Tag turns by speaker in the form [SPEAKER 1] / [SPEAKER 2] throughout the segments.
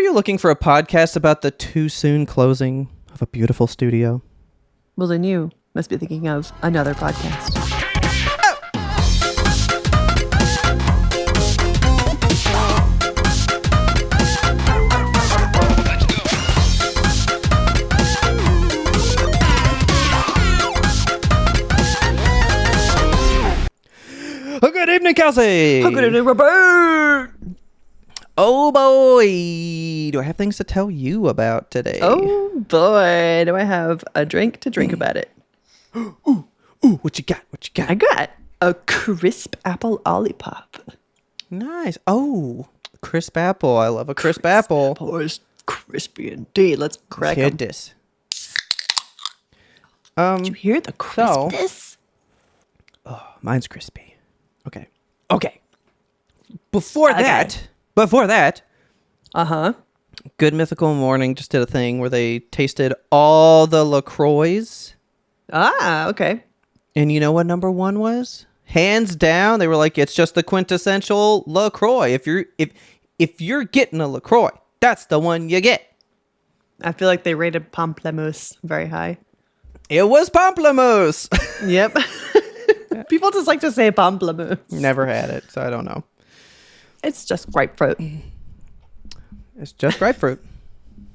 [SPEAKER 1] you looking for a podcast about the too soon closing of a beautiful studio?
[SPEAKER 2] Well, then you must be thinking of another podcast.
[SPEAKER 1] Oh, good evening, Kelsey.
[SPEAKER 2] Oh, good evening, Robert.
[SPEAKER 1] Oh boy, do I have things to tell you about today?
[SPEAKER 2] Oh boy, do I have a drink to drink about it.
[SPEAKER 1] Ooh, what you got? What you got?
[SPEAKER 2] I got a crisp apple lollipop.
[SPEAKER 1] Nice. Oh, crisp apple. I love a crisp apple.
[SPEAKER 2] Apple is crispy indeed. Let's crack
[SPEAKER 1] Hear
[SPEAKER 2] them.
[SPEAKER 1] this.
[SPEAKER 2] Did you hear the crispness?
[SPEAKER 1] Oh, mine's crispy. Okay. Before that,
[SPEAKER 2] Uh-huh.
[SPEAKER 1] Good Mythical Morning just did a thing where they tasted all the LaCroix.
[SPEAKER 2] Ah, okay.
[SPEAKER 1] And you know what number one was? Hands down, they were like, it's just the quintessential LaCroix. If you're getting a LaCroix, that's the one you get.
[SPEAKER 2] I feel like they rated Pamplemousse very high.
[SPEAKER 1] It was Pamplemousse.
[SPEAKER 2] Yep. People just like to say Pamplemousse.
[SPEAKER 1] Never had it, so I don't know.
[SPEAKER 2] It's just grapefruit.
[SPEAKER 1] It's just grapefruit.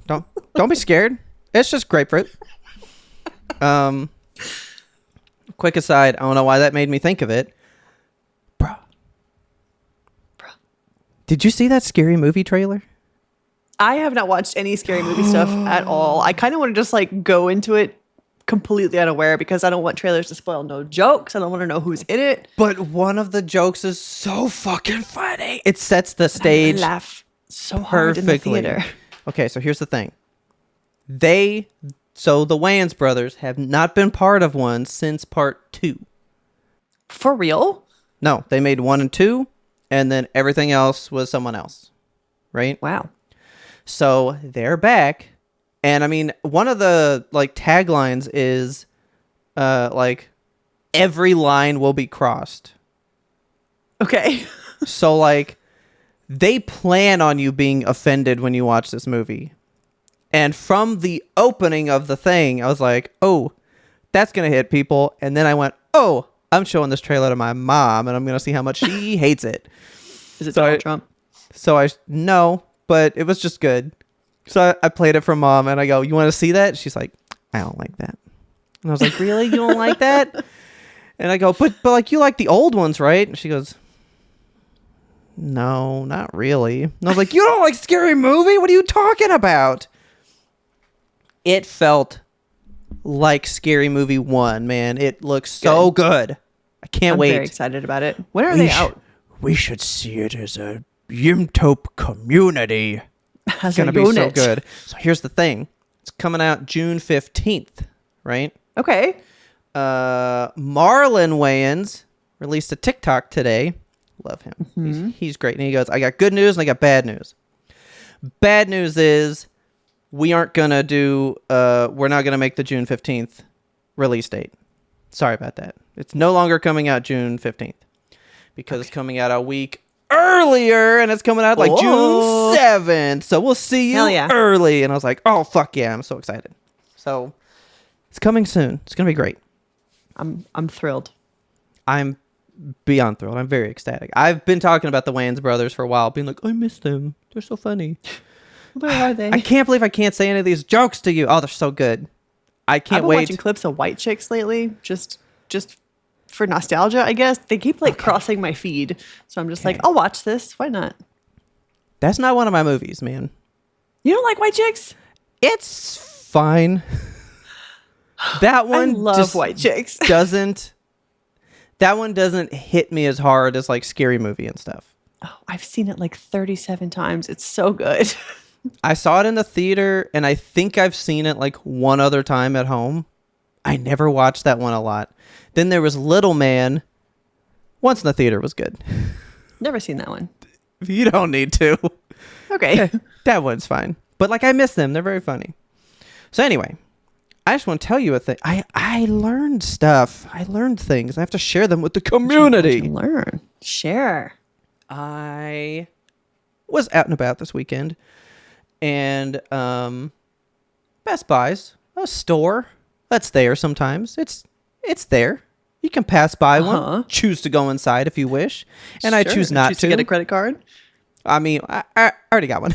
[SPEAKER 1] Don't be scared. It's just grapefruit. Quick aside, I don't know why that made me think of it. Bruh. Did you see that Scary Movie trailer?
[SPEAKER 2] I have not watched any scary movie stuff at all. I kind of want to just like go into it completely unaware because I don't want trailers to spoil no jokes. I don't want to know who's in it.
[SPEAKER 1] But one of the jokes is so fucking funny. It sets the stage
[SPEAKER 2] I laugh so hard
[SPEAKER 1] perfectly.
[SPEAKER 2] in the theater.
[SPEAKER 1] Okay, so here's the thing. The Wayans brothers have not been part of one since part 2.
[SPEAKER 2] For real?
[SPEAKER 1] No, they made 1 and 2, and then everything else was someone else. Right?
[SPEAKER 2] Wow.
[SPEAKER 1] So they're back. And I mean, one of the like taglines is like every line will be crossed.
[SPEAKER 2] Okay.
[SPEAKER 1] So like they plan on you being offended when you watch this movie. And from the opening of the thing, I was like, oh, that's going to hit people. And then I went, oh, I'm showing this trailer to my mom and I'm going to see how much she hates it.
[SPEAKER 2] Is it Donald Trump?
[SPEAKER 1] No, but it was just good. So I played it for mom and I go, you want to see that? She's like, I don't like that. And I was like, really? You don't like that? And I go, but like you like the old ones, right? And she goes, no, not really. And I was like, you don't like Scary Movie? What are you talking about? It felt like Scary Movie 1, man. It looks so good. I can't wait.
[SPEAKER 2] I'm very excited about it. When are they out?
[SPEAKER 1] We should see it as a YMBToAP community. It's going to be so good. So here's the thing. It's coming out June 15th, right?
[SPEAKER 2] Okay.
[SPEAKER 1] Marlon Wayans released a TikTok today. Love him.
[SPEAKER 2] Mm-hmm.
[SPEAKER 1] He's great. And he goes, I got good news and I got bad news. Bad news is we aren't going to do, we're not going to make the June 15th release date. Sorry about that. It's no longer coming out June 15th because it's coming out a week earlier and it's coming out like June 7th. So we'll see you early. And I was like, oh, fuck yeah. I'm so excited. So it's coming soon. It's going to be great.
[SPEAKER 2] I'm thrilled.
[SPEAKER 1] I'm beyond thrilled. I'm very ecstatic. I've been talking about the Wayans brothers for a while, being like, I miss them. They're so funny.
[SPEAKER 2] Where are they?
[SPEAKER 1] I can't believe I can't say any of these jokes to you. Oh, they're so good. I can't wait.
[SPEAKER 2] I've been watching clips of white chicks lately, just for nostalgia, I guess. They keep like crossing my feed. So I'm just like, I'll watch this. Why not?
[SPEAKER 1] That's not one of my movies, man.
[SPEAKER 2] You don't like white chicks?
[SPEAKER 1] It's fine. That one
[SPEAKER 2] I love white chicks.
[SPEAKER 1] That one doesn't hit me as hard as like Scary Movie and stuff.
[SPEAKER 2] Oh, I've seen it like 37 times. It's so good.
[SPEAKER 1] I saw it in the theater and I think I've seen it like one other time at home. I never watched that one a lot. Then there was Little Man. Once in the theater was good.
[SPEAKER 2] Never seen that one.
[SPEAKER 1] You don't need to.
[SPEAKER 2] Okay.
[SPEAKER 1] That one's fine. But like I miss them. They're very funny. So anyway, I just want to tell you a thing. I learned stuff. I learned things. I have to share them with the community.
[SPEAKER 2] Learn. Share.
[SPEAKER 1] I was out and about this weekend And Best Buy's a store that's there sometimes. It's there. You can pass by one, choose to go inside if you wish, and I choose not to.
[SPEAKER 2] Get a credit card.
[SPEAKER 1] I mean, I already got one.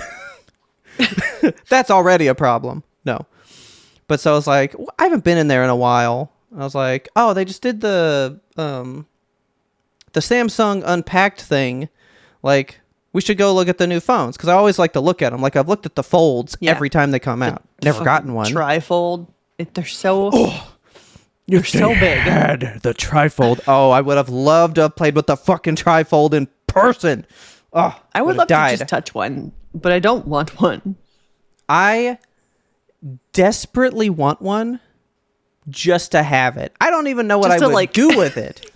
[SPEAKER 1] That's already a problem. No. But so I was like, I haven't been in there in a while. I was like, oh, they just did the Samsung Unpacked thing. Like, we should go look at the new phones because I always like to look at them. Like, I've looked at the folds every time they come out. Never gotten one.
[SPEAKER 2] Trifold. They're so. You're so big.
[SPEAKER 1] Had the trifold. Oh, I would have loved to have played with the fucking trifold in person. Oh,
[SPEAKER 2] I would love to just touch one, but I don't want one.
[SPEAKER 1] I desperately want one just to have it. I don't even know what I would do with it.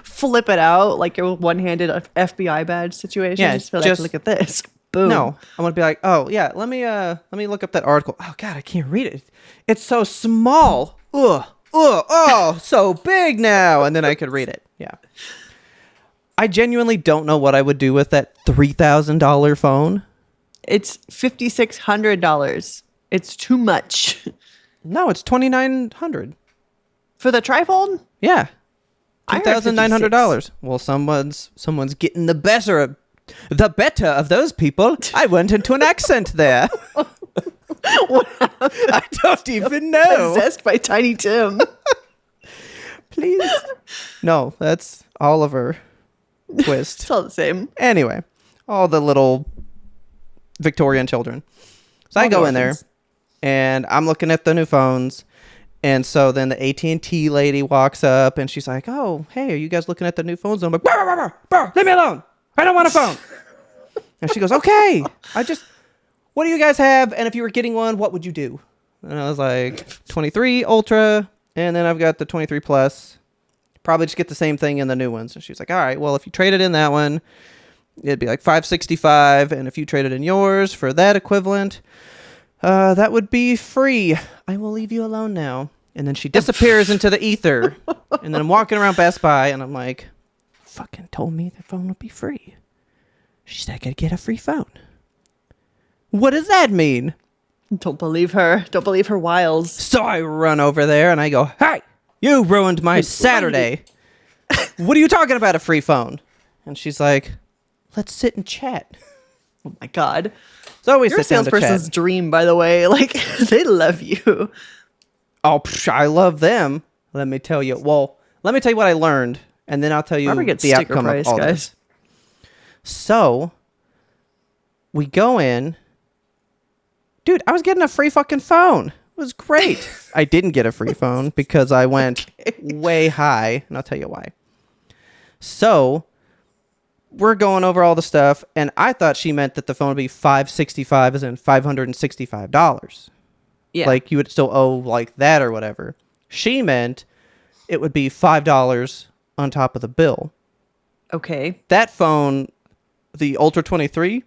[SPEAKER 2] Flip it out like your one-handed FBI badge situation.
[SPEAKER 1] Yeah,
[SPEAKER 2] just look at this. Boom.
[SPEAKER 1] No, I'm gonna be like, oh yeah, let me look up that article. Oh god, I can't read it. It's so small. Ugh. Oh, so big now. And then I could read it. Yeah. I genuinely don't know what I would do with that $3,000 phone.
[SPEAKER 2] It's $5,600. It's too much.
[SPEAKER 1] No, it's $2,900
[SPEAKER 2] for the trifold.
[SPEAKER 1] Yeah, $2,900. Well, someone's getting the better of those people. I went into an accent there. I don't even know.
[SPEAKER 2] Possessed by Tiny Tim.
[SPEAKER 1] Please. No, that's Oliver Twist.
[SPEAKER 2] It's all the same.
[SPEAKER 1] Anyway, all the little Victorian children. So I go in there, and I'm looking at the new phones, and so then the AT&T lady walks up, and she's like, "Oh, hey, are you guys looking at the new phones?" And I'm like, "Bro, leave me alone. I don't want a phone." And she goes, "Okay, what do you guys have? And if you were getting one, what would you do?" And I was like, 23 Ultra, and then I've got the 23 Plus. Probably just get the same thing in the new ones. And she's like, all right, well, if you traded in that one, it'd be like $565. And if you traded in yours for that equivalent, that would be free. I will leave you alone now. And then she disappears into the ether. And then I'm walking around Best Buy, and I'm like, fucking told me the phone would be free. She said I could get a free phone. What does that mean?
[SPEAKER 2] Don't believe her. Don't believe her wiles.
[SPEAKER 1] So I run over there and I go, "Hey, you ruined my Saturday. What are you talking about, a free phone?" And she's like, "Let's sit and chat."
[SPEAKER 2] Oh my God.
[SPEAKER 1] So we
[SPEAKER 2] You're a
[SPEAKER 1] sit down to chat.
[SPEAKER 2] salesperson's dream, by the way. Like, they love you.
[SPEAKER 1] Oh, I love them. Let me tell you. Well, let me tell you what I learned, and then I'll tell you the outcome of all this. So we go in. Dude, I was getting a free fucking phone. It was great. I didn't get a free phone because I went way high, and I'll tell you why. So we're going over all the stuff, and I thought she meant that the phone would be $565, as in $565.
[SPEAKER 2] Yeah.
[SPEAKER 1] Like you would still owe like that or whatever. She meant it would be $5 on top of the bill.
[SPEAKER 2] Okay.
[SPEAKER 1] That phone, the Ultra 23,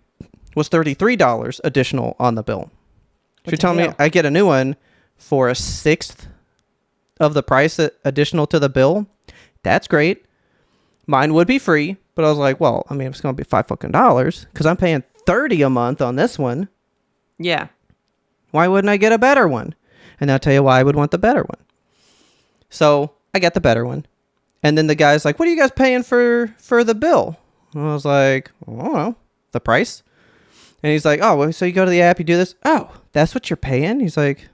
[SPEAKER 1] was $33 additional on the bill. She's telling me I get a new one for a sixth of the price additional to the bill. That's great. Mine would be free, but I was like, well, I mean, it's going to be $5 fucking because I'm paying $30 a month on this one.
[SPEAKER 2] Yeah.
[SPEAKER 1] Why wouldn't I get a better one? And I'll tell you why I would want the better one. So I got the better one. And then the guy's like, "What are you guys paying for the bill?" And I was like, "I don't know, the price." And he's like, "Oh, well, so you go to the app, you do this? Oh, that's what you're paying?" He's like,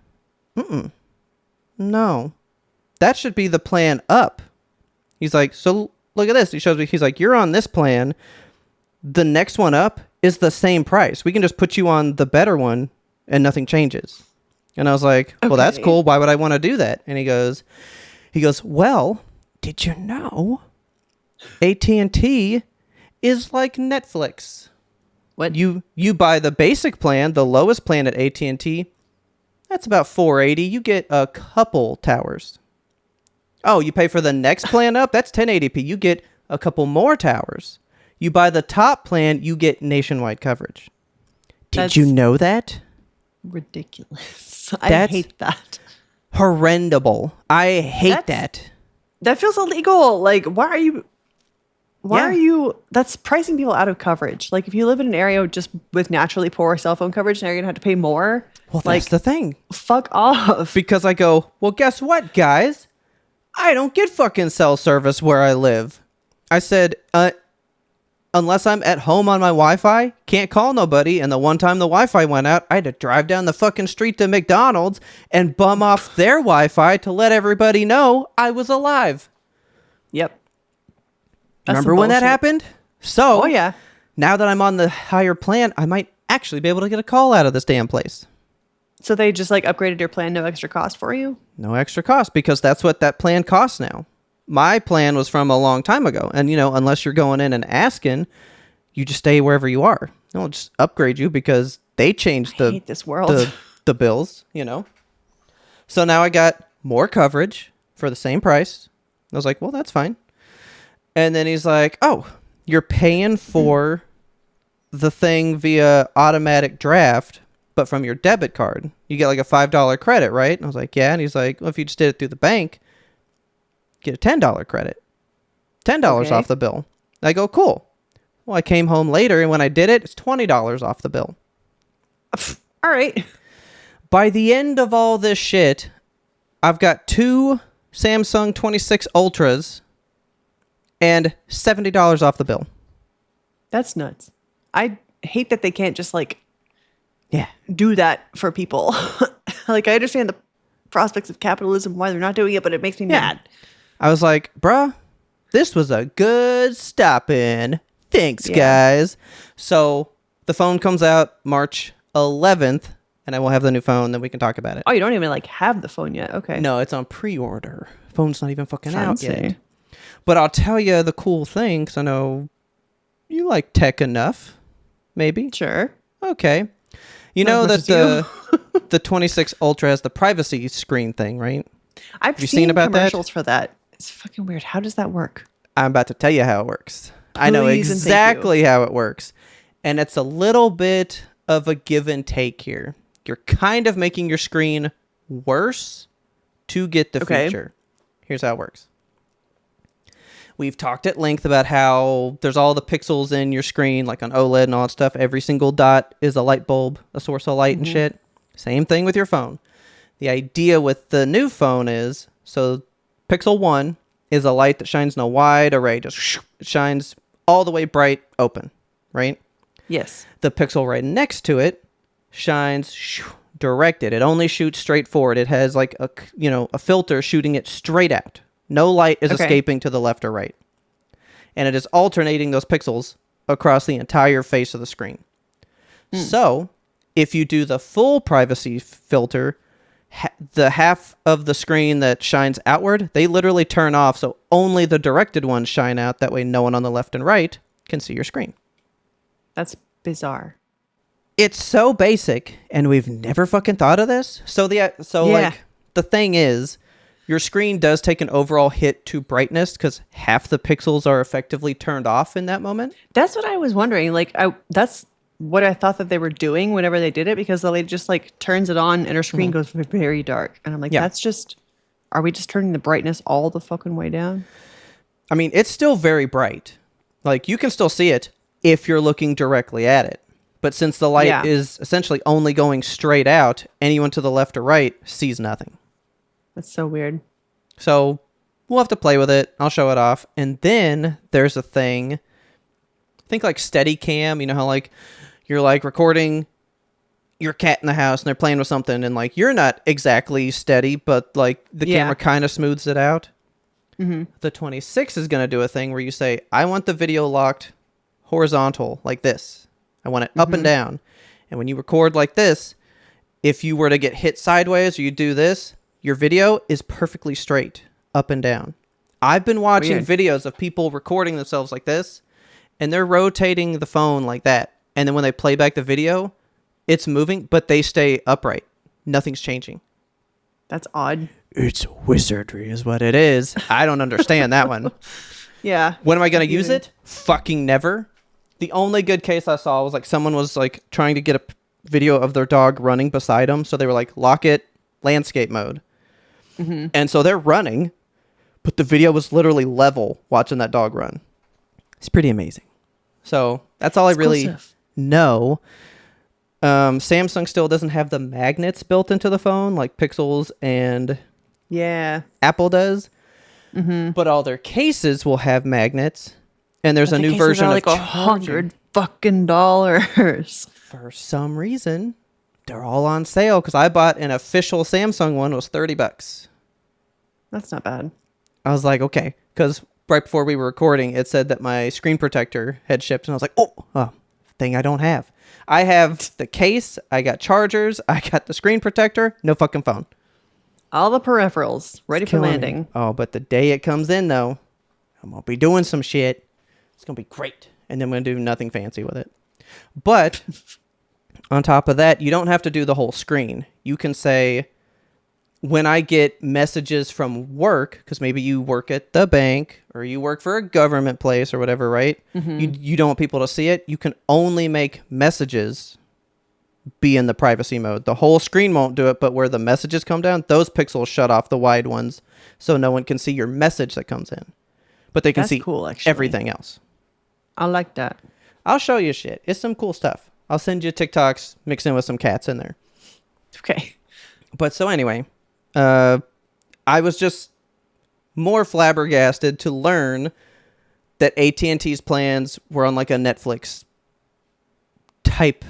[SPEAKER 1] "No, that should be the plan up." He's like, "So look at this." He shows me, he's like, "You're on this plan. The next one up is the same price. We can just put you on the better one and nothing changes." And I was like, "Well, that's cool. Why would I want to do that?" And he goes, "Well, did you know AT&T is like Netflix?
[SPEAKER 2] What?
[SPEAKER 1] You buy the basic plan, the lowest plan at AT&T, that's about $480. You get a couple towers. Oh, you pay for the next plan up? That's 1080p. You get a couple more towers. You buy the top plan, you get nationwide coverage." Did you know that?
[SPEAKER 2] Ridiculous. I hate that.
[SPEAKER 1] Horrendable. I hate that.
[SPEAKER 2] That feels illegal. Like, why are you... Why
[SPEAKER 1] Yeah.
[SPEAKER 2] are you? That's pricing people out of coverage. Like if you live in an area just with naturally poor cell phone coverage, now you're gonna have to pay more.
[SPEAKER 1] Well,
[SPEAKER 2] like,
[SPEAKER 1] that's the thing.
[SPEAKER 2] fuck off.
[SPEAKER 1] Because I go, well, guess what, guys? I don't get fucking cell service where I live. I said, unless I'm at home on my Wi-Fi, can't call nobody. And the one time the Wi-Fi went out, I had to drive down the fucking street to McDonald's and bum off their Wi-Fi to let everybody know I was alive.
[SPEAKER 2] Yep. That's
[SPEAKER 1] Remember
[SPEAKER 2] some
[SPEAKER 1] when that
[SPEAKER 2] bullshit.
[SPEAKER 1] happened? So,
[SPEAKER 2] Oh yeah.
[SPEAKER 1] now that I'm on the higher plan, I might actually be able to get a call out of this damn place.
[SPEAKER 2] So they just like upgraded your plan, no extra cost for you.
[SPEAKER 1] No extra cost, because that's what that plan costs now. My plan was from a long time ago. And, unless you're going in and asking, you just stay wherever you are. They'll just upgrade you because they changed
[SPEAKER 2] I hate this world.
[SPEAKER 1] the bills, So now I got more coverage for the same price. I was like, well, that's fine. And then he's like, oh, you're paying for the thing via automatic draft, but from your debit card. You get like a $5 credit, right? And I was like, yeah. And he's like, well, if you just did it through the bank, get a $10 credit. $10
[SPEAKER 2] Okay.
[SPEAKER 1] off the bill. I go, cool. Well, I came home later, and when I did it, it's $20 off the bill.
[SPEAKER 2] All right.
[SPEAKER 1] By the end of all this shit, I've got 2 Samsung 26 Ultras and $70 off the bill.
[SPEAKER 2] That's nuts. I hate that they can't just like
[SPEAKER 1] Yeah.
[SPEAKER 2] do that for people. Like I understand the prospects of capitalism, why they're not doing it, but it makes me mad.
[SPEAKER 1] I was like, bruh, this was a good stop-in. Thanks,
[SPEAKER 2] Yeah.
[SPEAKER 1] guys. So the phone comes out March 11th, and I will have the new phone, then we can talk about it.
[SPEAKER 2] Oh, you don't even like have the phone yet. Okay.
[SPEAKER 1] No, it's on pre-order. Phone's not even fucking out
[SPEAKER 2] Fancy.
[SPEAKER 1] yet. But I'll tell you the cool thing, because I know you like tech enough, maybe.
[SPEAKER 2] Sure.
[SPEAKER 1] Okay. You
[SPEAKER 2] Not
[SPEAKER 1] know
[SPEAKER 2] as much
[SPEAKER 1] that
[SPEAKER 2] as
[SPEAKER 1] the 26 Ultra has the privacy screen thing, right?
[SPEAKER 2] I've
[SPEAKER 1] you
[SPEAKER 2] seen
[SPEAKER 1] seen about that?
[SPEAKER 2] commercials for that. It's fucking weird. How does that work?
[SPEAKER 1] I'm about to tell you how it works. I know
[SPEAKER 2] Please and thank you.
[SPEAKER 1] exactly how it works. And it's a little bit of a give and take here. You're kind of making your screen worse to get the
[SPEAKER 2] Okay.
[SPEAKER 1] feature. Here's how it works. We've talked at length about how there's all the pixels in your screen, like on OLED and all that stuff. Every single dot is a light bulb, a source of light and shit. Same thing with your phone. The idea with the new phone is, so Pixel 1 is a light that shines in a wide array, just shines all the way bright open, right?
[SPEAKER 2] Yes.
[SPEAKER 1] The Pixel right next to it shines directed. It only shoots straight forward. It has like a filter shooting it straight out. No light is
[SPEAKER 2] Okay.
[SPEAKER 1] escaping to the left or right. And it is alternating those pixels across the entire face of the screen. So, if you do the full privacy filter, the half of the screen that shines outward, they literally turn off, so only the directed ones shine out. That way no one on the left and right can see your screen.
[SPEAKER 2] That's bizarre.
[SPEAKER 1] It's so basic, and we've never fucking thought of this. So
[SPEAKER 2] Yeah.
[SPEAKER 1] like the thing is, your screen does take an overall hit to brightness because half the pixels are effectively turned off in that moment.
[SPEAKER 2] That's what I was wondering. Like, that's what I thought that they were doing whenever they did it, because the lady just like turns it on and her screen goes very dark. And I'm like,
[SPEAKER 1] Yeah.
[SPEAKER 2] that's just, are we just turning the brightness all the fucking way down?
[SPEAKER 1] I mean, it's still very bright. Like, you can still see it if you're looking directly at it. But since the light
[SPEAKER 2] Yeah.
[SPEAKER 1] is essentially only going straight out, anyone to the left or right sees nothing.
[SPEAKER 2] That's so weird.
[SPEAKER 1] So we'll have to play with it. I'll show it off. And then there's a thing, think like Steadicam. You know how like you're like recording your cat in the house and they're playing with something and like you're not exactly steady, but like the
[SPEAKER 2] Yeah.
[SPEAKER 1] camera kind of smooths it out. The 26 is going to do a thing where you say, I want the video locked horizontal like this. I want it up and down. And when you record like this, if you were to get hit sideways or you do this, your video is perfectly straight up and down. I've been watching
[SPEAKER 2] Weird.
[SPEAKER 1] videos of people recording themselves like this, and they're rotating the phone like that. And then when they play back the video, it's moving, but they stay upright. Nothing's changing.
[SPEAKER 2] That's odd.
[SPEAKER 1] It's wizardry is what it is. I don't understand that one.
[SPEAKER 2] Yeah.
[SPEAKER 1] When am I going to use it? Fucking never. The only good case I saw was like someone was like trying to get a video of their dog running beside them. So they were like, lock it, landscape mode. And so they're running, but the video was literally level watching that dog run. It's pretty amazing. So that's all I really
[SPEAKER 2] Exclusive.
[SPEAKER 1] know. Samsung still doesn't have the magnets built into the phone like Pixels and
[SPEAKER 2] Yeah.
[SPEAKER 1] Apple does. But all their cases will have magnets. And there's a new version
[SPEAKER 2] are
[SPEAKER 1] of
[SPEAKER 2] like
[SPEAKER 1] charging.
[SPEAKER 2] $100.
[SPEAKER 1] For some reason, they're all on sale because I bought an official Samsung one. It was $30.
[SPEAKER 2] That's not bad.
[SPEAKER 1] I was like, okay, because right before we were recording, it said that my screen protector had shipped, and I was like, oh, thing I don't have. I have the case, I got chargers, I got the screen protector, no fucking phone.
[SPEAKER 2] All the peripherals ready for
[SPEAKER 1] Killing me.
[SPEAKER 2] landing.
[SPEAKER 1] Oh, but the day it comes in, though, I'm going to be doing some shit. It's going to be great. And then I'm going to do nothing fancy with it. But on top of that, you don't have to do the whole screen. You can say, when I get messages from work, because maybe you work at the bank or you work for a government place or whatever, right? You don't want people to see it. You can only make messages be in the privacy mode. The whole screen won't do it, but where the messages come down, those pixels shut off the wide ones so no one can see your message that comes in. But they can
[SPEAKER 2] That's
[SPEAKER 1] see
[SPEAKER 2] cool, actually.
[SPEAKER 1] everything else.
[SPEAKER 2] I like that.
[SPEAKER 1] I'll show you shit. It's some cool stuff. I'll send you TikToks mixed in with some cats in there.
[SPEAKER 2] Okay.
[SPEAKER 1] But so anyway, I was just more flabbergasted to learn that AT&T's plans were on like a Netflix type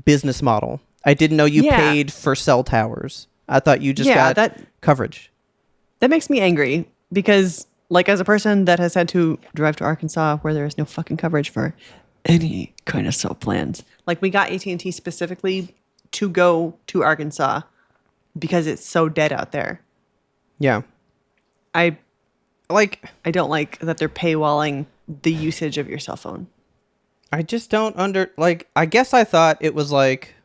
[SPEAKER 1] business model. I didn't know you paid for cell towers. I thought you just got coverage.
[SPEAKER 2] That makes me angry because, like, as a person that has had to drive to Arkansas where there is no fucking coverage for any kind of cell plans, like we got AT&T specifically to go to Arkansas because it's so dead out there.
[SPEAKER 1] Yeah.
[SPEAKER 2] I don't like that they're paywalling the usage of your cell phone.
[SPEAKER 1] I just don't I guess I thought it was like,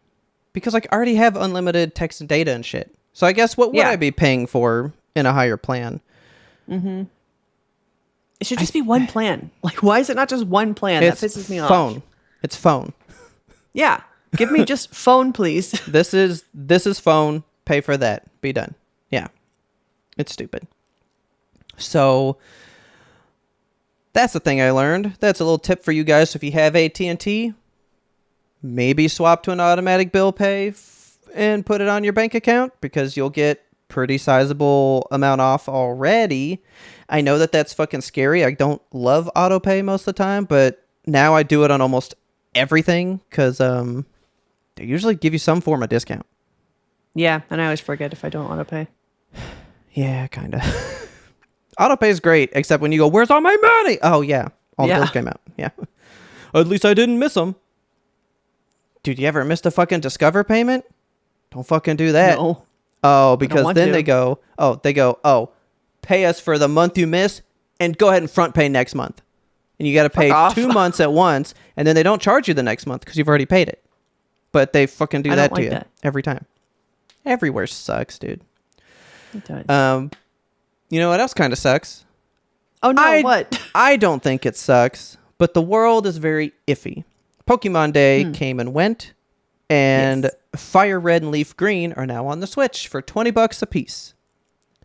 [SPEAKER 1] because like I already have unlimited text and data and shit. So I guess what would I be paying for in a higher plan?
[SPEAKER 2] It should just be one plan. Like, why is it not just one plan? That pisses me off.
[SPEAKER 1] Phone. It's phone.
[SPEAKER 2] Yeah. Give me just phone, please.
[SPEAKER 1] This is phone. Pay for that. Be done. Yeah. It's stupid. So that's the thing I learned. That's a little tip for you guys. So if you have AT&T, maybe swap to an automatic bill pay and put it on your bank account because you'll get pretty sizable amount off already. I know that that's fucking scary. I don't love auto pay most of the time, but now I do it on almost everything because they usually give you some form of discount.
[SPEAKER 2] Yeah, and I always forget if I don't auto pay.
[SPEAKER 1] Yeah, kind of. Auto pay is great, except when you go, where's all my money? Oh, yeah. All the bills came out. Yeah. At least I didn't miss them. Dude, you ever missed a fucking Discover payment? Don't fucking do that.
[SPEAKER 2] No.
[SPEAKER 1] Oh, because then they go, pay us for the month you miss and go ahead and front pay next month. And you got to pay 2 months at once, and then they don't charge you the next month because you've already paid it. But they fucking do that to you every time. Everywhere sucks, dude.
[SPEAKER 2] It does.
[SPEAKER 1] You know what else kind of sucks?
[SPEAKER 2] Oh, no, what?
[SPEAKER 1] I don't think it sucks, but the world is very iffy. Pokemon Day came and went, and Fire Red and Leaf Green are now on the Switch for $20 a piece.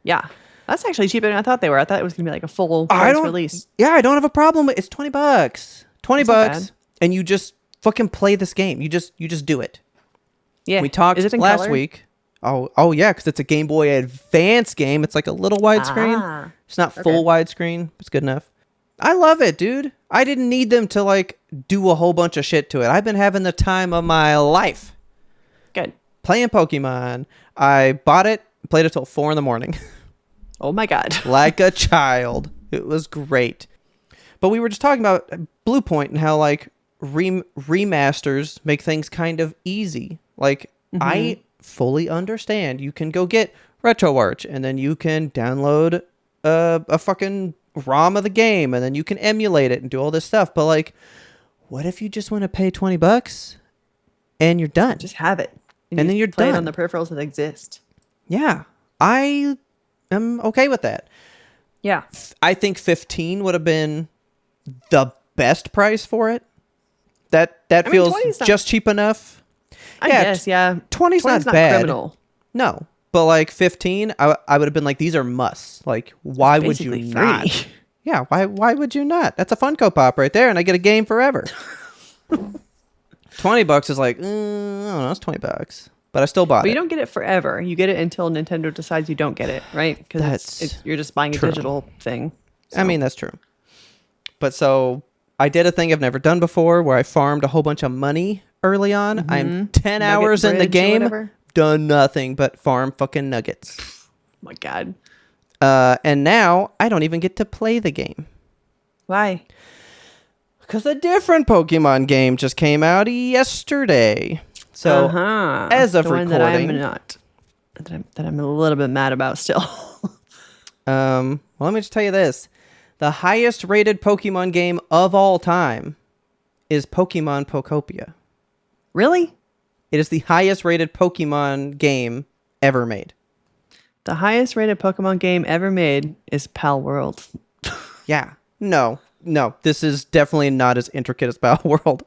[SPEAKER 2] Yeah. That's actually cheaper than I thought they were. I thought it was going to be like a full price release.
[SPEAKER 1] Yeah, I don't have a problem with it. It's $20. $20, and you just fucking play this game. You just do it.
[SPEAKER 2] Yeah.
[SPEAKER 1] We talked last week. Oh yeah, because it's a Game Boy Advance game. It's like a little widescreen. It's not full widescreen. It's good enough. I love it, dude. I didn't need them to like do a whole bunch of shit to it. I've been having the time of my life.
[SPEAKER 2] Good.
[SPEAKER 1] Playing Pokemon. I bought it, played it till 4 a.m.
[SPEAKER 2] Oh my God.
[SPEAKER 1] Like a child. It was great. But we were just talking about Blue Point and how like remasters make things kind of easy. Like I fully understand. You can go get RetroArch and then you can download a fucking ROM of the game and then you can emulate it and do all this stuff. But like, what if you just want to pay $20 and you're done?
[SPEAKER 2] Just have it.
[SPEAKER 1] And then you're
[SPEAKER 2] play
[SPEAKER 1] done.
[SPEAKER 2] it on the peripherals that exist.
[SPEAKER 1] Yeah. I am okay with that.
[SPEAKER 2] Yeah.
[SPEAKER 1] I think 15 would have been the best price for it. That feels just cheap enough.
[SPEAKER 2] I guess, yeah.
[SPEAKER 1] 20's not bad.
[SPEAKER 2] Criminal.
[SPEAKER 1] No. But like 15, I would have been like, these are musts. Like, why would you not? Yeah, why would you not? That's a Funko Pop right there, and I get a game forever. $20 is like, I don't know, it's $20. But I still bought
[SPEAKER 2] But you
[SPEAKER 1] it.
[SPEAKER 2] don't get it forever. You get it until Nintendo decides you don't get it, right? Because
[SPEAKER 1] That's
[SPEAKER 2] you're just buying a
[SPEAKER 1] true.
[SPEAKER 2] digital thing.
[SPEAKER 1] I mean, that's true. But so I did a thing I've never done before where I farmed a whole bunch of money early on. I'm 10
[SPEAKER 2] Nugget
[SPEAKER 1] hours in the
[SPEAKER 2] Bridge or
[SPEAKER 1] game,
[SPEAKER 2] whatever.
[SPEAKER 1] done nothing but farm fucking nuggets.
[SPEAKER 2] Oh my God.
[SPEAKER 1] And now I don't even get to play the game.
[SPEAKER 2] Why?
[SPEAKER 1] Because a different Pokemon game just came out yesterday. So as of
[SPEAKER 2] the one
[SPEAKER 1] recording,
[SPEAKER 2] that I'm a little bit mad about still.
[SPEAKER 1] well, let me just tell you this. The highest rated Pokemon game of all time is Pokemon Pokopia.
[SPEAKER 2] Really?
[SPEAKER 1] It is the highest rated Pokemon game ever made.
[SPEAKER 2] The highest rated Pokemon game ever made is Pal World.
[SPEAKER 1] Yeah. No. This is definitely not as intricate as Battle World.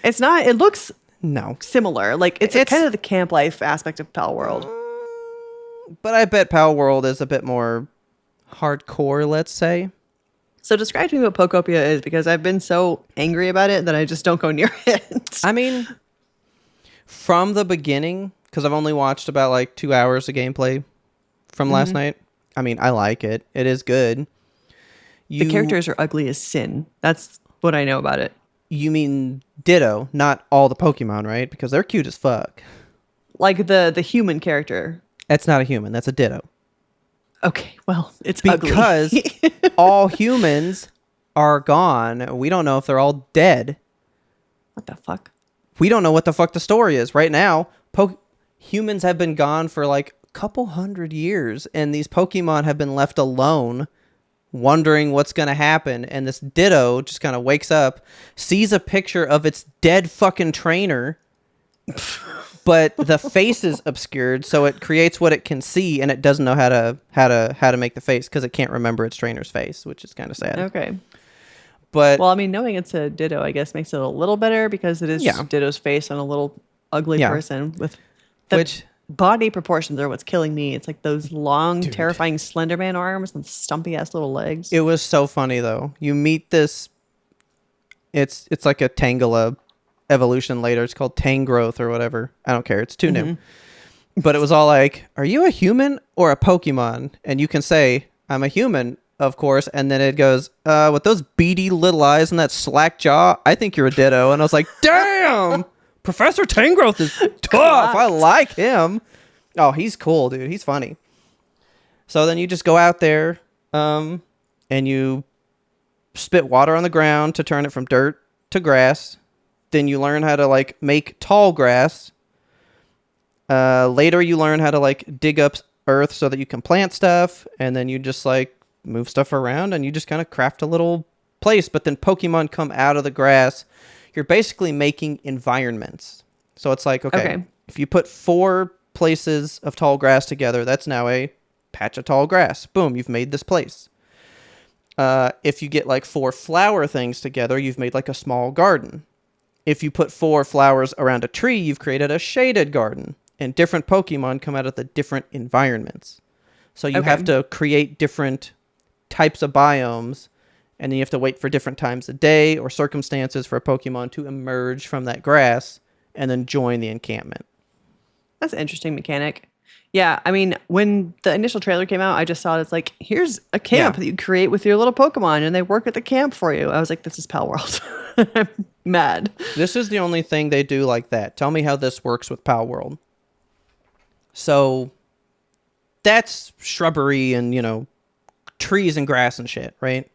[SPEAKER 2] It's not. It looks
[SPEAKER 1] No.
[SPEAKER 2] similar. Like it's kind of the camp life aspect of Pal World.
[SPEAKER 1] But I bet Pal World is a bit more hardcore, let's say.
[SPEAKER 2] So describe to me what Pokopia is, because I've been so angry about it that I just don't go near it.
[SPEAKER 1] I mean, from the beginning, because I've only watched about like 2 hours of gameplay from last night. I mean, I like it. It is good.
[SPEAKER 2] The characters are ugly as sin. That's what I know about it.
[SPEAKER 1] You mean Ditto, not all the Pokemon, right? Because they're cute as fuck.
[SPEAKER 2] Like the human character.
[SPEAKER 1] That's not a human. That's a Ditto.
[SPEAKER 2] Okay, well, it's
[SPEAKER 1] Because
[SPEAKER 2] ugly.
[SPEAKER 1] all humans are gone. We don't know if they're all dead.
[SPEAKER 2] What the fuck?
[SPEAKER 1] We don't know what the fuck the story is. Right now, humans have been gone for like a couple hundred years, and these Pokemon have been left alone, wondering what's going to happen. And this Ditto just kind of wakes up, sees a picture of its dead fucking trainer, but the face is obscured, so it creates what it can see, and it doesn't know how to make the face because it can't remember its trainer's face, which is kind of sad.
[SPEAKER 2] Okay.
[SPEAKER 1] But
[SPEAKER 2] Well, I mean, knowing it's a Ditto, I guess, makes it a little better because it is just Ditto's face on a little ugly person with the body proportions are what's killing me. It's like those long, terrifying Slenderman arms and stumpy ass little legs.
[SPEAKER 1] It was so funny though. You meet this. It's like a Tangela evolution later. It's called Tangrowth or whatever. I don't care. It's too new. But it was all like, "Are you a human or a Pokemon?" And you can say, "I'm a human." Of course, and then it goes, with those beady little eyes and that slack jaw, I think you're a Ditto. And I was like, damn, Professor Tangrowth is tough. I like him. Oh, he's cool, dude. He's funny. So then you just go out there, and you spit water on the ground to turn it from dirt to grass. Then you learn how to like make tall grass. Later you learn how to like dig up earth so that you can plant stuff, and then you just like move stuff around and you just kind of craft a little place. But then Pokemon come out of the grass. You're basically making environments. So it's like, okay. If you put 4 places of tall grass together, that's now a patch of tall grass. Boom, you've made this place. If you get like 4 flower things together, you've made like a small garden. If you put 4 flowers around a tree, you've created a shaded garden. And different Pokemon come out of the different environments. So you have to create different types of biomes, and then you have to wait for different times of day or circumstances for a Pokemon to emerge from that grass and then join the encampment.
[SPEAKER 2] That's an interesting mechanic. Yeah, I mean, when the initial trailer came out, I just saw it as like, here's a camp that you create with your little Pokemon, and they work at the camp for you. I was like, this is Pal World. I'm mad.
[SPEAKER 1] This is the only thing they do like that. Tell me how this works with Pal World. So that's shrubbery and, trees and grass and shit, right?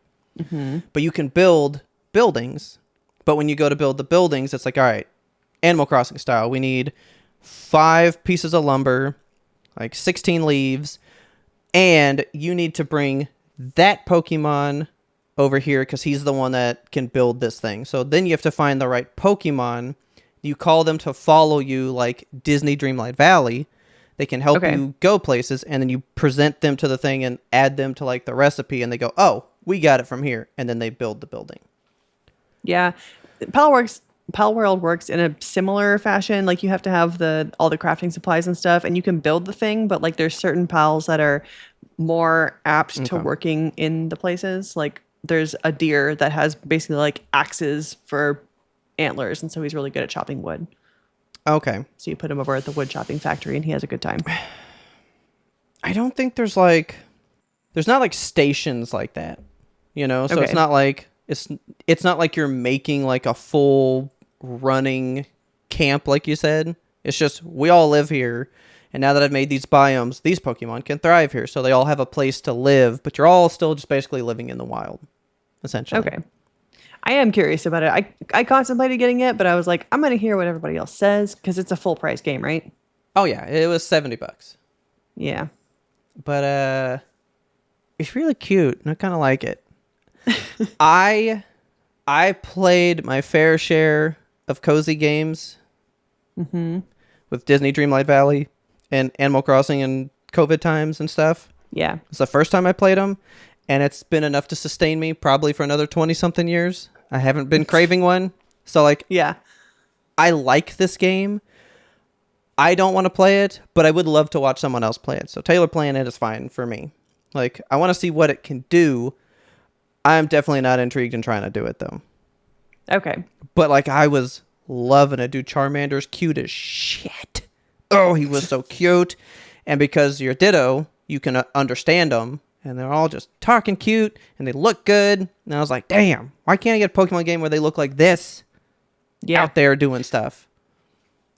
[SPEAKER 1] But you can build buildings. But when you go to build the buildings, it's like, all right, Animal Crossing style. We need 5 pieces of lumber, like 16 leaves, and you need to bring that Pokemon over here because he's the one that can build this thing. So then you have to find the right Pokemon. You call them to follow you like Disney Dreamlight Valley. They can help you go places, and then you present them to the thing and add them to like the recipe, and they go, oh, we got it from here. And then they build the building.
[SPEAKER 2] Yeah. Pal World works in a similar fashion. Like you have to have all the crafting supplies and stuff, and you can build the thing, but like there's certain pals that are more apt to working in the places. Like there's a deer that has basically like axes for antlers, and so he's really good at chopping wood.
[SPEAKER 1] Okay.
[SPEAKER 2] So you put him over at the wood chopping factory, and he has a good time.
[SPEAKER 1] I don't think there's not like stations like that, you know? So
[SPEAKER 2] Okay.
[SPEAKER 1] it's not like it's not like you're making like a full running camp like you said. It's just we all live here, and now that I've made these biomes, these Pokemon can thrive here. So they all have a place to live, but you're all still just basically living in the wild, essentially.
[SPEAKER 2] Okay. I am curious about it. I contemplated getting it, but I was like, I'm going to hear what everybody else says because it's a full price game, right?
[SPEAKER 1] Oh yeah, it was $70.
[SPEAKER 2] Yeah.
[SPEAKER 1] But it's really cute, and I kind of like it. I played my fair share of cozy games with Disney Dreamlight Valley and Animal Crossing and COVID times and stuff.
[SPEAKER 2] Yeah.
[SPEAKER 1] It's the first time I played them, and it's been enough to sustain me probably for another 20-something years. I haven't been craving one. So, like,
[SPEAKER 2] Yeah.
[SPEAKER 1] I like this game. I don't want to play it, but I would love to watch someone else play it. So Taylor playing it is fine for me. Like, I want to see what it can do. I'm definitely not intrigued in trying to do it, though.
[SPEAKER 2] Okay.
[SPEAKER 1] But, like, I was loving it. Dude, Charmander's cute as shit. Oh, he was so cute. And because you're Ditto, you can understand them. And they're all just talking cute. And they look good. And I was like, damn, why can't I get a Pokemon game where they look like this?
[SPEAKER 2] Yeah.
[SPEAKER 1] Out there doing stuff.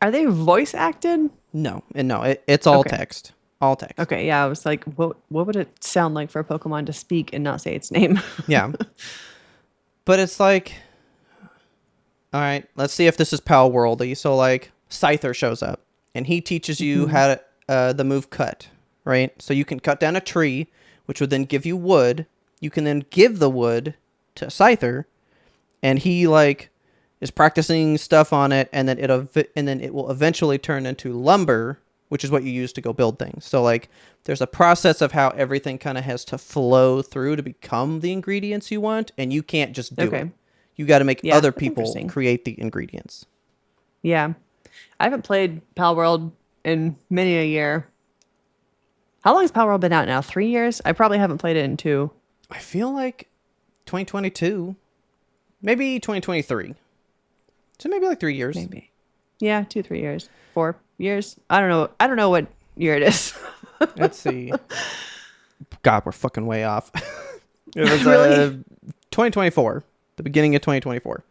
[SPEAKER 2] Are they voice acted?
[SPEAKER 1] No. It's all
[SPEAKER 2] Okay.
[SPEAKER 1] text. All text.
[SPEAKER 2] Okay. Yeah. I was like, what would it sound like for a Pokemon to speak and not say its name?
[SPEAKER 1] Yeah. But it's like, all right, let's see if this is Pal Worldy. So, like, Scyther shows up, and he teaches you how to, the move cut, right? So you can cut down a tree, which would then give you wood. You can then give the wood to Scyther, and he, like, is practicing stuff on it, and then it will eventually turn into lumber, which is what you use to go build things. So, like, there's a process of how everything kind of has to flow through to become the ingredients you want, and you can't just do it. You got to make other
[SPEAKER 2] that's
[SPEAKER 1] people
[SPEAKER 2] interesting.
[SPEAKER 1] create the ingredients.
[SPEAKER 2] Yeah. I haven't played Pal World in many a year. How long has Pal World been out now? 3 years? I probably haven't played it in 2.
[SPEAKER 1] I feel like 2022, maybe 2023. So maybe like 3 years.
[SPEAKER 2] Maybe. Yeah, 2, 3 years. 4 years. I don't know. I don't know what year it is.
[SPEAKER 1] Let's see. God, we're fucking way off. It was
[SPEAKER 2] Really?
[SPEAKER 1] 2024, the beginning of 2024.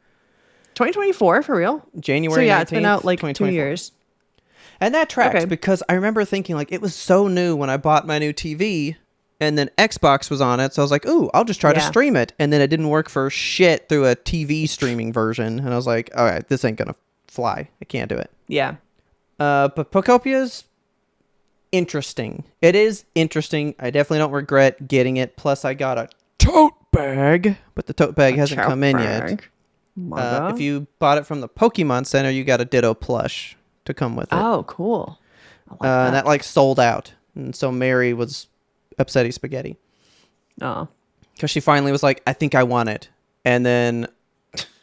[SPEAKER 2] 2024 for real?
[SPEAKER 1] January
[SPEAKER 2] So yeah,
[SPEAKER 1] 19th,
[SPEAKER 2] it's been out like 2
[SPEAKER 1] 2024.
[SPEAKER 2] years.
[SPEAKER 1] And that tracks
[SPEAKER 2] Okay.
[SPEAKER 1] because I remember thinking, like, it was so new when I bought my new TV, and then Xbox was on it, so I was like, ooh, I'll just try to
[SPEAKER 2] Yeah.
[SPEAKER 1] stream it. And then it didn't work for shit through a TV streaming version, and I was like, all right, this ain't gonna fly. I can't do it.
[SPEAKER 2] Yeah.
[SPEAKER 1] But Pocopia's interesting. It is interesting. I definitely don't regret getting it. Plus, I got a tote bag, but the tote bag hasn't come in yet. If you bought it from the Pokemon Center, you got a Ditto plush to come with it.
[SPEAKER 2] Oh, cool. I like
[SPEAKER 1] And that like sold out, and so Mary was upsetty spaghetti
[SPEAKER 2] Oh.
[SPEAKER 1] because she finally was like, "I think I want it." And then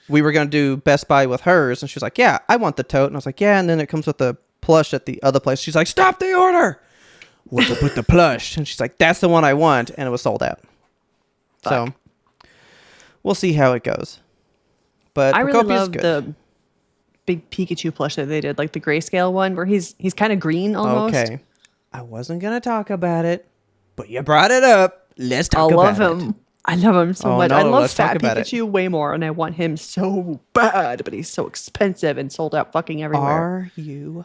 [SPEAKER 1] we were gonna do Best Buy with hers, and she was like, "Yeah, I want the tote." And I was like, "Yeah." And then it comes with the plush at the other place. She's like, "Stop the order! What's up with the plush?" And she's like, "That's the one I want," and it was sold out. So we'll see how it goes. But
[SPEAKER 2] I really
[SPEAKER 1] Pocopia's
[SPEAKER 2] love
[SPEAKER 1] good.
[SPEAKER 2] the big Pikachu plush that they did, like the grayscale one where he's kind of green almost.
[SPEAKER 1] Okay, I wasn't gonna talk about it, but you brought it up. Let's talk
[SPEAKER 2] I
[SPEAKER 1] about
[SPEAKER 2] love
[SPEAKER 1] it.
[SPEAKER 2] him. I love him so
[SPEAKER 1] Oh,
[SPEAKER 2] much.
[SPEAKER 1] no,
[SPEAKER 2] I love
[SPEAKER 1] let's talk
[SPEAKER 2] Fat
[SPEAKER 1] about it.
[SPEAKER 2] Pikachu way more, and I want him so bad, but he's so expensive and sold out fucking everywhere.
[SPEAKER 1] Are you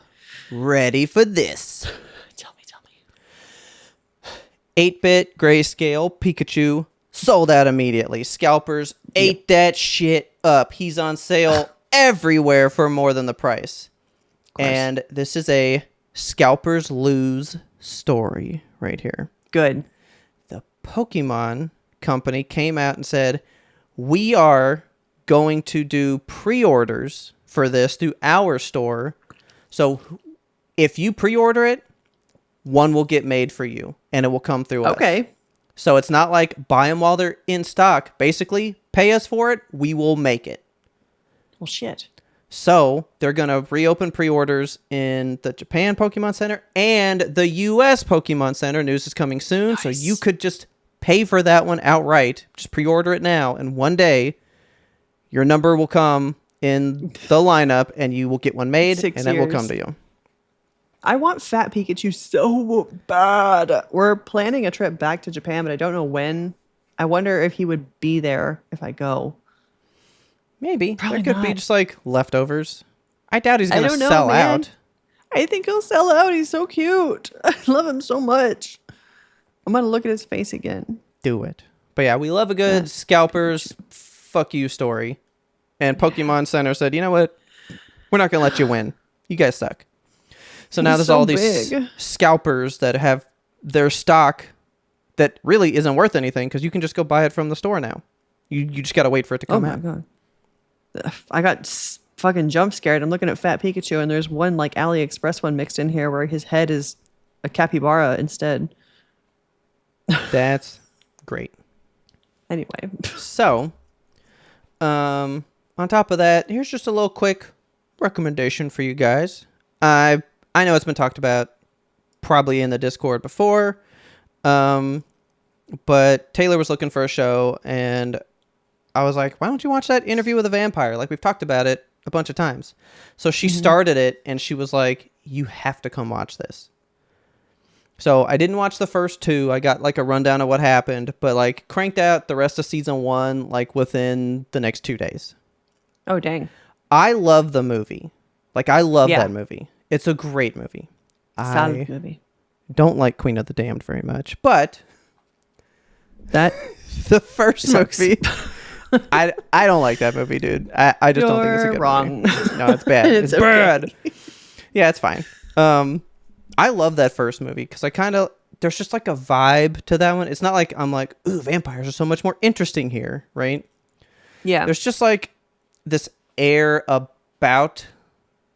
[SPEAKER 1] ready for this?
[SPEAKER 2] Tell me.
[SPEAKER 1] 8-bit grayscale Pikachu sold out immediately. Scalpers ate that shit up. He's on sale everywhere for more than the price. And this is a Scalpers Lose story right here.
[SPEAKER 2] Good.
[SPEAKER 1] The Pokemon company came out and said, we are going to do pre-orders for this through our store. So if you pre-order it, one will get made for you, and it will come through us.
[SPEAKER 2] Okay.
[SPEAKER 1] So it's not like buy them while they're in stock. Basically, pay us for it, we will make it.
[SPEAKER 2] Well, shit.
[SPEAKER 1] So they're going to reopen pre-orders in the Japan Pokemon Center and the US Pokemon Center. News is coming soon.
[SPEAKER 2] Nice.
[SPEAKER 1] So you could just pay for that one outright. Just pre-order it now, and one day your number will come in the lineup, and you will get one made,
[SPEAKER 2] 6
[SPEAKER 1] and it will
[SPEAKER 2] years.
[SPEAKER 1] come to you.
[SPEAKER 2] I want Fat Pikachu so bad. We're planning a trip back to Japan, but I don't know when. I wonder if he would be there if I go.
[SPEAKER 1] Maybe.
[SPEAKER 2] Probably
[SPEAKER 1] there could be
[SPEAKER 2] not.
[SPEAKER 1] just like leftovers. I doubt he's
[SPEAKER 2] I
[SPEAKER 1] going to
[SPEAKER 2] don't know,
[SPEAKER 1] sell
[SPEAKER 2] man.
[SPEAKER 1] out.
[SPEAKER 2] I think he'll sell out. He's so cute. I love him so much. I'm going to look at his face again.
[SPEAKER 1] Do it. But yeah, we love a good scalpers fuck you story. And Pokemon Center said, you know what? We're not going to let you win. You guys suck. So now
[SPEAKER 2] He's
[SPEAKER 1] there's
[SPEAKER 2] so
[SPEAKER 1] all these
[SPEAKER 2] big.
[SPEAKER 1] scalpers that have their stock that really isn't worth anything because you can just go buy it from the store now. You just got to wait for it to come
[SPEAKER 2] Oh my
[SPEAKER 1] out.
[SPEAKER 2] God. I got fucking jump scared. I'm looking at Fat Pikachu and there's one like AliExpress one mixed in here where his head is a capybara instead.
[SPEAKER 1] That's great.
[SPEAKER 2] Anyway.
[SPEAKER 1] So, on top of that, here's just a little quick recommendation for you guys. I know it's been talked about probably in the Discord before, but Taylor was looking for a show, and I was like, why don't you watch that Interview with a Vampire? Like, we've talked about it a bunch of times. So she started it, and she was like, you have to come watch this. So I didn't watch the first two. I got like a rundown of what happened, but like cranked out the rest of season 1 like within the next 2 days.
[SPEAKER 2] Oh, dang.
[SPEAKER 1] I love the movie. Like, I love
[SPEAKER 2] Yeah.
[SPEAKER 1] that movie. It's a great movie.
[SPEAKER 2] Solid movie.
[SPEAKER 1] Don't like Queen of the Damned very much, but
[SPEAKER 2] That
[SPEAKER 1] the first
[SPEAKER 2] sucks.
[SPEAKER 1] movie, I don't like that movie, dude. I just don't think it's a
[SPEAKER 2] You're
[SPEAKER 1] good
[SPEAKER 2] wrong.
[SPEAKER 1] movie. No, it's bad.
[SPEAKER 2] It's
[SPEAKER 1] it's
[SPEAKER 2] okay.
[SPEAKER 1] bad. Yeah, it's fine. I love that first movie because I kind of, there's just like a vibe to that one. It's not like I'm like, ooh, vampires are so much more interesting here, right?
[SPEAKER 2] Yeah.
[SPEAKER 1] There's just like this air about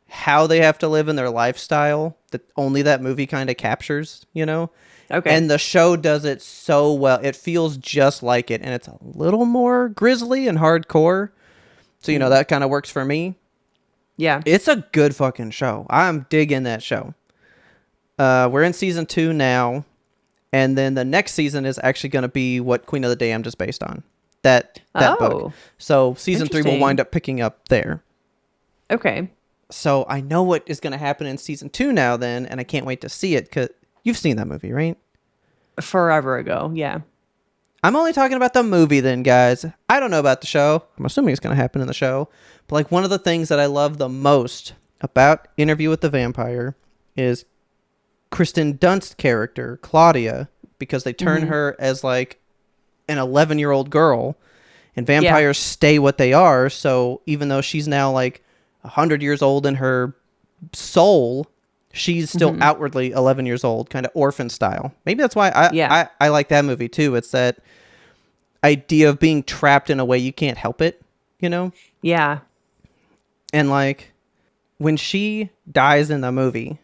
[SPEAKER 1] how they have to live in their lifestyle that only that movie kind of captures, you know?
[SPEAKER 2] Okay.
[SPEAKER 1] And the show does it so well. It feels just like it, and it's a little more grisly and hardcore. So, you know, that kind of works for me.
[SPEAKER 2] yeah.
[SPEAKER 1] It's a good fucking show. I'm digging that show. We're in season 2 now, and then the next season is actually going to be what Queen of the Damned is based on. That book. So season 3 will
[SPEAKER 2] Interesting.
[SPEAKER 1] wind up picking up there.
[SPEAKER 2] Okay.
[SPEAKER 1] So I know what is going to happen in season 2 now then, and I can't wait to see it because you've seen that movie, right?
[SPEAKER 2] Forever ago. Yeah.
[SPEAKER 1] I'm only talking about the movie then, guys. I don't know about the show. I'm assuming it's going to happen in the show. But like one of the things that I love the most about Interview with the Vampire is Kristen Dunst's character, Claudia, because they turn her as like an 11-year-old girl, and vampires stay what they are. So even though she's now like 100 years old in her soul, she's still outwardly 11 years old, kind of orphan style. Maybe that's why I like that movie too. It's that idea of being trapped in a way you can't help it, you know?
[SPEAKER 2] Yeah.
[SPEAKER 1] And like when she dies in the movie,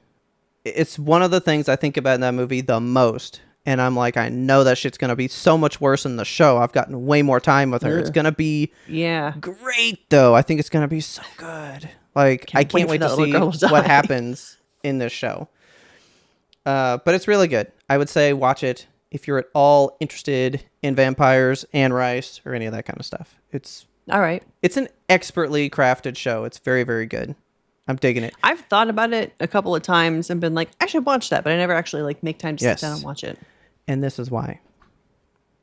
[SPEAKER 1] it's one of the things I think about in that movie the most. And I'm like, I know that shit's going to be so much worse in the show. I've gotten way more time with her. It's going to be great, though. I think it's going to be so good. Like, I can't wait to see what happens in this show. But it's really good. I would say watch it if you're at all interested in vampires, Anne Rice, or any of that kind of stuff. It's
[SPEAKER 2] all right.
[SPEAKER 1] It's an expertly crafted show. It's very, very good. I'm digging it.
[SPEAKER 2] I've thought about it a couple of times and been like, I should watch that, but I never actually like make time to sit down and watch it.
[SPEAKER 1] And this is why.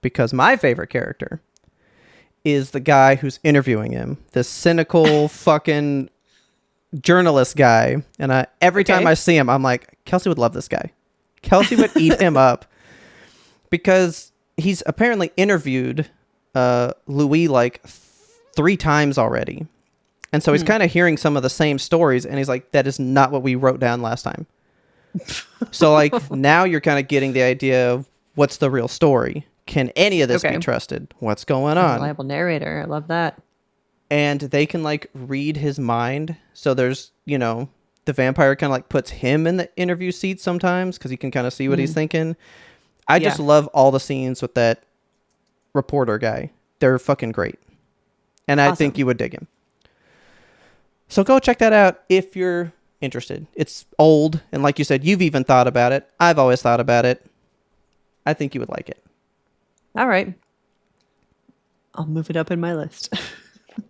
[SPEAKER 1] Because my favorite character is the guy who's interviewing him. This cynical fucking journalist guy. And every time I see him, I'm like, Kelsey would love this guy. Kelsey would eat him up. Because he's apparently interviewed Louis like 3 times already. And so he's kind of hearing some of the same stories, and he's like, that is not what we wrote down last time. So like now you're kind of getting the idea of what's the real story. Can any of this be trusted? What's going on?
[SPEAKER 2] Reliable narrator. I love that.
[SPEAKER 1] And they can like read his mind. So there's, you know, the vampire kind of like puts him in the interview seat sometimes because he can kind of see what he's thinking. I just love all the scenes with that reporter guy. They're fucking great. And I think you would dig him. So go check that out if you're interested. It's old, and like you said, you've even thought about it. I've always thought about it. I think you would like it.
[SPEAKER 2] All right. I'll move it up in my list.
[SPEAKER 1] Our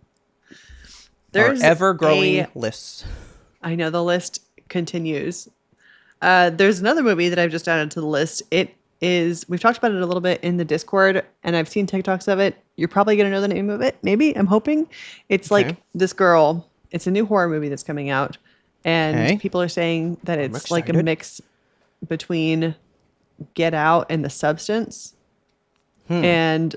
[SPEAKER 2] There's
[SPEAKER 1] ever-growing lists.
[SPEAKER 2] I know the list continues. There's another movie that I've just added to the list. We've talked about it a little bit in the Discord, and I've seen TikToks of it. You're probably going to know the name of it. Maybe. I'm hoping. It's
[SPEAKER 1] Okay.
[SPEAKER 2] like this girl. It's a new horror movie that's coming out. And
[SPEAKER 1] Okay.
[SPEAKER 2] people are saying that it's like a
[SPEAKER 1] excited.
[SPEAKER 2] mix between Get Out and The Substance. And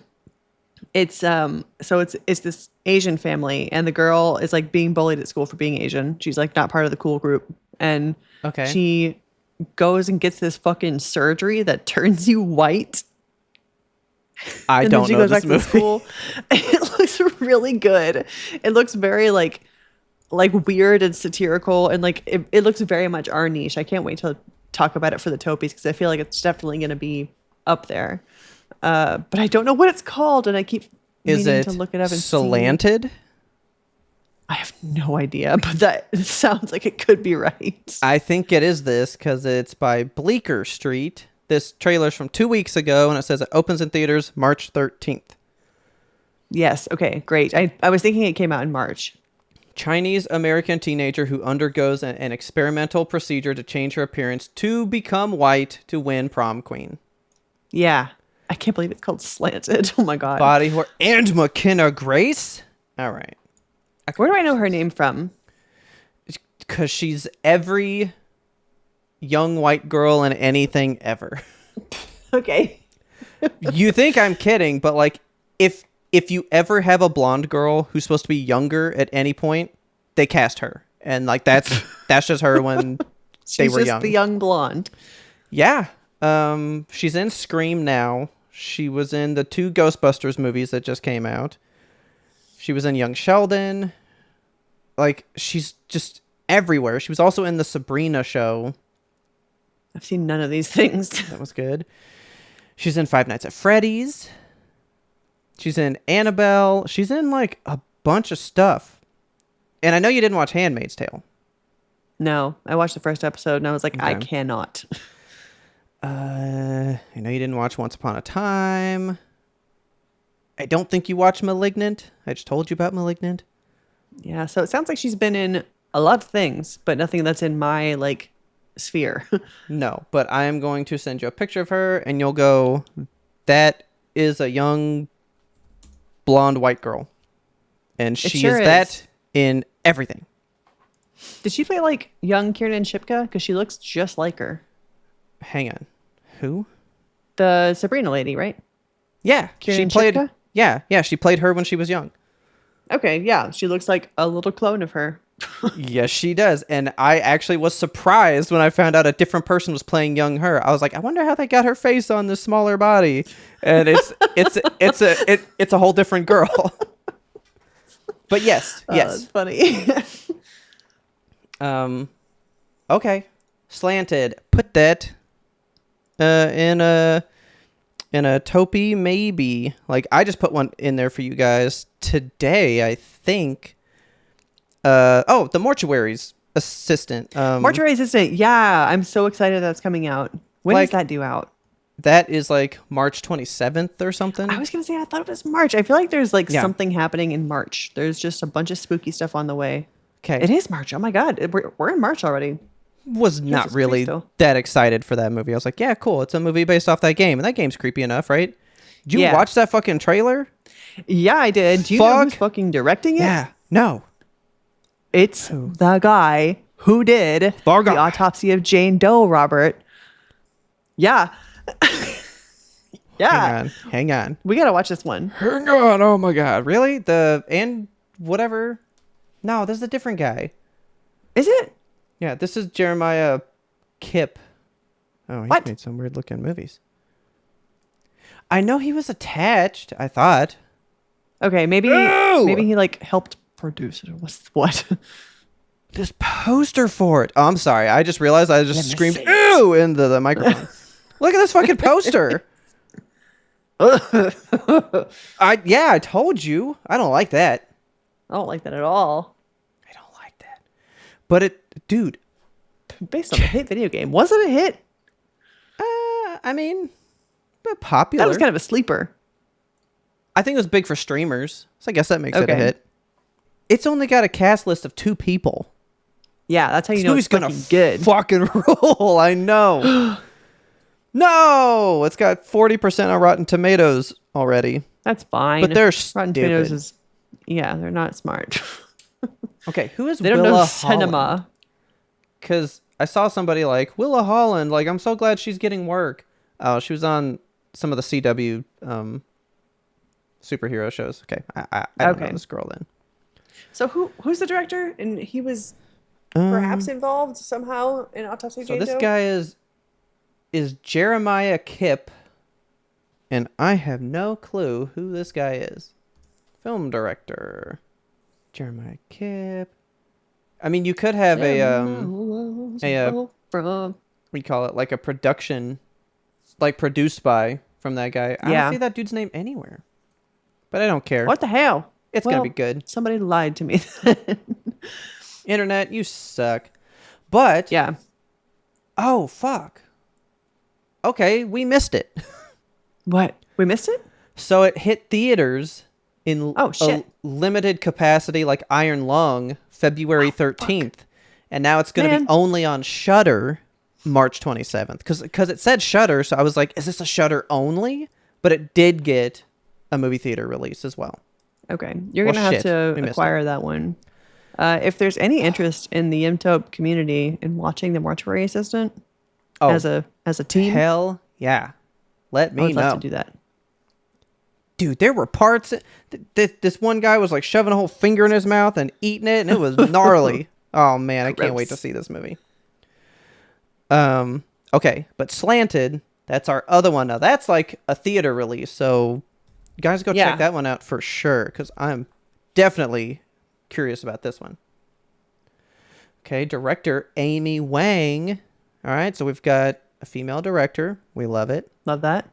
[SPEAKER 2] it's it's this Asian family, and the girl is like being bullied at school for being Asian. She's like not part of the cool group. And
[SPEAKER 1] Okay.
[SPEAKER 2] she goes and gets this fucking surgery that turns you white.
[SPEAKER 1] I
[SPEAKER 2] And then
[SPEAKER 1] don't
[SPEAKER 2] she
[SPEAKER 1] know
[SPEAKER 2] goes
[SPEAKER 1] this
[SPEAKER 2] back to
[SPEAKER 1] movie.
[SPEAKER 2] school. It looks really good. It looks very like weird and satirical, and like it looks very much our niche. I can't wait to talk about it for the Topies because I feel like it's definitely going to be up there. But I don't know what it's called, and I keep
[SPEAKER 1] Is
[SPEAKER 2] meaning
[SPEAKER 1] it
[SPEAKER 2] to look it up and see.
[SPEAKER 1] slanted?
[SPEAKER 2] I have no idea, but that sounds like it could be right.
[SPEAKER 1] I think it is this because it's by Bleecker Street. This trailer's from 2 weeks ago, and it says it opens in theaters March 13th.
[SPEAKER 2] Yes. Okay. Great. I was thinking it came out in March.
[SPEAKER 1] Chinese-American teenager who undergoes an experimental procedure to change her appearance to become white to win prom queen.
[SPEAKER 2] Yeah. I can't believe it's called Slanted. Oh my God.
[SPEAKER 1] Body horror. And McKenna Grace? All right.
[SPEAKER 2] Where do I know her name from?
[SPEAKER 1] Because she's every young white girl in anything ever.
[SPEAKER 2] Okay.
[SPEAKER 1] You think I'm kidding, but like if you ever have a blonde girl who's supposed to be younger at any point, they cast her. And like that's just her when they were
[SPEAKER 2] She's
[SPEAKER 1] young.
[SPEAKER 2] just the young blonde.
[SPEAKER 1] Yeah. She's in Scream now. She was in the 2 Ghostbusters movies that just came out. She was in Young Sheldon. Like, she's just everywhere. She was also in the Sabrina show.
[SPEAKER 2] I've seen none of these things.
[SPEAKER 1] That was good. She's in Five Nights at Freddy's. She's in Annabelle. She's in, like, a bunch of stuff. And I know you didn't watch Handmaid's Tale.
[SPEAKER 2] No, I watched the first episode and I was like, I
[SPEAKER 1] Okay.
[SPEAKER 2] cannot.
[SPEAKER 1] I know you didn't watch Once Upon a Time. I don't think you watched Malignant. I just told you about Malignant.
[SPEAKER 2] Yeah, so it sounds like she's been in a lot of things, but nothing that's in my like sphere.
[SPEAKER 1] No, but I am going to send you a picture of her, and you'll go, that is a young blonde white girl. And she
[SPEAKER 2] sure
[SPEAKER 1] is
[SPEAKER 2] is.
[SPEAKER 1] that in everything.
[SPEAKER 2] Did she play like young Kiernan Shipka? Because she looks just like her.
[SPEAKER 1] Hang on. Who?
[SPEAKER 2] The Sabrina lady, right?
[SPEAKER 1] Yeah,
[SPEAKER 2] Kiernan
[SPEAKER 1] she played.
[SPEAKER 2] Shipka?
[SPEAKER 1] Yeah, she played her when she was young.
[SPEAKER 2] Okay, yeah. She looks like a little clone of her.
[SPEAKER 1] Yes, she does. And I actually was surprised when I found out a different person was playing young her. I was like, I wonder how they got her face on this smaller body. And it's a whole different girl. But yes.
[SPEAKER 2] That's funny.
[SPEAKER 1] Okay. Slanted. Put that in a Topi maybe. Like I just put one in there for you guys today, I think. The mortuary's assistant.
[SPEAKER 2] Mortuary assistant. Yeah, I'm so excited that's coming out. When
[SPEAKER 1] Like-
[SPEAKER 2] does that due out?
[SPEAKER 1] That is like March 27th or something.
[SPEAKER 2] I was gonna say I thought it was March. I feel like there's like
[SPEAKER 1] Yeah.
[SPEAKER 2] something happening in March. There's just a bunch of spooky stuff on the way.
[SPEAKER 1] Okay.
[SPEAKER 2] It is March. Oh my God, we're in March already.
[SPEAKER 1] Was not
[SPEAKER 2] Jesus
[SPEAKER 1] really
[SPEAKER 2] Christo.
[SPEAKER 1] that excited for that movie. I was like, yeah, cool. It's a movie based off that game. And that game's creepy enough, right? Did you
[SPEAKER 2] Yeah.
[SPEAKER 1] watch that fucking trailer?
[SPEAKER 2] Yeah, I did. Do you know who's
[SPEAKER 1] Fuck.
[SPEAKER 2] fucking directing it?
[SPEAKER 1] Yeah. No.
[SPEAKER 2] It's the guy who did
[SPEAKER 1] The
[SPEAKER 2] the
[SPEAKER 1] guy.
[SPEAKER 2] autopsy of Jane Doe, Robert. Yeah. Yeah.
[SPEAKER 1] Hang on.
[SPEAKER 2] We got to watch this one.
[SPEAKER 1] Hang on. Oh my God. Really? And whatever. No, this is a different guy.
[SPEAKER 2] Is it?
[SPEAKER 1] Yeah, this is Jeremiah Kipp. Oh, he's
[SPEAKER 2] What?
[SPEAKER 1] made some weird looking movies. I know he was attached, I thought.
[SPEAKER 2] Okay, maybe
[SPEAKER 1] Ew!
[SPEAKER 2] maybe he like helped produce it or what?
[SPEAKER 1] This poster for it. Oh, I'm sorry. I just realized I just
[SPEAKER 2] Let me
[SPEAKER 1] screamed
[SPEAKER 2] see
[SPEAKER 1] ew into the microphone. Look at this fucking poster. I told you. I don't like that.
[SPEAKER 2] I don't like that at all.
[SPEAKER 1] I don't like that. But dude,
[SPEAKER 2] Based on a hit video game. Was it a hit?
[SPEAKER 1] I mean, but popular.
[SPEAKER 2] That was kind of a sleeper.
[SPEAKER 1] I think it was big for streamers, so I guess that makes it a
[SPEAKER 2] Okay.
[SPEAKER 1] hit. It's only got a cast list of 2 people.
[SPEAKER 2] Yeah, that's how you
[SPEAKER 1] This
[SPEAKER 2] know
[SPEAKER 1] movie's
[SPEAKER 2] it's
[SPEAKER 1] gonna
[SPEAKER 2] fucking good.
[SPEAKER 1] fucking roll. I know. No, it's got 40% on Rotten Tomatoes already.
[SPEAKER 2] That's fine.
[SPEAKER 1] But they're
[SPEAKER 2] Rotten Tomatoes
[SPEAKER 1] stupid.
[SPEAKER 2] is, yeah, they're not smart.
[SPEAKER 1] Okay, who is
[SPEAKER 2] They don't know
[SPEAKER 1] Willa
[SPEAKER 2] cinema.
[SPEAKER 1] Holland? Because I saw somebody like, Willa Holland, like, I'm so glad she's getting work. Oh, she was on some of the CW superhero shows. Okay, I don't know
[SPEAKER 2] Okay.
[SPEAKER 1] this girl then.
[SPEAKER 2] So who's the director? And he was perhaps involved somehow in Autopsy of
[SPEAKER 1] So
[SPEAKER 2] Jane
[SPEAKER 1] this
[SPEAKER 2] Doe?
[SPEAKER 1] guy is Jeremiah Kipp, and I have no clue who this guy is. Film director, Jeremiah Kipp. I mean, you could have what do you call it, like a production, like produced by from that guy. I
[SPEAKER 2] Yeah.
[SPEAKER 1] don't see that dude's name anywhere, but I don't care.
[SPEAKER 2] What the hell?
[SPEAKER 1] It's gonna be good.
[SPEAKER 2] Somebody lied to me.
[SPEAKER 1] Internet, you suck. But
[SPEAKER 2] Yeah.
[SPEAKER 1] oh fuck. Okay, we missed it.
[SPEAKER 2] What? We missed it?
[SPEAKER 1] So it hit theaters in
[SPEAKER 2] Oh, shit.
[SPEAKER 1] a limited capacity, like Iron Lung, February 13th, and now it's going to be
[SPEAKER 2] Man.
[SPEAKER 1] only on Shudder, March 27th. Because it said Shudder, so I was like, is this a Shudder only? But it did get a movie theater release as well.
[SPEAKER 2] Okay. You're
[SPEAKER 1] Well,
[SPEAKER 2] going to have
[SPEAKER 1] shit. We
[SPEAKER 2] to
[SPEAKER 1] missed
[SPEAKER 2] acquire that one. If there's any interest in the YMBToAP community in watching The Mortuary Assistant
[SPEAKER 1] Oh,
[SPEAKER 2] as a team,
[SPEAKER 1] hell yeah! Let
[SPEAKER 2] I
[SPEAKER 1] me
[SPEAKER 2] would love
[SPEAKER 1] know,
[SPEAKER 2] to do that.
[SPEAKER 1] dude. There were parts. This one guy was like shoving a whole finger in his mouth and eating it, and it was gnarly. Oh man, I can't wait to
[SPEAKER 2] Gross.
[SPEAKER 1] see this movie. Okay, but Slanted, that's our other one now. That's like a theater release, so you guys go
[SPEAKER 2] Yeah.
[SPEAKER 1] check that one out for sure, because I'm definitely curious about this one. Okay, director Amy Wang. All right, so we've got a female director. We love it.
[SPEAKER 2] Love that.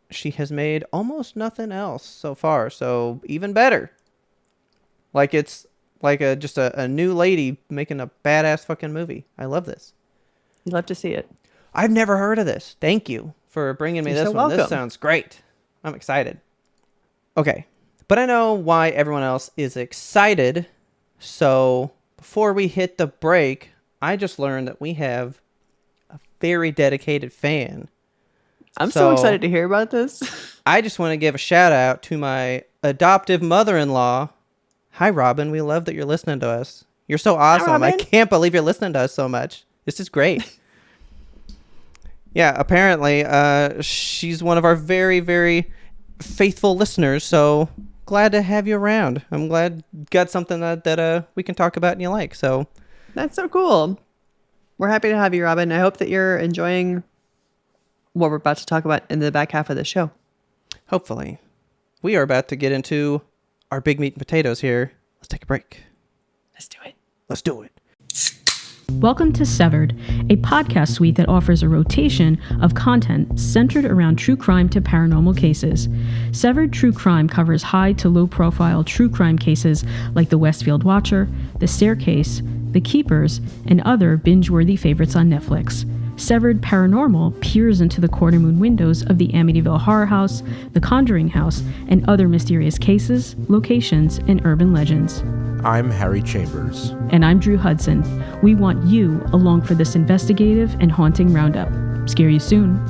[SPEAKER 1] She has made almost nothing else so far, so even better. Like it's like just a new lady making a badass fucking movie. I love this.
[SPEAKER 2] You'd love to see it.
[SPEAKER 1] I've never heard of this. Thank you for bringing me
[SPEAKER 2] You're
[SPEAKER 1] this
[SPEAKER 2] so
[SPEAKER 1] one. This
[SPEAKER 2] welcome.
[SPEAKER 1] sounds great. I'm excited. Okay, but I know why everyone else is excited. So before we hit the break, I just learned that we have a very dedicated fan.
[SPEAKER 2] I'm so
[SPEAKER 1] So-
[SPEAKER 2] excited to hear about this.
[SPEAKER 1] I just want to give a shout out to my adoptive mother-in-law. Hi, Robin. We love that you're listening to us. You're so awesome. I
[SPEAKER 2] Robin.
[SPEAKER 1] can't believe you're listening to us so much. This is great. Yeah, apparently, she's one of our very, very faithful listeners. So glad to have you around. I'm glad you got something that we can talk about and you like. So
[SPEAKER 2] That's so cool. We're happy to have you, Robin. I hope that you're enjoying what we're about to talk about in the back half of the show.
[SPEAKER 1] hopefully, we are about to get into our big meat and potatoes here. Let's take a break.
[SPEAKER 2] Let's do it.
[SPEAKER 1] Let's do it.
[SPEAKER 3] Welcome to Severed, a podcast suite that offers a rotation of content centered around true crime to paranormal cases. Severed True Crime covers high to low profile true crime cases like The Westfield Watcher, The Staircase, The Keepers, and other binge-worthy favorites on Netflix. Severed Paranormal peers into the corner moon windows of the Amityville Horror House, the Conjuring House, and other mysterious cases, locations, and urban legends.
[SPEAKER 4] I'm Harry Chambers.
[SPEAKER 3] And I'm Drew Hudson. We want you along for this investigative and haunting roundup. Scare you soon.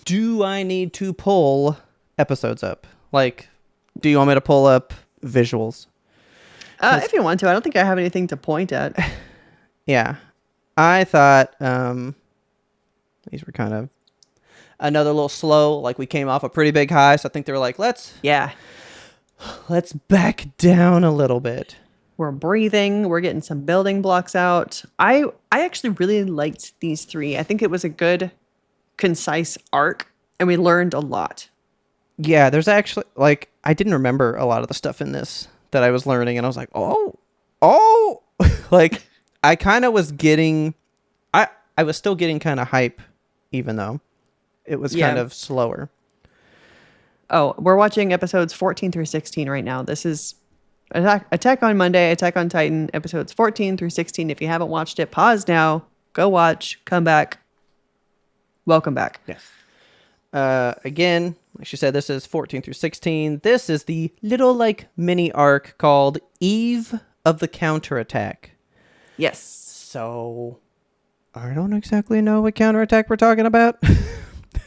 [SPEAKER 1] Do I need to pull episodes up? Like, do you want me to pull up visuals?
[SPEAKER 2] If you want to, I don't think I have anything to point at.
[SPEAKER 1] Yeah. I thought these were kind of another little slow. Like, we came off a pretty big high, so I think they were like, let's
[SPEAKER 2] Yeah.
[SPEAKER 1] back down a little bit.
[SPEAKER 2] We're breathing. We're getting some building blocks out. I actually really liked these three. I think it was a good, concise arc, and we learned a lot.
[SPEAKER 1] Yeah, there's actually, like, I didn't remember a lot of the stuff in this that I was learning, and I was like, oh, like, I kind of was getting, I was still getting kind of hype, even though it was kind
[SPEAKER 2] Yeah.
[SPEAKER 1] of slower.
[SPEAKER 2] Oh, we're watching episodes 14 through 16 right now. This is Attack on Monday, Attack on Titan, episodes 14 through 16. If you haven't watched it, pause now, go watch, come back. Welcome back.
[SPEAKER 1] Yes. Again, Like she said, this is 14 through 16. This is the little like mini arc called Eve of the Counterattack.
[SPEAKER 2] Yes.
[SPEAKER 1] So I don't exactly know what counterattack we're talking about.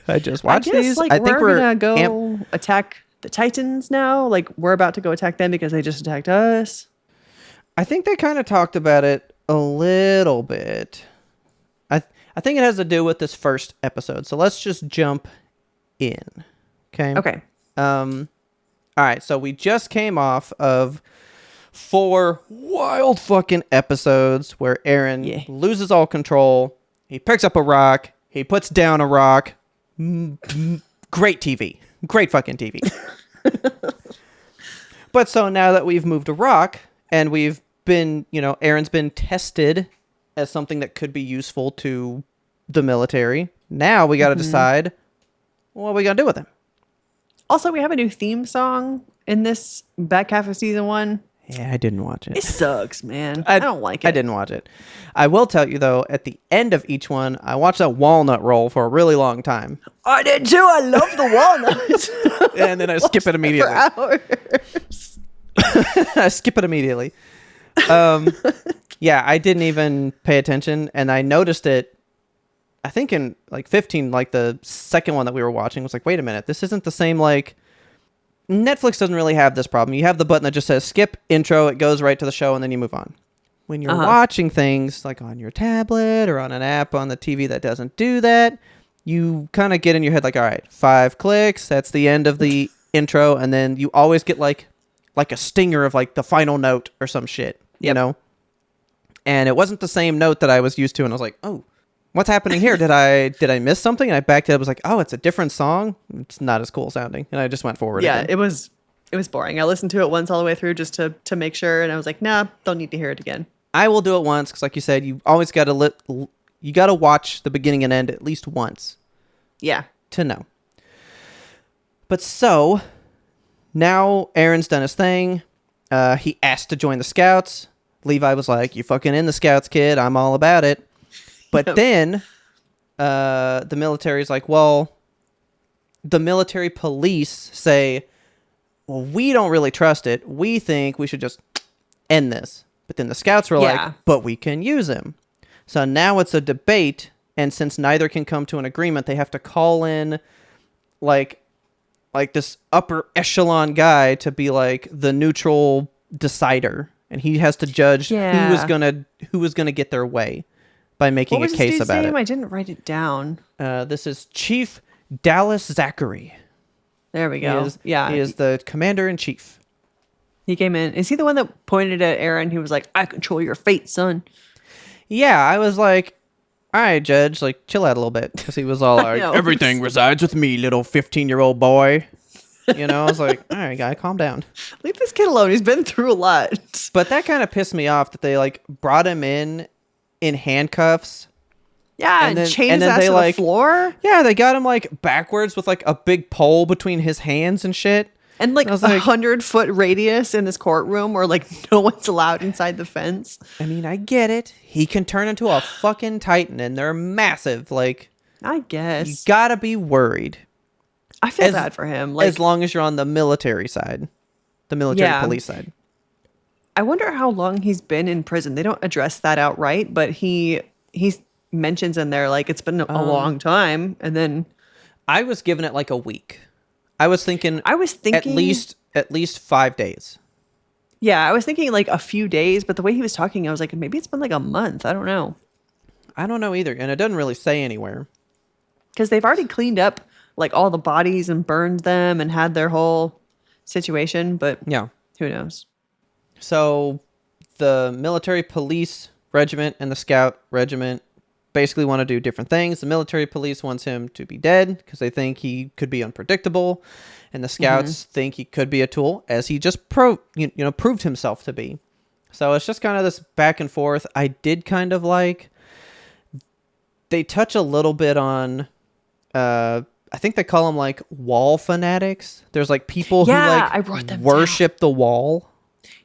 [SPEAKER 1] I just watched these.
[SPEAKER 2] Like,
[SPEAKER 1] I think we're
[SPEAKER 2] gonna go attack the Titans now. Like we're about to go attack them because they just attacked us.
[SPEAKER 1] I think they kind of talked about it a little bit. I think it has to do with this first episode. So let's just jump in. Okay.
[SPEAKER 2] Okay.
[SPEAKER 1] All right. So we just came off of 4 wild fucking episodes where Aaron loses all control. He picks up a rock. He puts down a rock. Great TV. Great fucking TV. But so now that we've moved a rock and we've been, Aaron's been tested as something that could be useful to the military. Now we got to decide what are we going to do with him.
[SPEAKER 2] Also, we have a new theme song in this back half of season 1.
[SPEAKER 1] Yeah, I didn't watch it.
[SPEAKER 2] It sucks, man. I don't like it.
[SPEAKER 1] I didn't watch it. I will tell you, though, at the end of each one, I watched that walnut roll for a really long time.
[SPEAKER 2] I did too. I love the walnuts.
[SPEAKER 1] And then I skip it immediately. I skip it immediately. Yeah, I didn't even pay attention. And I noticed it, I think in like 15, like the second one that we were watching was like, wait a minute, this isn't the same, like... Netflix doesn't really have this problem. You have the button that just says skip intro. It goes right to the show and then you move on. When you're watching things like on your tablet or on an app on the TV that doesn't do that, you kind of get in your head like, all right, 5 clicks. That's the end of the intro. And then you always get like a stinger of like the final note or some shit, you know? And it wasn't the same note that I was used to. And I was like, oh, what's happening here? Did I miss something? And I backed it up. I was like, oh, it's a different song. It's not as cool sounding. And I just went forward.
[SPEAKER 2] Yeah,
[SPEAKER 1] again.
[SPEAKER 2] it was boring. I listened to it once all the way through just to make sure. And I was like, nah, don't need to hear it again.
[SPEAKER 1] I will do it once because, like you said, you always got to watch the beginning and end at least once.
[SPEAKER 2] Yeah.
[SPEAKER 1] To know. But so now Aaron's done his thing. He asked to join the Scouts. Levi was like, you fucking in the Scouts, kid. I'm all about it. But then the military's like, well, the military police say, well, we don't really trust it. We think we should just end this. But then the Scouts were like, but we can use him. So now it's a debate. And since neither can come to an agreement, they have to call in like this upper echelon guy to be like the neutral decider. And he has to judge who was gonna get their way. By making a case about it.
[SPEAKER 2] I didn't write it down.
[SPEAKER 1] This is Chief Dallas Zachary.
[SPEAKER 2] There we go.
[SPEAKER 1] He is the commander-in-chief.
[SPEAKER 2] He came in. Is he the one that pointed at Aaron? He was like, I control your fate, son.
[SPEAKER 1] Yeah, I was like, all right, Judge, like, chill out a little bit. Because he was all like, everything resides with me, little 15-year-old boy. I was like, all right, guy, calm down.
[SPEAKER 2] Leave this kid alone. He's been through a lot.
[SPEAKER 1] But that kind of pissed me off that they, like, brought him in handcuffs.
[SPEAKER 2] Yeah, and chained his ass to the floor.
[SPEAKER 1] Yeah, they got him like backwards with like a big pole between his hands and shit.
[SPEAKER 2] And like 100-foot radius in this courtroom where like no one's allowed inside the fence.
[SPEAKER 1] I mean, I get it. He can turn into a fucking titan and they're massive. Like,
[SPEAKER 2] I guess.
[SPEAKER 1] You gotta be worried.
[SPEAKER 2] I feel bad for him. Like,
[SPEAKER 1] as long as you're on the military side. The military police side.
[SPEAKER 2] I wonder how long he's been in prison. They don't address that outright, but he mentions in there like it's been a long time. And then
[SPEAKER 1] I was giving it like a week. I was thinking at least 5 days.
[SPEAKER 2] Yeah, I was thinking like a few days, but the way he was talking, I was like, maybe it's been like a month. I don't know.
[SPEAKER 1] I don't know either, and it doesn't really say anywhere.
[SPEAKER 2] Because they've already cleaned up like all the bodies and burned them and had their whole situation, but
[SPEAKER 1] yeah,
[SPEAKER 2] who knows?
[SPEAKER 1] So the military police regiment and the scout regiment basically want to do different things. The military police wants him to be dead because they think he could be unpredictable, and the scouts think he could be a tool, as he just proved himself to be. So it's just kind of this back and forth. I did kind of like, they touch a little bit on I think they call them like wall fanatics. There's like people who like worship the wall.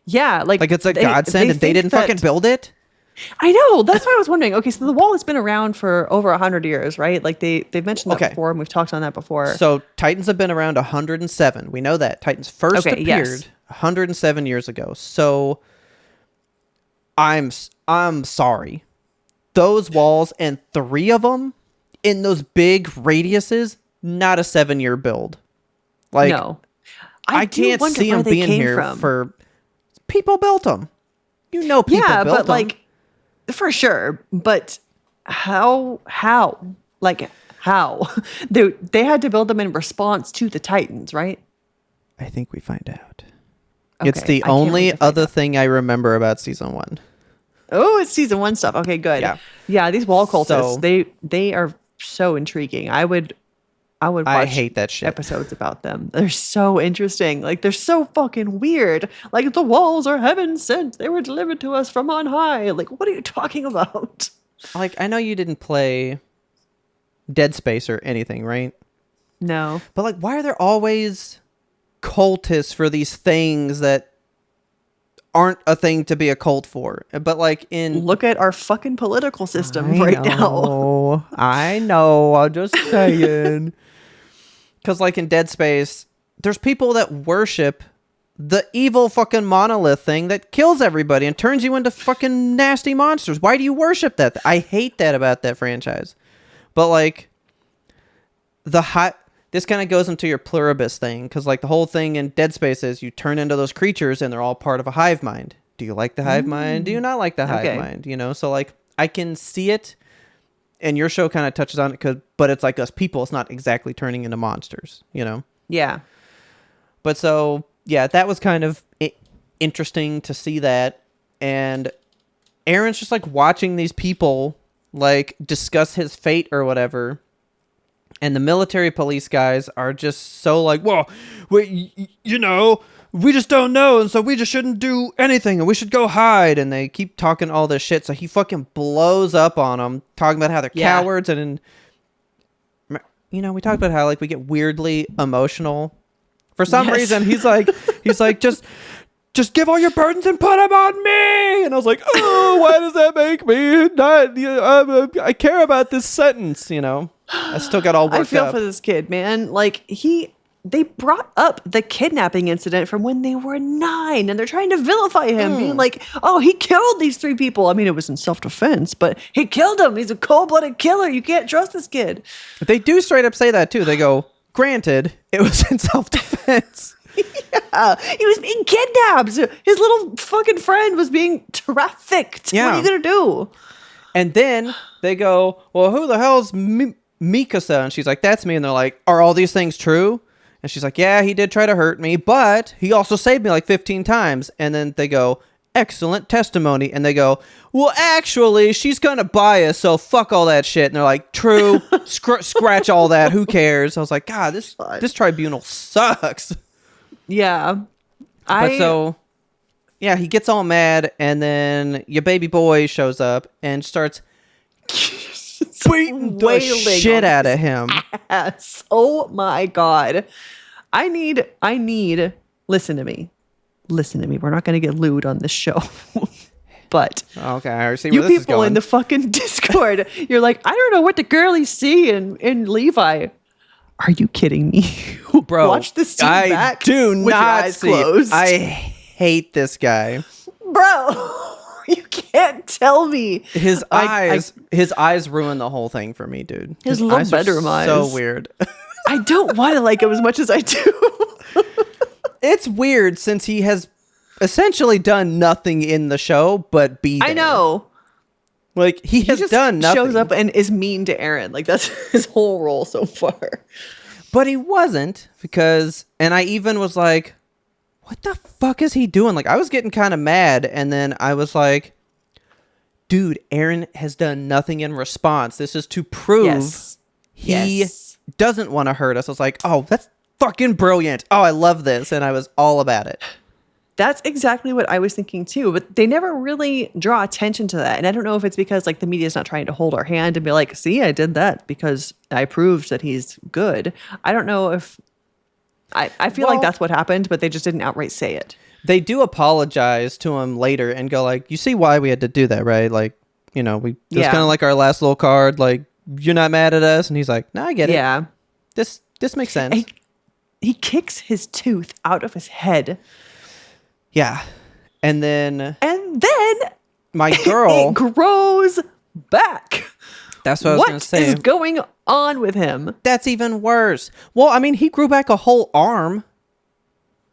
[SPEAKER 2] Yeah, like
[SPEAKER 1] it's a godsend and they didn't fucking build it.
[SPEAKER 2] I know. That's what I was wondering. Okay, so the wall has been around for over 100 years, right? Like they've mentioned that before, and we've talked on that before.
[SPEAKER 1] So Titans have been around 107. We know that. Titans first appeared 107 years ago. So I'm sorry. Those walls and 3 of them in those big radiuses, not a 7-year build. Like,
[SPEAKER 2] no.
[SPEAKER 1] I can't see them being here for people built them. You know, people built them.
[SPEAKER 2] Yeah, but like, for sure. But how? Like, how? They had to build them in response to the Titans, right?
[SPEAKER 1] I think we find out.
[SPEAKER 2] Okay,
[SPEAKER 1] it's the only other thing I remember about season 1.
[SPEAKER 2] Oh, it's season 1 stuff. Okay, good. Yeah. These wall cultists, they are so intriguing. I would watch
[SPEAKER 1] I hate that shit.
[SPEAKER 2] episodes about them. They're so interesting. Like, they're so fucking weird. Like, the walls are heaven sent. They were delivered to us from on high. Like, what are you talking about?
[SPEAKER 1] Like, I know you didn't play Dead Space or anything, right?
[SPEAKER 2] No.
[SPEAKER 1] But like, why are there always cultists for these things that aren't a thing to be a cult for? But like
[SPEAKER 2] Look at our fucking political system now.
[SPEAKER 1] I know. I'm just saying. Because like in Dead Space, there's people that worship the evil fucking monolith thing that kills everybody and turns you into fucking nasty monsters. Why do you worship that? I hate that about that franchise. But like this kind of goes into your pluribus thing, because like the whole thing in Dead Space is you turn into those creatures and they're all part of a hive mind. Do you like the hive mind? Do you not like the hive mind? You know, so like I can see it, and your show kind of touches on it, but it's like us people. It's not exactly turning into monsters, you know?
[SPEAKER 2] Yeah.
[SPEAKER 1] But so, yeah, that was kind of interesting to see that. And Aaron's just like watching these people like discuss his fate or whatever. And the military police guys are just so like, well, you know, we just don't know. And so we just shouldn't do anything. And we should go hide. And they keep talking all this shit. So he fucking blows up on them, talking about how they're cowards. And, you know, we talked about how like we get weirdly emotional. For some reason, he's like, just give all your burdens and put them on me. And I was like, oh, why does that make me not? I care about this sentence, you know. I still got all worked up.
[SPEAKER 2] I feel for this kid, man. Like, they brought up the kidnapping incident from when they were 9, and they're trying to vilify him, being like, oh, he killed these 3 people. I mean, it was in self-defense, but he killed them. He's a cold-blooded killer. You can't trust this kid.
[SPEAKER 1] They do straight up say that, too. They go, granted, it was in self-defense.
[SPEAKER 2] Yeah, he was being kidnapped. His little fucking friend was being trafficked.
[SPEAKER 1] Yeah.
[SPEAKER 2] What are you going to do?
[SPEAKER 1] And then they go, well, who the hell's Mikasa? And she's like, that's me. And they're like, are all these things true? And she's like, yeah, he did try to hurt me, but he also saved me like 15 times. And then they go, excellent testimony. And they go, well, actually, she's kind of biased, so fuck all that shit. And they're like, true, scratch all that. Who cares? I was like, God, this tribunal sucks.
[SPEAKER 2] Yeah.
[SPEAKER 1] Yeah, he gets all mad, and then your baby boy shows up and starts beating the shit out of him.
[SPEAKER 2] Ass. Oh my God. I need, listen to me. We're not going to get lewd on this show. But
[SPEAKER 1] okay, I see
[SPEAKER 2] where
[SPEAKER 1] this is
[SPEAKER 2] people
[SPEAKER 1] going.
[SPEAKER 2] in the fucking Discord, you're like, I don't know what the girlies see in Levi. Are you kidding me?
[SPEAKER 1] Bro,
[SPEAKER 2] watch this scene back.
[SPEAKER 1] I do
[SPEAKER 2] with your
[SPEAKER 1] not
[SPEAKER 2] eyes
[SPEAKER 1] see
[SPEAKER 2] closed.
[SPEAKER 1] I hate this guy.
[SPEAKER 2] Bro, you can't tell me.
[SPEAKER 1] His eyes ruin the whole thing for me, dude.
[SPEAKER 2] His little
[SPEAKER 1] eyes
[SPEAKER 2] bedroom eyes.
[SPEAKER 1] So weird.
[SPEAKER 2] I don't want to like him as much as I do.
[SPEAKER 1] It's weird since he has essentially done nothing in the show but be there.
[SPEAKER 2] I know.
[SPEAKER 1] Like, he has
[SPEAKER 2] just
[SPEAKER 1] done nothing.
[SPEAKER 2] Shows up and is mean to Aaron. Like, that's his whole role so far.
[SPEAKER 1] But he wasn't, because, and I even was like, what the fuck is he doing? Like, I was getting kind of mad, and then I was like, dude, Aaron has done nothing in response. This is to prove he doesn't want to hurt us. I was like, oh, that's fucking brilliant. Oh, I love this. And I was all about it.
[SPEAKER 2] That's exactly what I was thinking too, but they never really draw attention to that. And I don't know if it's because like the media is not trying to hold our hand and be like, see, I did that because I proved that he's good. I don't know if I feel like that's what happened, but they just didn't outright say it.
[SPEAKER 1] They do apologize to him later and go like, you see why we had to do that, right? Like, you know, it was kind of like our last little card. Like, you're not mad at us. And he's like, no, I get it.
[SPEAKER 2] Yeah.
[SPEAKER 1] This makes sense.
[SPEAKER 2] He kicks his tooth out of his head.
[SPEAKER 1] Yeah. And then my girl.
[SPEAKER 2] It grows back.
[SPEAKER 1] That's what I was going to say.
[SPEAKER 2] What is going on with him?
[SPEAKER 1] That's even worse. Well, I mean, he grew back a whole arm.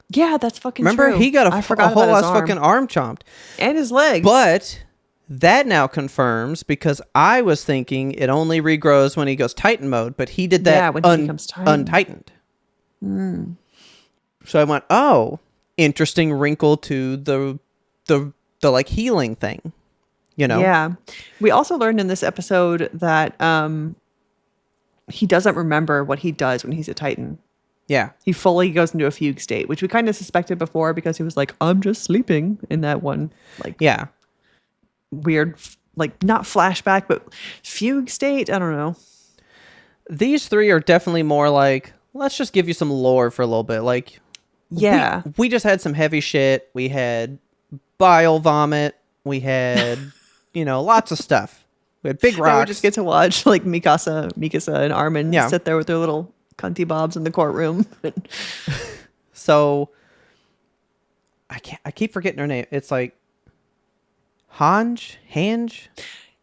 [SPEAKER 2] Yeah, that's fucking
[SPEAKER 1] Remember,
[SPEAKER 2] true.
[SPEAKER 1] he got a whole ass
[SPEAKER 2] arm.
[SPEAKER 1] fucking arm chomped.
[SPEAKER 2] And his leg.
[SPEAKER 1] But that now confirms, because I was thinking it only regrows when he goes Titan mode, but he did that
[SPEAKER 2] when he becomes Titan.
[SPEAKER 1] untightened. So I went, oh, interesting wrinkle to the like healing thing, you know?
[SPEAKER 2] Yeah. We also learned in this episode that he doesn't remember what he does when he's a Titan.
[SPEAKER 1] Yeah.
[SPEAKER 2] He fully goes into a fugue state, which we kind of suspected before because he was like, I'm just sleeping in that one, like,
[SPEAKER 1] Yeah.
[SPEAKER 2] weird, like, not flashback, but fugue state. I don't know.
[SPEAKER 1] These three are definitely more like, let's just give you some lore for a little bit. Like,
[SPEAKER 2] Yeah.
[SPEAKER 1] we just had some heavy shit. We had bile vomit. We had, you know, lots of stuff. We had big
[SPEAKER 2] Now
[SPEAKER 1] rocks.
[SPEAKER 2] we just get to watch like Mikasa and Armin sit there with their little cunty bobs in the courtroom.
[SPEAKER 1] So I keep forgetting her name. It's like Hanj?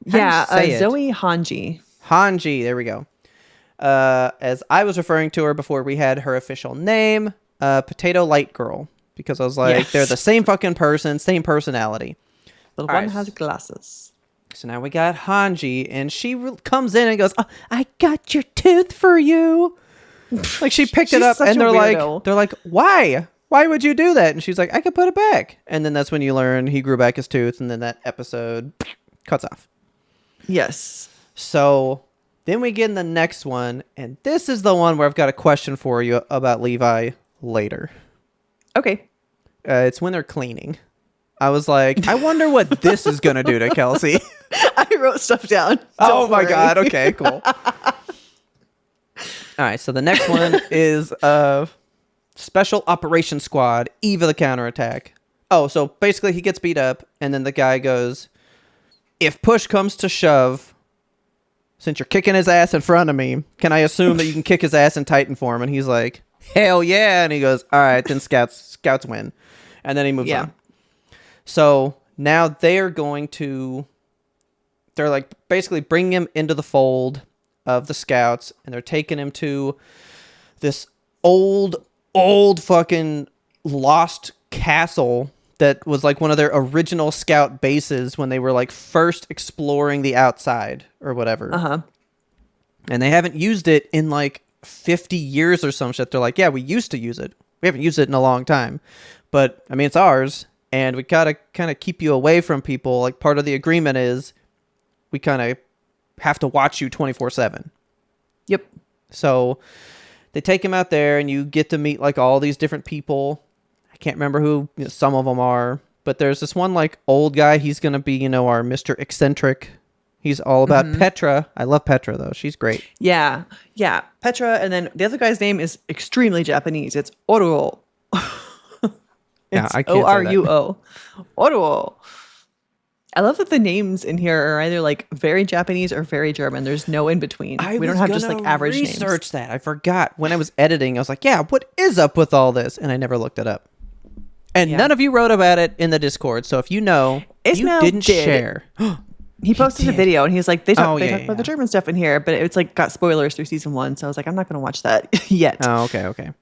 [SPEAKER 2] Yeah,
[SPEAKER 1] say it?
[SPEAKER 2] Zoe Hanji.
[SPEAKER 1] Hanji, there we go. As I was referring to her before we had her official name, Potato Light Girl, because I was like,
[SPEAKER 2] Yes.
[SPEAKER 1] they're the same fucking person, same personality.
[SPEAKER 2] The
[SPEAKER 1] All
[SPEAKER 2] one
[SPEAKER 1] right.
[SPEAKER 2] has glasses.
[SPEAKER 1] So now we got Hanji, and she comes in and goes, oh, I got your tooth for you. Like, she picked it
[SPEAKER 2] She's
[SPEAKER 1] up,
[SPEAKER 2] such
[SPEAKER 1] and
[SPEAKER 2] a
[SPEAKER 1] they're
[SPEAKER 2] weirdo.
[SPEAKER 1] like, why? Why would you do that? And she's like, I could put it back. And then that's when you learn he grew back his tooth, and then that episode cuts off.
[SPEAKER 2] Yes.
[SPEAKER 1] So then we get in the next one, and this is the one where I've got a question for you about Levi later.
[SPEAKER 2] Okay.
[SPEAKER 1] It's when they're cleaning. I was like, I wonder what this is going to do to Kelsey.
[SPEAKER 2] I wrote stuff down.
[SPEAKER 1] Oh
[SPEAKER 2] Don't
[SPEAKER 1] my
[SPEAKER 2] worry.
[SPEAKER 1] God. Okay, cool. All right. So the next one is Special Operations Squad, Eve of the Counterattack. Oh, so basically he gets beat up, and then the guy goes, if push comes to shove, since you're kicking his ass in front of me, can I assume that you can kick his ass in Titan form? And he's like, hell yeah. And he goes, all right, then scouts win. And then he moves on. So now they're like basically bringing him into the fold of the scouts, and they're taking him to this old fucking lost castle that was like one of their original scout bases when they were like first exploring the outside or whatever.
[SPEAKER 2] Uh-huh.
[SPEAKER 1] And they haven't used it in like 50 years or some shit. They're like, yeah, we used to use it. We haven't used it in a long time. But I mean, it's ours, and we gotta kind of keep you away from people. Like, part of the agreement is we kind of have to watch you 24/7.
[SPEAKER 2] Yep.
[SPEAKER 1] So they take him out there, and you get to meet like all these different people. I can't remember who some of them are, but there's this one like old guy. He's gonna be, our Mr. Eccentric. He's all about Petra. I love Petra though. She's great.
[SPEAKER 2] Yeah. Yeah. Petra. And then the other guy's name is extremely Japanese. It's Oruo.
[SPEAKER 1] Yeah,
[SPEAKER 2] It's
[SPEAKER 1] I can't say that.
[SPEAKER 2] Oruo. Oruo. I love that the names in here are either like very Japanese or very German. There's no in between. We don't have just like average names.
[SPEAKER 1] Research that. I forgot when I was editing. I was like, yeah, what is up with all this? And I never looked it up. And none of you wrote about it in the Discord. So if you know,
[SPEAKER 2] Ismail
[SPEAKER 1] you didn't
[SPEAKER 2] did.
[SPEAKER 1] share.
[SPEAKER 2] He posted a
[SPEAKER 1] did.
[SPEAKER 2] video and he's like, they talk
[SPEAKER 1] yeah,
[SPEAKER 2] about the German stuff in here, but it's like got spoilers through season 1. So I was like, I'm not going to watch that yet.
[SPEAKER 1] Oh, okay.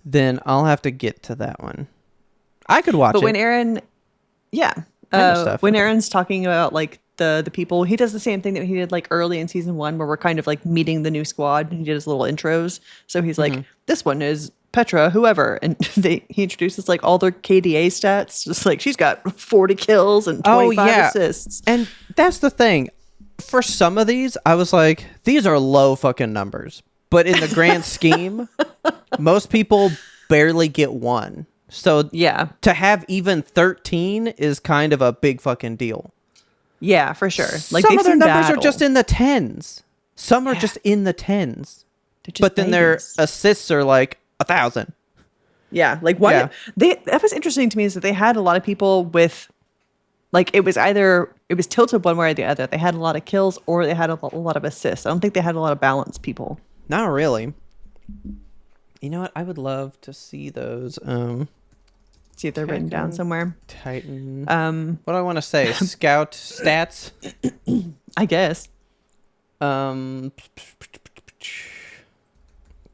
[SPEAKER 1] Then I'll have to get to that one. I could watch
[SPEAKER 2] But
[SPEAKER 1] it.
[SPEAKER 2] when Aaron,
[SPEAKER 1] stuff.
[SPEAKER 2] when Aaron's talking about like the people, he does the same thing that he did like early in season 1, where we're kind of like meeting the new squad. He did his little intros. So he's like, this one is Petra, whoever, and he introduces like all their KDA stats, just like she's got 40 kills and 25 assists.
[SPEAKER 1] And that's the thing. For some of these, I was like, these are low fucking numbers. But in the grand scheme, most people barely get one. So to have even 13 is kind of a big fucking deal.
[SPEAKER 2] Yeah, for sure. Like
[SPEAKER 1] some of their
[SPEAKER 2] seen
[SPEAKER 1] numbers
[SPEAKER 2] battle.
[SPEAKER 1] are just in the tens. Some are just in the tens.
[SPEAKER 2] They're just
[SPEAKER 1] But then their
[SPEAKER 2] babies.
[SPEAKER 1] assists are like 1,000.
[SPEAKER 2] Yeah, like why
[SPEAKER 1] Yeah.
[SPEAKER 2] that was interesting to me is that they had a lot of people with like it was tilted one way or the other. They had a lot of kills or they had a lot of assists. I don't think they had a lot of balanced people.
[SPEAKER 1] Not really. You know what? I would love to see those.
[SPEAKER 2] See if they're written down somewhere.
[SPEAKER 1] Titan. What do I want to say? Scout stats.
[SPEAKER 2] I guess.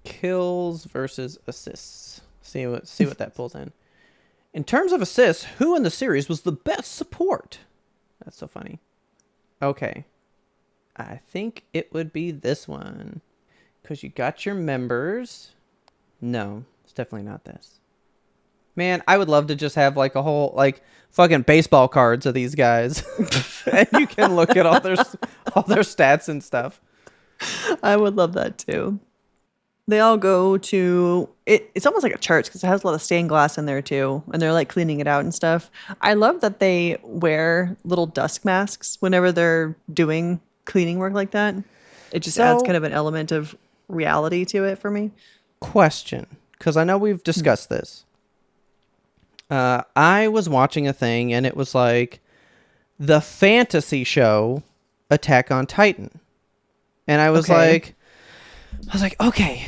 [SPEAKER 1] Kills versus assists. See what that pulls in. In terms of assists, who in the series was the best support? That's so funny. Okay. I think it would be this one. Because you got your members. No, it's definitely not this. Man, I would love to just have like a whole like fucking baseball cards of these guys. And you can look at all their stats and stuff.
[SPEAKER 2] I would love that too. They all go to it. It's almost like a church because it has a lot of stained glass in there too, and they're like cleaning it out and stuff. I love that they wear little dusk masks whenever they're doing cleaning work like that. It just adds kind of an element of reality to it for me.
[SPEAKER 1] Question, because I know we've discussed this. I was watching a thing, and it was like the fantasy show Attack on Titan, and I was like, okay.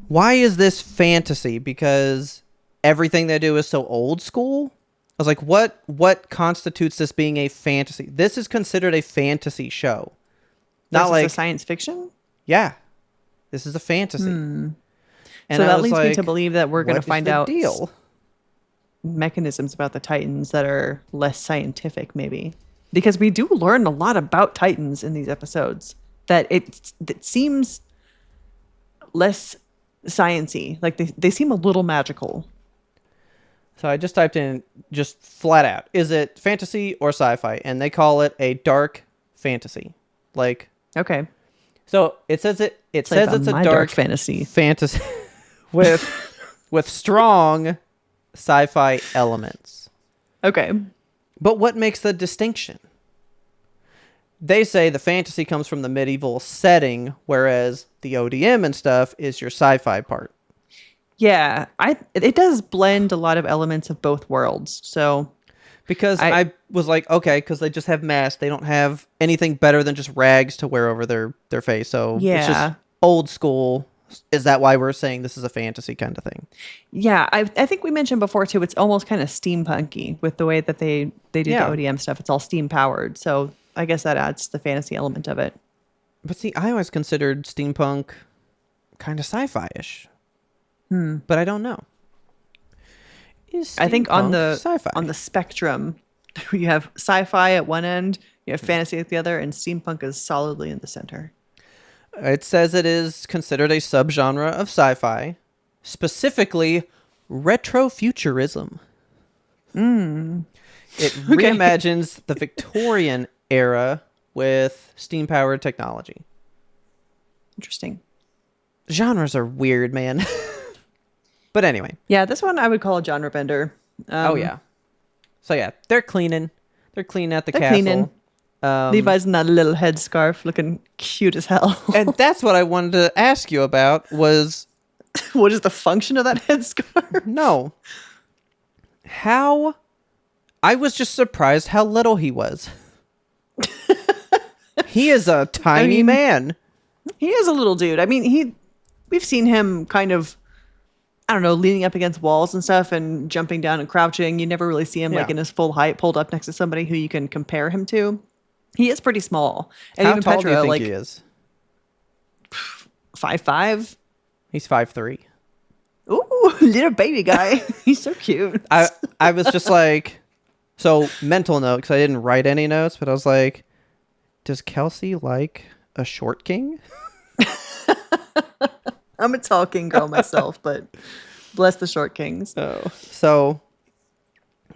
[SPEAKER 1] Why is this fantasy? Because everything they do is so old school. I was like, what constitutes this being a fantasy? This is considered a fantasy show. Not like
[SPEAKER 2] a science fiction?
[SPEAKER 1] Yeah. This is a fantasy. And
[SPEAKER 2] so that leads me to believe that we're going to find out
[SPEAKER 1] deal?
[SPEAKER 2] Mechanisms about the Titans that are less scientific, maybe. Because we do learn a lot about Titans in these episodes. That it seems less science-y. Like they seem a little magical.
[SPEAKER 1] So I just typed in just flat out, is it fantasy or sci-fi? And they call it a dark fantasy. Like,
[SPEAKER 2] okay.
[SPEAKER 1] So it says it's a dark
[SPEAKER 2] fantasy
[SPEAKER 1] with strong sci-fi elements.
[SPEAKER 2] Okay.
[SPEAKER 1] But what makes the distinction? They say the fantasy comes from the medieval setting, whereas the ODM and stuff is your sci-fi part.
[SPEAKER 2] Yeah, it does blend a lot of elements of both worlds. So
[SPEAKER 1] because I was like, okay, because they just have masks. They don't have anything better than just rags to wear over their face. So it's just old school. Is that why we're saying this is a fantasy kind of thing?
[SPEAKER 2] Yeah, I think we mentioned before too, it's almost kind of steampunky with the way that they do the ODM stuff. It's all steam powered. So I guess that adds to the fantasy element of it.
[SPEAKER 1] But see, I always considered steampunk kind of sci-fi-ish. But I don't know.
[SPEAKER 2] I think on the
[SPEAKER 1] sci-fi?
[SPEAKER 2] On the spectrum, you have sci-fi at one end, you have fantasy at the other, and steampunk is solidly in the center.
[SPEAKER 1] It says it is considered a subgenre of sci-fi, specifically retrofuturism. It reimagines the Victorian era with steam-powered technology.
[SPEAKER 2] Interesting.
[SPEAKER 1] Genres are weird, man. But anyway.
[SPEAKER 2] Yeah, this one I would call a genre bender.
[SPEAKER 1] Oh, yeah. So, yeah, they're cleaning. They're cleaning at the castle.
[SPEAKER 2] Cleaning. Levi's in that little headscarf looking cute as hell.
[SPEAKER 1] And that's what I wanted to ask you about was...
[SPEAKER 2] What is the function of that headscarf?
[SPEAKER 1] No. How... I was just surprised how little he was. He is a tiny man.
[SPEAKER 2] He is a little dude. I mean, we've seen him kind of, I don't know, leaning up against walls and stuff and jumping down and crouching. You never really see him like in his full height pulled up next to somebody who you can compare him to. He is pretty small. And
[SPEAKER 1] how
[SPEAKER 2] even
[SPEAKER 1] tall
[SPEAKER 2] Petra,
[SPEAKER 1] do you think he is?
[SPEAKER 2] 5'5".
[SPEAKER 1] He's 5'3".
[SPEAKER 2] Ooh, little baby guy. He's so cute.
[SPEAKER 1] I was just like, so mental note, because I didn't write any notes, but I was like, does Kelsey like a short king?
[SPEAKER 2] I'm a tall king girl myself, but bless the short kings.
[SPEAKER 1] Oh. So,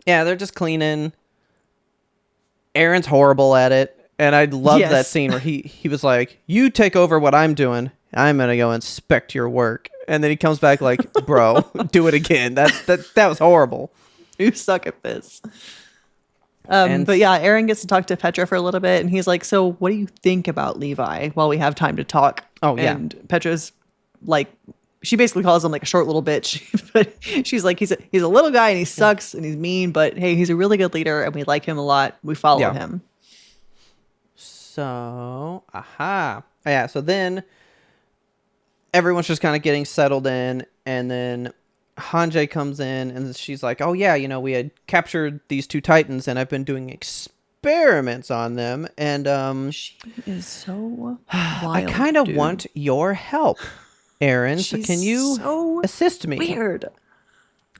[SPEAKER 1] yeah, they're just cleaning. Aaron's horrible at it. And I love that scene where he was like, you take over what I'm doing. I'm going to go inspect your work. And then he comes back like, bro, do it again. That was horrible.
[SPEAKER 2] You suck at this. But yeah, Aaron gets to talk to Petra for a little bit. And he's like, so what do you think about Levi while we have time to talk?
[SPEAKER 1] Oh, yeah.
[SPEAKER 2] And Petra's like, she basically calls him like a short little bitch. But she's like, he's a little guy and he sucks and he's mean, but hey, he's a really good leader and we like him a lot. We follow him.
[SPEAKER 1] So, yeah. So then everyone's just kind of getting settled in, and then Hanjay comes in and she's like, "Oh yeah, we had captured these 2 Titans and I've been doing experiments on them, and
[SPEAKER 2] She is so wild,
[SPEAKER 1] I kind of want your help, Aaron. So
[SPEAKER 2] She's
[SPEAKER 1] can you
[SPEAKER 2] so
[SPEAKER 1] assist me?"
[SPEAKER 2] Weird.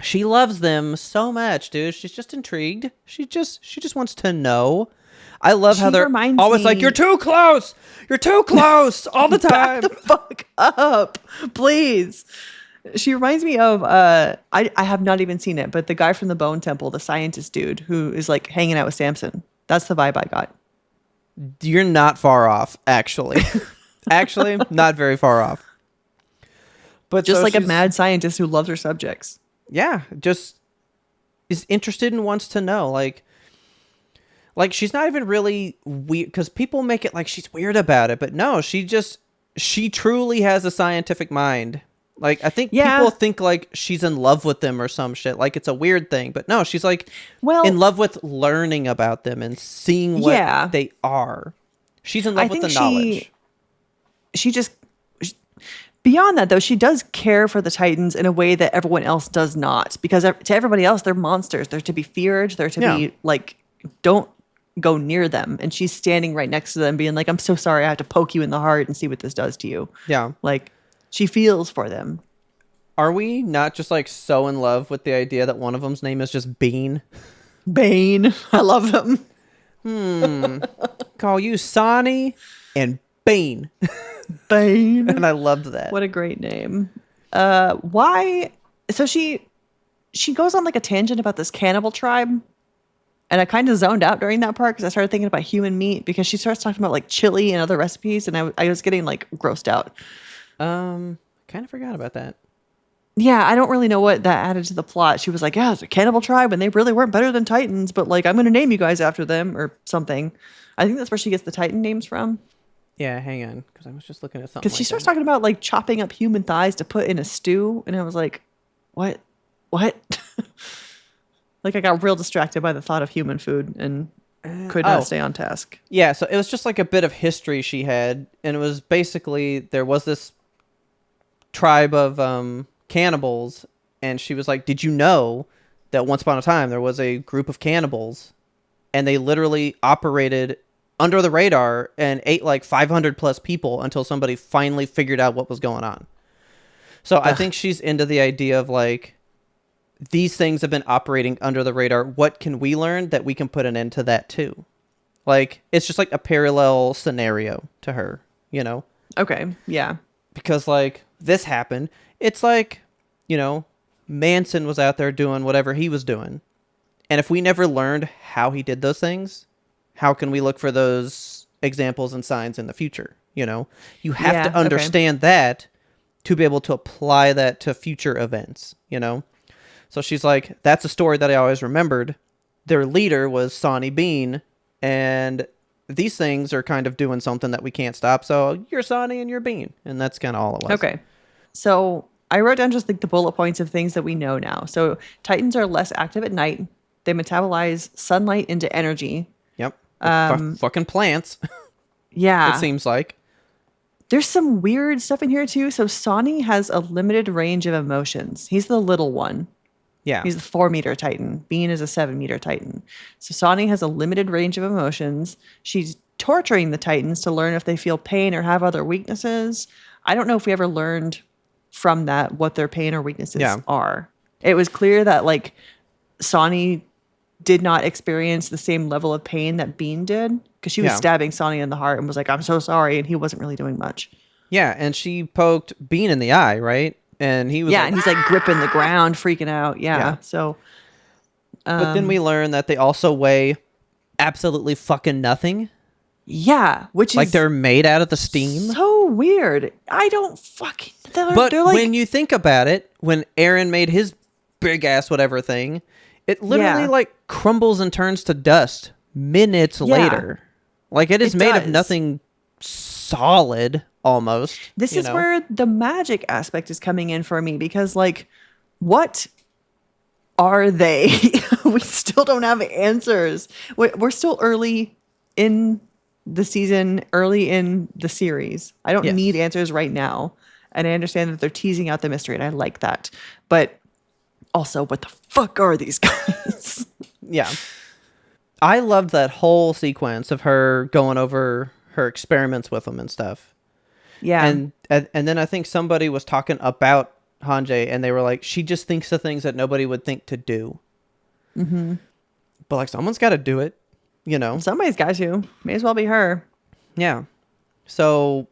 [SPEAKER 1] She loves them so much, dude. She's just intrigued. She just wants to know. I love how they're always like, "You're too close. You're too close all the time."
[SPEAKER 2] Back the fuck up, please. She reminds me of I have not even seen it, but the guy from the Bone Temple, the scientist dude who is like hanging out with Samson. That's the vibe I got.
[SPEAKER 1] You're not far off, actually. Actually, not very far off. But
[SPEAKER 2] Just
[SPEAKER 1] so
[SPEAKER 2] like a
[SPEAKER 1] she's-
[SPEAKER 2] mad scientist who loves her subjects.
[SPEAKER 1] Yeah, just is interested and wants to know. Like she's not even really weird, because people make it like she's weird about it, but no, she truly has a scientific mind. Like, I think people think like she's in love with them or some shit, like it's a weird thing, but no, she's like in love with learning about them and seeing what they are. She's in love with the knowledge.
[SPEAKER 2] Beyond that, though, she does care for the Titans in a way that everyone else does not, because to everybody else, they're monsters. They're to be feared. They're to be like, don't go near them. And she's standing right next to them being like, "I'm so sorry. I have to poke you in the heart and see what this does to you."
[SPEAKER 1] Yeah.
[SPEAKER 2] Like, she feels for them.
[SPEAKER 1] Are we not just like so in love with the idea that one of them's name is just Bean?
[SPEAKER 2] Bane. I love him.
[SPEAKER 1] Call you Sonny and Bean.
[SPEAKER 2] Bane.
[SPEAKER 1] And I loved that.
[SPEAKER 2] What a great name. Why? So she goes on like a tangent about this cannibal tribe. And I kind of zoned out during that part because I started thinking about human meat, because she starts talking about like chili and other recipes. And I was getting like grossed out.
[SPEAKER 1] Kind of forgot about that.
[SPEAKER 2] Yeah, I don't really know what that added to the plot. She was like, "Yeah, it's a cannibal tribe and they really weren't better than Titans, but like I'm going to name you guys after them," or something. I think that's where she gets the Titan names from.
[SPEAKER 1] Yeah, hang on, because I was just looking at something.
[SPEAKER 2] Because she starts talking about like chopping up human thighs to put in a stew, and I was like, "What? Like I got real distracted by the thought of human food and could not stay on task.
[SPEAKER 1] Yeah, so it was just like a bit of history she had, and it was basically there was this tribe of cannibals, and she was like, "Did you know that once upon a time there was a group of cannibals, and they literally operated under the radar and ate like 500 plus people until somebody finally figured out what was going on." So I think she's into the idea of like, these things have been operating under the radar. What can we learn that we can put an end to that too? Like, it's just like a parallel scenario to her,
[SPEAKER 2] Okay, yeah.
[SPEAKER 1] Because like this happened. It's like, Manson was out there doing whatever he was doing. And if we never learned how he did those things, how can we look for those examples and signs in the future? You have to understand that to be able to apply that to future events, So she's like, that's a story that I always remembered. Their leader was Sonny Bean, and these things are kind of doing something that we can't stop. So you're Sonny and you're Bean. And that's kind of all it was.
[SPEAKER 2] Okay. So I wrote down just like the bullet points of things that we know now. So Titans are less active at night. They metabolize sunlight into energy.
[SPEAKER 1] Yep. Fucking plants.
[SPEAKER 2] Yeah.
[SPEAKER 1] It seems like.
[SPEAKER 2] There's some weird stuff in here too. So Sonny has a limited range of emotions. He's the little one.
[SPEAKER 1] Yeah.
[SPEAKER 2] He's the 4-meter Titan. Bean is a 7-meter Titan. So Sonny has a limited range of emotions. She's torturing the Titans to learn if they feel pain or have other weaknesses. I don't know if we ever learned from that what their pain or weaknesses are. It was clear that like Sonny did not experience the same level of pain that Bean did, because she was stabbing Sonny in the heart and was like, "I'm so sorry," and he wasn't really doing much.
[SPEAKER 1] Yeah, and she poked Bean in the eye, right? And he was
[SPEAKER 2] and he's like gripping the ground, freaking out. Yeah. So
[SPEAKER 1] but then we learn that they also weigh absolutely fucking nothing.
[SPEAKER 2] Yeah, which
[SPEAKER 1] like
[SPEAKER 2] is
[SPEAKER 1] they're made out of the steam.
[SPEAKER 2] So weird. I don't fucking.
[SPEAKER 1] But
[SPEAKER 2] they're like,
[SPEAKER 1] when you think about it, when Aaron made his big ass whatever thing, it literally like crumbles and turns to dust minutes later. Like it is made of nothing solid almost.
[SPEAKER 2] This is where the magic aspect is coming in for me, because like, what are they? We still don't have answers. We're still early in the season, early in the series. I don't need answers right now. And I understand that they're teasing out the mystery, and I like that. But also, what the fuck are these guys?
[SPEAKER 1] Yeah. I loved that whole sequence of her going over her experiments with them and stuff.
[SPEAKER 2] Yeah.
[SPEAKER 1] And then I think somebody was talking about Hanjay, and they were like, she just thinks of things that nobody would think to do.
[SPEAKER 2] Mm-hmm.
[SPEAKER 1] But like, someone's got to do it, you know?
[SPEAKER 2] Somebody's got to. May as well be her.
[SPEAKER 1] Yeah. So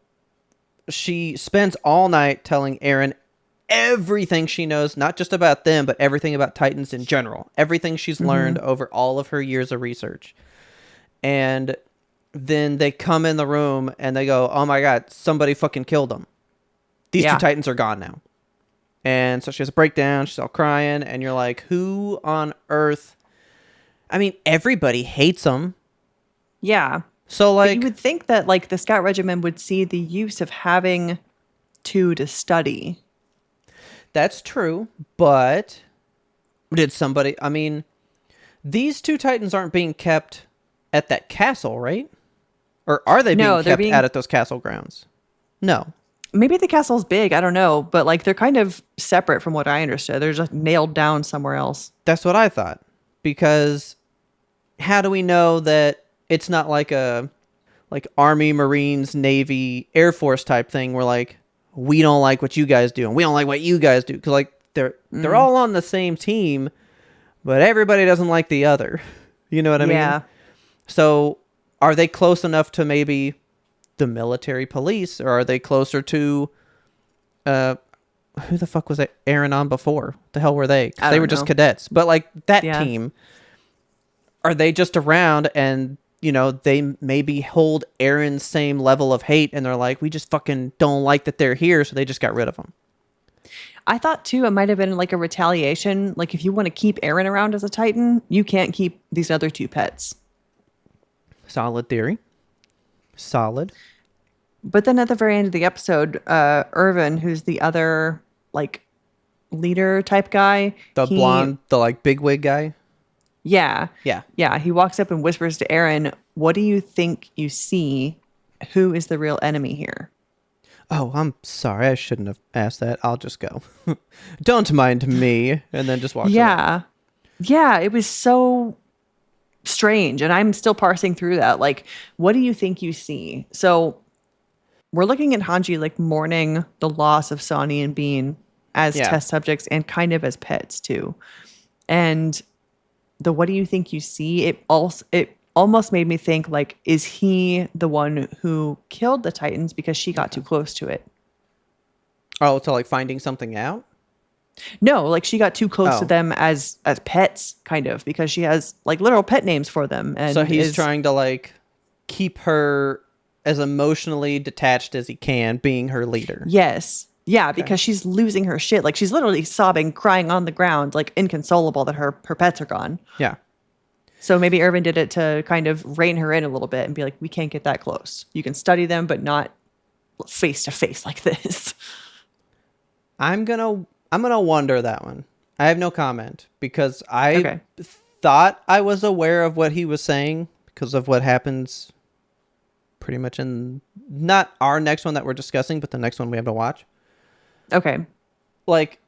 [SPEAKER 1] she spends all night telling Aaron everything she knows, not just about them, but everything about Titans in general. Everything she's learned over all of her years of research. And then they come in the room and they go, oh my God, somebody fucking killed them. These two Titans are gone now. And so she has a breakdown. She's all crying. And you're like, who on earth? I mean, everybody hates them.
[SPEAKER 2] Yeah.
[SPEAKER 1] So like,
[SPEAKER 2] but you would think that like the Scout Regiment would see the use of having two to study.
[SPEAKER 1] That's true. But did somebody, I mean, these two Titans aren't being kept at that castle, right? Or are they being kept out at those castle grounds? No.
[SPEAKER 2] Maybe the castle's big. I don't know. But like they're kind of separate from what I understood. They're just nailed down somewhere else.
[SPEAKER 1] That's what I thought. Because how do we know that it's not like a Army, Marines, Navy, Air Force type thing where like, we don't like what you guys do and we don't like what you guys do? Because like they're all on the same team, but everybody doesn't like the other. You know what I mean?
[SPEAKER 2] Yeah.
[SPEAKER 1] So are they close enough to maybe the military police, or are they closer to who the fuck was Aaron on before? The hell were they? 'Cause they were just cadets. But like that team, are they just around and, you know, they maybe hold Aaron's same level of hate and they're like, we just fucking don't like that they're here, so they just got rid of them.
[SPEAKER 2] I thought too it might have been like a retaliation. Like if you want to keep Aaron around as a Titan, you can't keep these other two pets.
[SPEAKER 1] Solid theory. Solid.
[SPEAKER 2] But then at the very end of the episode, Irvin, who's the other like leader type guy,
[SPEAKER 1] The blonde, the like big wig guy.
[SPEAKER 2] Yeah.
[SPEAKER 1] Yeah.
[SPEAKER 2] Yeah. He walks up and whispers to Aaron, what do you think you see? Who is the real enemy here?
[SPEAKER 1] Oh, I'm sorry. I shouldn't have asked that. I'll just go. Don't mind me. And then just walk away.
[SPEAKER 2] Yeah. Yeah. It was so strange. And I'm still parsing through that. Like, what do you think you see? So we're looking at Hanji like mourning the loss of Sonny and Bean as test subjects and kind of as pets too. And the what do you think you see? It almost made me think like, is he the one who killed the Titans because she got too close to it?
[SPEAKER 1] Oh, so like finding something out?
[SPEAKER 2] No, like she got too close to them as pets, kind of, because she has like literal pet names for them. And
[SPEAKER 1] so he's trying to like keep her as emotionally detached as he can, being her leader.
[SPEAKER 2] Yes. Yeah, because she's losing her shit. Like she's literally sobbing, crying on the ground, like inconsolable that her pets are gone.
[SPEAKER 1] Yeah.
[SPEAKER 2] So maybe Irvin did it to kind of rein her in a little bit and be like, we can't get that close. You can study them, but not face to face like this.
[SPEAKER 1] I'm gonna wonder that one. I have no comment because I thought I was aware of what he was saying because of what happens pretty much in not our next one that we're discussing, but the next one we have to watch.
[SPEAKER 2] Okay.
[SPEAKER 1] Like,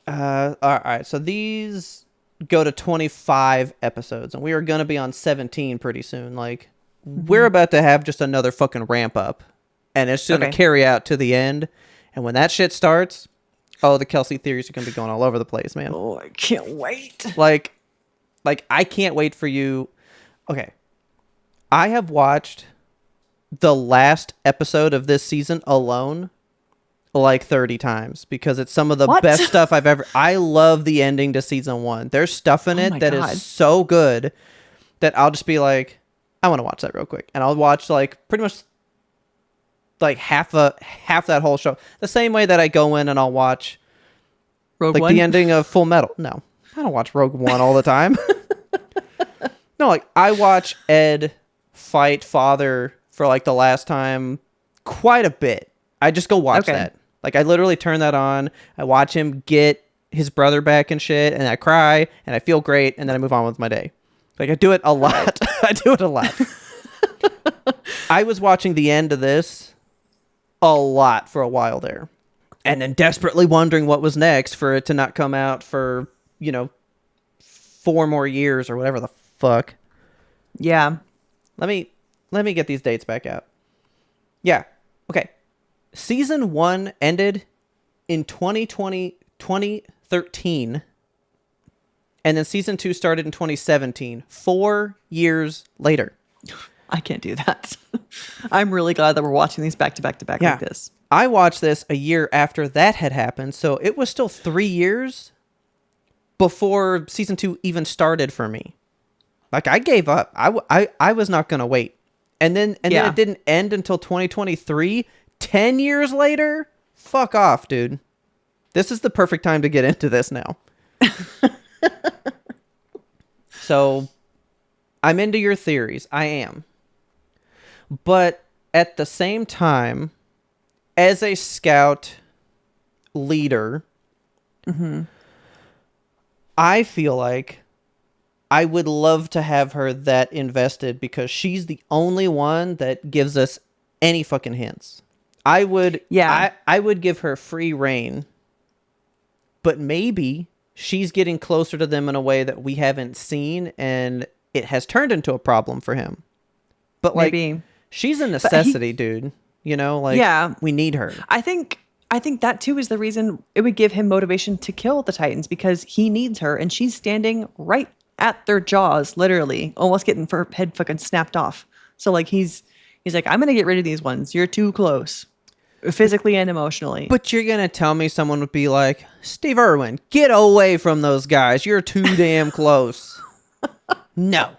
[SPEAKER 1] all right. So these go to 25 episodes, and we are going to be on 17 pretty soon. Like, we're about to have just another fucking ramp up, and it's going to carry out to the end. And when that shit starts, oh, the Kelsey theories are going to be going all over the place, man.
[SPEAKER 2] Oh, I can't wait.
[SPEAKER 1] Like I can't wait for you. Okay. I have watched the last episode of this season alone like 30 times because it's some of the best stuff I've ever. I love the ending to season 1. There's stuff in it that is so good that I'll just be like, I want to watch that real quick, and I'll watch like pretty much like half that whole show. The same way that I go in and I'll watch
[SPEAKER 2] Rogue
[SPEAKER 1] like
[SPEAKER 2] One?
[SPEAKER 1] the ending of Full Metal. No, I don't watch Rogue One all the time. No, like I watch Ed fight Father for like the last time quite a bit. I just go watch that. Like I literally turn that on. I watch him get his brother back and shit, and I cry and I feel great, and then I move on with my day. Like I do it a lot. I do it a lot. I was watching the end of this a lot for a while there, and then desperately wondering what was next for it to not come out for, 4 more years or whatever the fuck.
[SPEAKER 2] Yeah.
[SPEAKER 1] Let me get these dates back out. Yeah. Okay. Season 1 ended in 2013. And then season 2 started in 2017. 4 years later.
[SPEAKER 2] I can't do that. I'm really glad that we're watching these back to back to back like this.
[SPEAKER 1] I watched this a year after that had happened, so it was still 3 years before season 2 even started for me. Like I gave up. I was not gonna wait, and then it didn't end until 2023. 10 years later. Fuck off, dude. This is the perfect time to get into this now. So, I'm into your theories. I am. But at the same time, as a scout leader, I feel like I would love to have her that invested because she's the only one that gives us any fucking hints. I would give her free reign, but maybe she's getting closer to them in a way that we haven't seen, and it has turned into a problem for him. But like,
[SPEAKER 2] maybe.
[SPEAKER 1] She's a necessity, dude. We need her.
[SPEAKER 2] I think that too is the reason it would give him motivation to kill the Titans, because he needs her, and she's standing right at their jaws, literally, almost getting her head fucking snapped off. So like he's like, I'm gonna get rid of these ones. You're too close, physically and emotionally.
[SPEAKER 1] But you're gonna tell me someone would be like, Steve Irwin, get away from those guys. You're too damn close. No.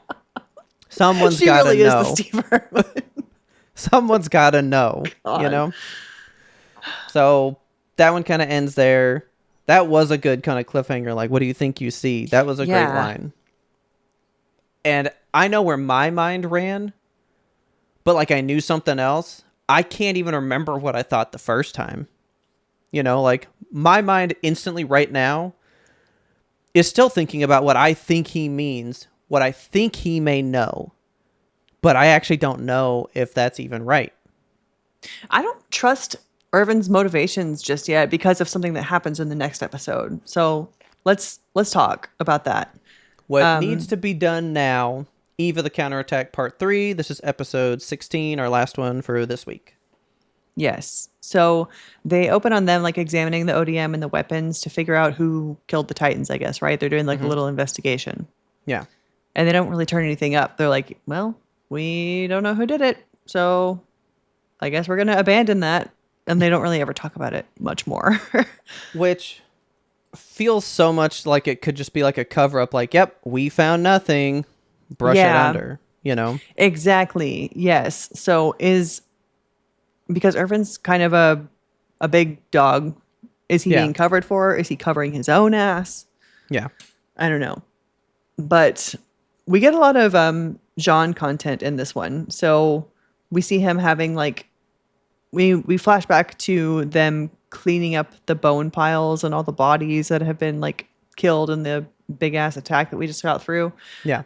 [SPEAKER 1] Someone's
[SPEAKER 2] she
[SPEAKER 1] gotta
[SPEAKER 2] really
[SPEAKER 1] know.
[SPEAKER 2] is the Steve Irwin.
[SPEAKER 1] Someone's gotta know.
[SPEAKER 2] God.
[SPEAKER 1] So that one kind of ends there. That was a good kind of cliffhanger. Like, what do you think you see? That was a great line. And I know where my mind ran, but like I knew something else. I can't even remember what I thought the first time. Like my mind instantly right now is still thinking about what I think he means, what I think he may know, but I actually don't know if that's even right.
[SPEAKER 2] I don't trust Irvin's motivations just yet because of something that happens in the next episode. So let's talk about that.
[SPEAKER 1] What needs to be done now? Eve of the Counterattack Part 3. This is episode 16, our last one for this week.
[SPEAKER 2] Yes. So they open on them like examining the ODM and the weapons to figure out who killed the Titans, I guess, right? They're doing like a little investigation.
[SPEAKER 1] Yeah.
[SPEAKER 2] And they don't really turn anything up. They're like, well, we don't know who did it, so I guess we're going to abandon that. And they don't really ever talk about it much more.
[SPEAKER 1] Which feels so much like it could just be like a cover-up, like, yep, we found nothing, brush it under,
[SPEAKER 2] Exactly, yes. So because Irvin's kind of a big dog, is he being covered for? Is he covering his own ass?
[SPEAKER 1] Yeah.
[SPEAKER 2] I don't know. But we get a lot of Jean content in this one. So we see him having like, we flash back to them cleaning up the bone piles and all the bodies that have been like killed in the big ass attack that we just got through.
[SPEAKER 1] Yeah.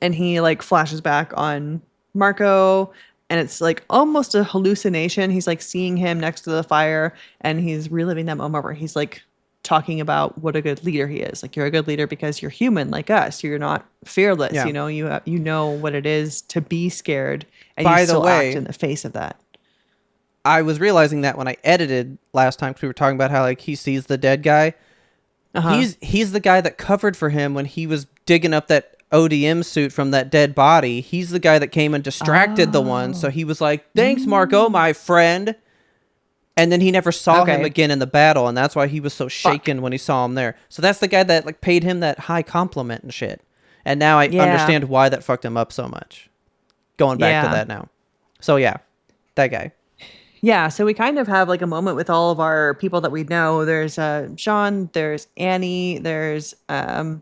[SPEAKER 2] And he like flashes back on Marco, and it's like almost a hallucination. He's like seeing him next to the fire, and he's reliving that moment where he's like talking about what a good leader he is. Like, you're a good leader because you're human like us. You're not fearless.
[SPEAKER 1] Yeah.
[SPEAKER 2] You know what it is to be scared, and
[SPEAKER 1] By
[SPEAKER 2] you
[SPEAKER 1] the
[SPEAKER 2] still
[SPEAKER 1] way,
[SPEAKER 2] act in the face of that.
[SPEAKER 1] I was realizing that when I edited last time, because we were talking about how like he sees the dead guy. He's the guy that covered for him when he was digging up that ODM suit from that dead body. He's the guy that came and distracted the one. So he was like, thanks, Marco, my friend. And then he never saw him again in the battle. And that's why he was so shaken when he saw him there. So that's the guy that like paid him that high compliment and shit. And now I understand why that fucked him up so much. Going back to that now. So yeah, that guy.
[SPEAKER 2] Yeah, so we kind of have like a moment with all of our people that we know. There's Sean, there's Annie, there's the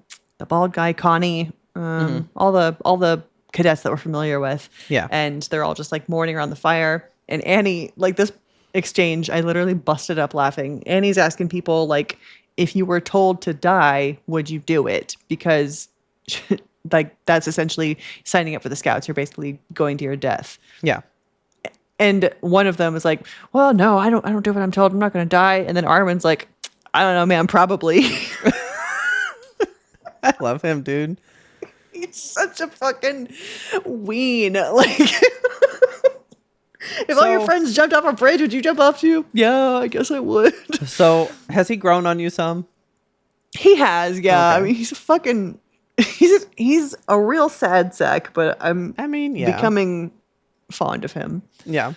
[SPEAKER 2] bald guy Connie, all the cadets that we're familiar with.
[SPEAKER 1] Yeah.
[SPEAKER 2] And they're all just like mourning around the fire. And Annie, like this exchange, I literally busted up laughing. Annie's asking people like, if you were told to die, would you do it? Because like that's essentially signing up for the scouts. You're basically going to your death.
[SPEAKER 1] Yeah.
[SPEAKER 2] And one of them is like, well, no, I don't do what I'm told. I'm not going to die. And then Arwen's like, I don't know, man, probably.
[SPEAKER 1] I love him, dude.
[SPEAKER 2] He's such a fucking ween. Like, if all your
[SPEAKER 1] So-
[SPEAKER 2] friends jumped off a bridge, would you jump off too? Yeah, I guess I would.
[SPEAKER 1] So has he grown on you some?
[SPEAKER 2] He has, yeah.
[SPEAKER 1] Okay.
[SPEAKER 2] I mean, he's a fucking, he's a real sad sack, but
[SPEAKER 1] I mean, yeah.
[SPEAKER 2] becoming fond of him.
[SPEAKER 1] Yeah.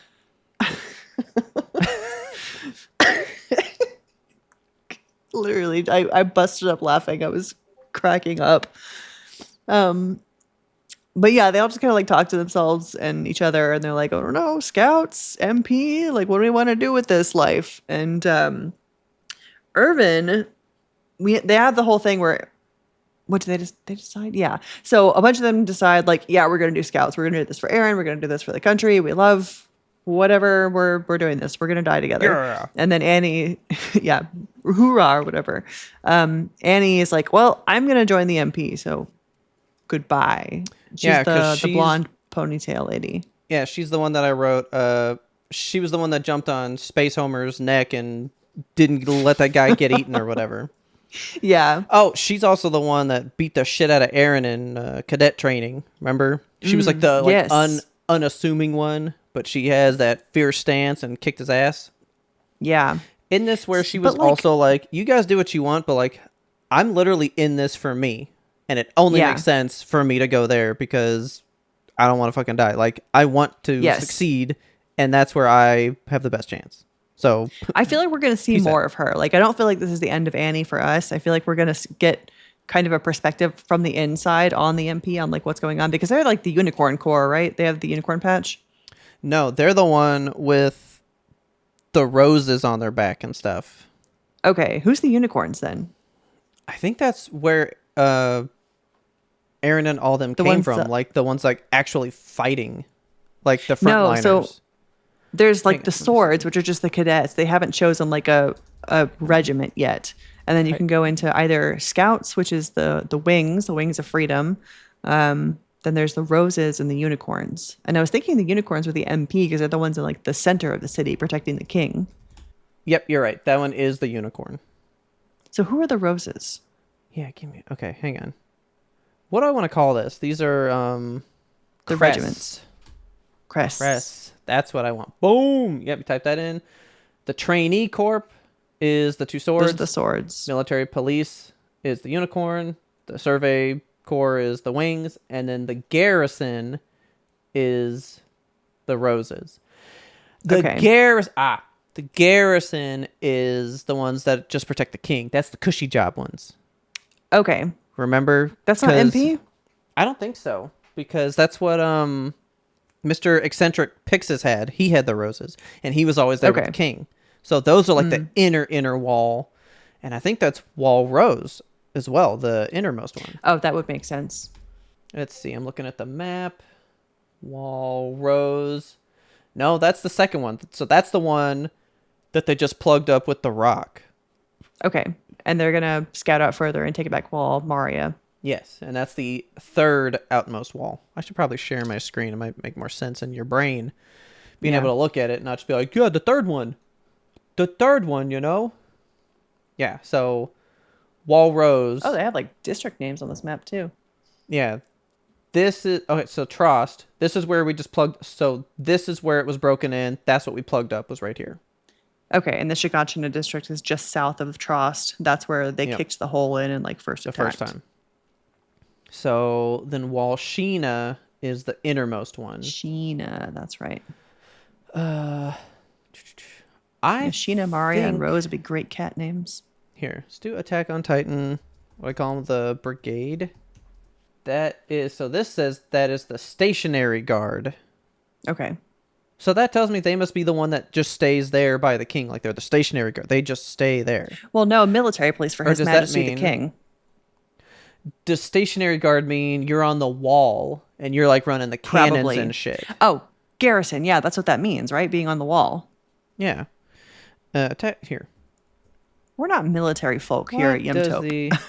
[SPEAKER 2] Literally, I busted up laughing. I was cracking up. But yeah, they all just kind of like talk to themselves and each other, and they're like, "Oh no, scouts, MP, like, what do we want to do with this life?" And Irvin, they have the whole thing where, what do they decide? Yeah, so a bunch of them decide like, yeah, we're gonna do scouts. We're gonna do this for Aaron. We're gonna do this for the country. We love whatever. We're doing this. We're gonna die together.
[SPEAKER 1] Yeah.
[SPEAKER 2] And then Annie, yeah, hoorah or whatever. Annie is like, well, I'm gonna join the MP. So goodbye. She's
[SPEAKER 1] Yeah, 'cause
[SPEAKER 2] the
[SPEAKER 1] she's-
[SPEAKER 2] blonde ponytail lady.
[SPEAKER 1] Yeah, she's the one that I wrote. She was the one that jumped on Space Homer's neck and didn't let that guy get eaten or whatever.
[SPEAKER 2] Yeah.
[SPEAKER 1] Oh, she's also the one that beat the shit out of Aaron in cadet training. Remember? She was like the
[SPEAKER 2] yes.
[SPEAKER 1] unassuming one, but she has that fierce stance and kicked his ass.
[SPEAKER 2] Yeah.
[SPEAKER 1] In this, where she was
[SPEAKER 2] But, like-
[SPEAKER 1] also like, "You guys do what you want, but like, I'm literally in this for me, and it only
[SPEAKER 2] Yeah.
[SPEAKER 1] makes sense for me to go there because I don't want to fucking die. Like, I want to
[SPEAKER 2] Yes.
[SPEAKER 1] succeed, and that's where I have the best chance." So
[SPEAKER 2] I feel like we're going to see
[SPEAKER 1] Peace
[SPEAKER 2] more
[SPEAKER 1] out.
[SPEAKER 2] of her. Like, I don't feel like this is the end of Annie for us. I feel like we're going to get kind of a perspective from the inside on the MP on like what's going on, because they're like the unicorn corps, right? They have the unicorn patch.
[SPEAKER 1] no, they're the one with the roses on their back and stuff.
[SPEAKER 2] Okay. Who's the unicorns then?
[SPEAKER 1] I think that's where Aaron and all them
[SPEAKER 2] The
[SPEAKER 1] came
[SPEAKER 2] ones
[SPEAKER 1] from.
[SPEAKER 2] that-
[SPEAKER 1] Like the ones like actually fighting, like the
[SPEAKER 2] No,
[SPEAKER 1] frontliners.
[SPEAKER 2] so- There's like
[SPEAKER 1] Hang
[SPEAKER 2] the
[SPEAKER 1] on, let me see.
[SPEAKER 2] swords, which are just the cadets. They haven't chosen like a regiment yet. And then you can go into either scouts, which is the wings of freedom. Then there's the roses and the unicorns. And I was thinking the unicorns were the MP because they're the ones in like the center of the city protecting the king.
[SPEAKER 1] Yep, you're right. That one is the unicorn.
[SPEAKER 2] So who are the roses?
[SPEAKER 1] Yeah, give me. Okay, hang on. What do I want to call this? These are
[SPEAKER 2] The
[SPEAKER 1] crests.
[SPEAKER 2] regiments. Crests.
[SPEAKER 1] Crests. That's what I want. Boom. Yep, you type that in. The trainee corp is the two
[SPEAKER 2] Those
[SPEAKER 1] swords.
[SPEAKER 2] are the swords.
[SPEAKER 1] Military police is the unicorn. The survey corps is the wings, and then the garrison is the roses. The
[SPEAKER 2] Okay.
[SPEAKER 1] the garrison is the ones that just protect the king. That's the cushy job ones.
[SPEAKER 2] Okay.
[SPEAKER 1] Remember?
[SPEAKER 2] That's not
[SPEAKER 1] 'Cause-
[SPEAKER 2] MP?
[SPEAKER 1] I don't think so, because that's what Mr. Eccentric Pixis had. He had the roses, and he was always there with
[SPEAKER 2] Okay.
[SPEAKER 1] the king. So those are like the inner wall, and I think that's Wall Rose as well, the innermost one.
[SPEAKER 2] Oh, that would make sense.
[SPEAKER 1] Let's see. I'm looking at the map. Wall Rose. No, that's the second one. So that's the one that they just plugged up with the rock.
[SPEAKER 2] Okay. And they're going to scout out further and take it back Wall Maria.
[SPEAKER 1] Yes, and that's the third outmost wall. I should probably share my screen. It might make more sense in your brain being
[SPEAKER 2] Yeah.
[SPEAKER 1] able to look at it and not just be like, yeah, the third one. The third one, you know? Yeah, so Wall Rose.
[SPEAKER 2] Oh, they have like district names on this map too.
[SPEAKER 1] Yeah. This is okay, so Trost. This is where we just plugged, so this is where it was broken in. That's what we plugged up, was right here.
[SPEAKER 2] Okay, and the Shigachina district is just south of Trost. That's where they
[SPEAKER 1] Yep.
[SPEAKER 2] kicked the hole in and like first
[SPEAKER 1] The
[SPEAKER 2] attacked.
[SPEAKER 1] first time. So then Wall Sheena is the innermost one.
[SPEAKER 2] Sheena, that's right.
[SPEAKER 1] I
[SPEAKER 2] Yeah, Sheena, Maria, and
[SPEAKER 1] think-
[SPEAKER 2] Rose would be great cat names.
[SPEAKER 1] Here, let's do Attack on Titan. What I call them, the Brigade. That is, so this says that is the stationary guard.
[SPEAKER 2] Okay.
[SPEAKER 1] So that tells me they must be the one that just stays there by the king. Like they're the stationary guard. They just stay there.
[SPEAKER 2] Well, no, military police for
[SPEAKER 1] Or
[SPEAKER 2] His
[SPEAKER 1] does that
[SPEAKER 2] Majesty the
[SPEAKER 1] mean-
[SPEAKER 2] King.
[SPEAKER 1] does stationary guard mean you're on the wall and you're like running the cannons
[SPEAKER 2] Probably.
[SPEAKER 1] and shit?
[SPEAKER 2] Oh, garrison. Yeah, that's what that means, right? Being on the wall.
[SPEAKER 1] Yeah. Here.
[SPEAKER 2] We're not military folk here at
[SPEAKER 1] What does
[SPEAKER 2] YMBToAP.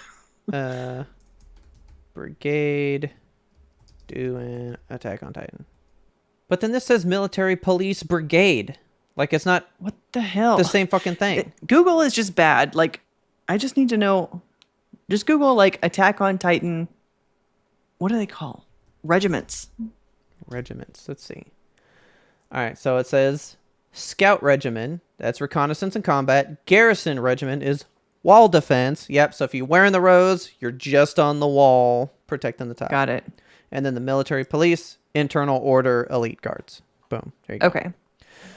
[SPEAKER 1] the brigade do in Attack on Titan? But then this says military police brigade. Like, it's not
[SPEAKER 2] What the hell?
[SPEAKER 1] the same fucking thing.
[SPEAKER 2] Google is just bad. Like, I just need to know. Just Google, like, Attack on Titan. What do they call? Regiments.
[SPEAKER 1] Regiments. Let's see. All right. So it says Scout Regiment. That's reconnaissance and combat. Garrison Regiment is wall defense. Yep. So if you're wearing the rose, you're just on the wall protecting the top.
[SPEAKER 2] Got it.
[SPEAKER 1] And then the military police, internal order, elite guards. Boom. There you go.
[SPEAKER 2] Okay.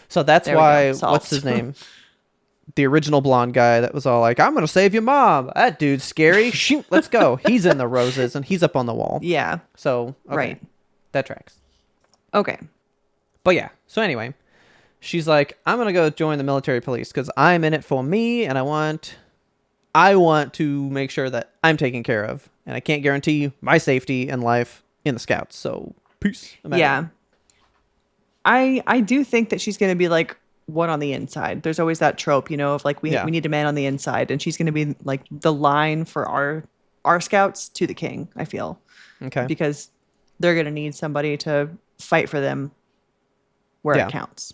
[SPEAKER 1] So that's
[SPEAKER 2] There we go.
[SPEAKER 1] why,
[SPEAKER 2] Solved.
[SPEAKER 1] what's his name? The original blonde guy that was all like, I'm going to save your mom. That dude's scary. Shoot, let's go. He's in the roses and he's up on the wall.
[SPEAKER 2] Yeah.
[SPEAKER 1] So, okay,
[SPEAKER 2] Right.
[SPEAKER 1] that tracks.
[SPEAKER 2] Okay.
[SPEAKER 1] But yeah, so anyway, she's like, I'm going to go join the military police because I'm in it for me and I want to make sure that I'm taken care of. And I can't guarantee my safety and life in the scouts. So, peace. I'm out of
[SPEAKER 2] Yeah.
[SPEAKER 1] here.
[SPEAKER 2] I do think that she's going to be like one on the inside. There's always that trope, of like we need a man on the inside, and she's going to be like the line for our scouts to the king, I feel.
[SPEAKER 1] Okay.
[SPEAKER 2] Because they're going to need somebody to fight for them where
[SPEAKER 1] Yeah.
[SPEAKER 2] it counts.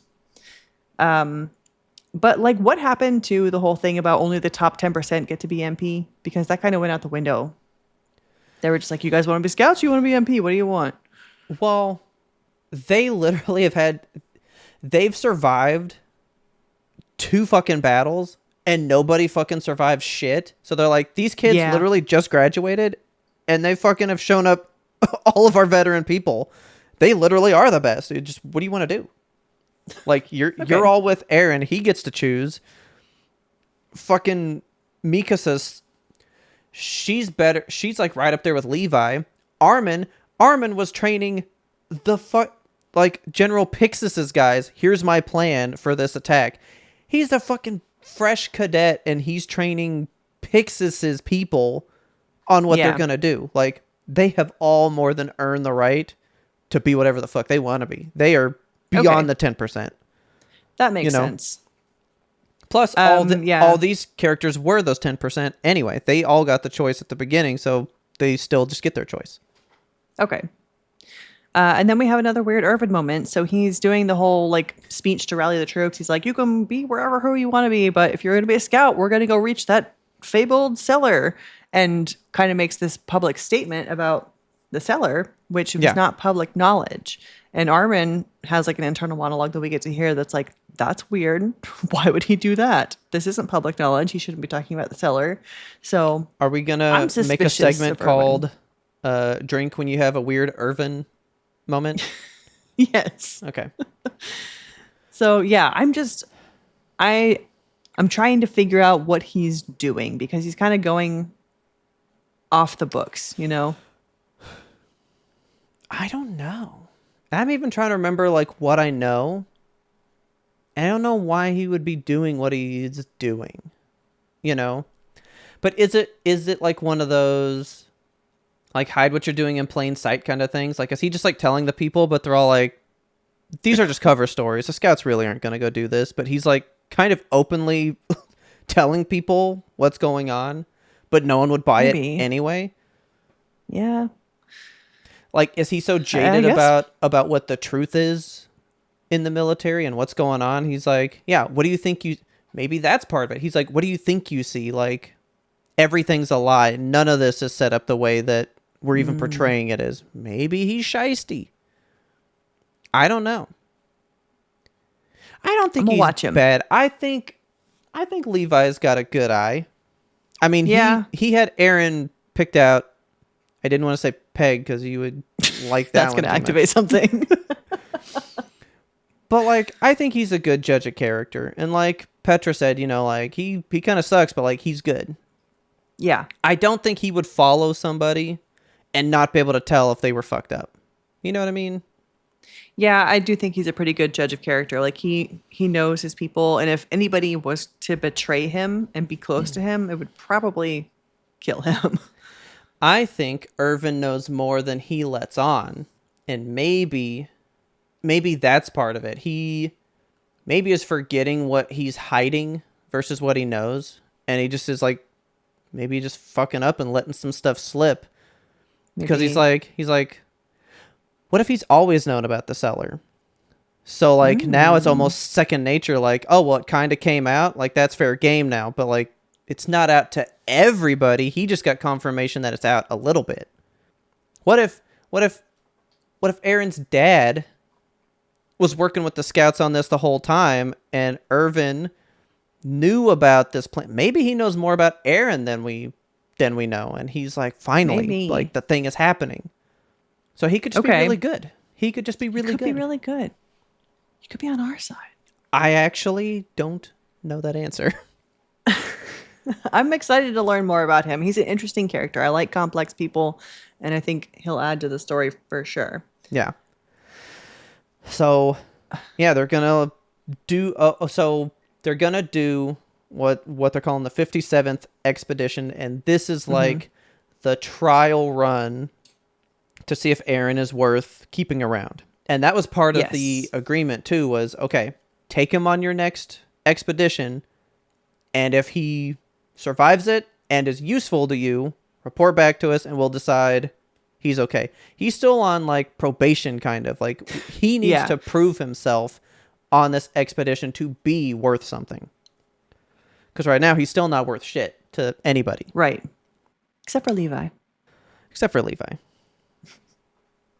[SPEAKER 2] But like what happened to the whole thing about only the top 10% get to be MP? Because that kind of went out the window. They were just like, you guys want to be scouts? Or you want to be MP? What do you want?
[SPEAKER 1] Well, they literally they've survived 2 fucking battles and nobody fucking survived shit. So they're like, these kids
[SPEAKER 2] Yeah.
[SPEAKER 1] literally just graduated and they fucking have shown up all of our veteran people. They literally are the best. What do you want to do? Like you're all with Aaron. He gets to choose. Fucking Mikasa's, she's better. She's like right up there with Levi. Armin was training like General Pixis's guys. Here's my plan for this attack. He's a fucking fresh cadet and he's training Pixis's people on what they're gonna do. Like they have all more than earned the right to be whatever the fuck they want to be. They are beyond the 10%.
[SPEAKER 2] That makes sense.
[SPEAKER 1] Plus, all these characters were those 10% anyway. They all got the choice at the beginning, so they still just get their choice.
[SPEAKER 2] Okay. And then we have another weird Irvin moment. So he's doing the whole like speech to rally the troops. He's like, you can be wherever who you want to be, but if you're going to be a scout, we're going to go reach that fabled cellar, and kind of makes this public statement about the cellar, which was not public knowledge. And Armin has like an internal monologue that we get to hear that's like, that's weird. Why would he do that? This isn't public knowledge. He shouldn't be talking about the cellar. So
[SPEAKER 1] are we going to make a
[SPEAKER 2] suspicious
[SPEAKER 1] segment
[SPEAKER 2] of
[SPEAKER 1] called Drink When You Have a Weird Irvin Moment?
[SPEAKER 2] Yes.
[SPEAKER 1] Okay.
[SPEAKER 2] So yeah, I'm trying to figure out what he's doing because he's kind of going off the books,
[SPEAKER 1] I don't know. I'm even trying to remember like what I know. I don't know why he would be doing what he's doing, But is it like one of those like hide what you're doing in plain sight kind of things? Like, is he just like telling the people, but they're all like, these are just cover stories. The scouts really aren't going to go do this, but he's like kind of openly telling people what's going on, but no one would buy it anyway.
[SPEAKER 2] Yeah.
[SPEAKER 1] Like, is he so jaded about what the truth is in the military and what's going on? He's like, yeah, what do you think maybe that's part of it. He's like, what do you think you see? Like, everything's a lie. None of this is set up the way that we're even portraying it as. Maybe he's shisty. I don't know. I don't think he's
[SPEAKER 2] watch him.
[SPEAKER 1] bad. I think Levi's got a good eye. I mean, he had Aaron picked out. I didn't want to say peg because you would like that.
[SPEAKER 2] That's going to activate something.
[SPEAKER 1] But like, I think he's a good judge of character. And like Petra said, like he kind of sucks, but like he's good.
[SPEAKER 2] Yeah.
[SPEAKER 1] I don't think he would follow somebody and not be able to tell if they were fucked up. You know what I mean?
[SPEAKER 2] Yeah, I do think he's a pretty good judge of character. Like he knows his people, and if anybody was to betray him and be close to him, it would probably kill him.
[SPEAKER 1] I think Irvin knows more than he lets on, and maybe that's part of it. He maybe is forgetting what he's hiding versus what he knows, and he just is like maybe just fucking up and letting some stuff slip because he's like, what if he's always known about the cellar? So like now it's almost second nature. Like, oh well, it kind of came out. Like that's fair game now, but like it's not out to everybody. He just got confirmation that it's out a little bit. What if Aaron's dad was working with the scouts on this the whole time, and Irvin knew about this plan? Maybe he knows more about Aaron than we know, and he's like, finally, like the thing is happening. So he could just be really good. He could just be really good.
[SPEAKER 2] Could be really good. You could be on our side.
[SPEAKER 1] I actually don't know that answer.
[SPEAKER 2] I'm excited to learn more about him. He's an interesting character. I like complex people, and I think he'll add to the story for sure.
[SPEAKER 1] Yeah. So, yeah, they're gonna do. They're gonna do what they're calling the 57th expedition, and this is like the trial run to see if Aaron is worth keeping around. And that was part of the agreement too. Was okay, take him on your next expedition, and if he survives it and is useful to you, report back to us and we'll decide he's okay. He's still on like probation, kind of like he needs to prove himself on this expedition to be worth something. Because right now he's still not worth shit to anybody.
[SPEAKER 2] Right. Except for Levi.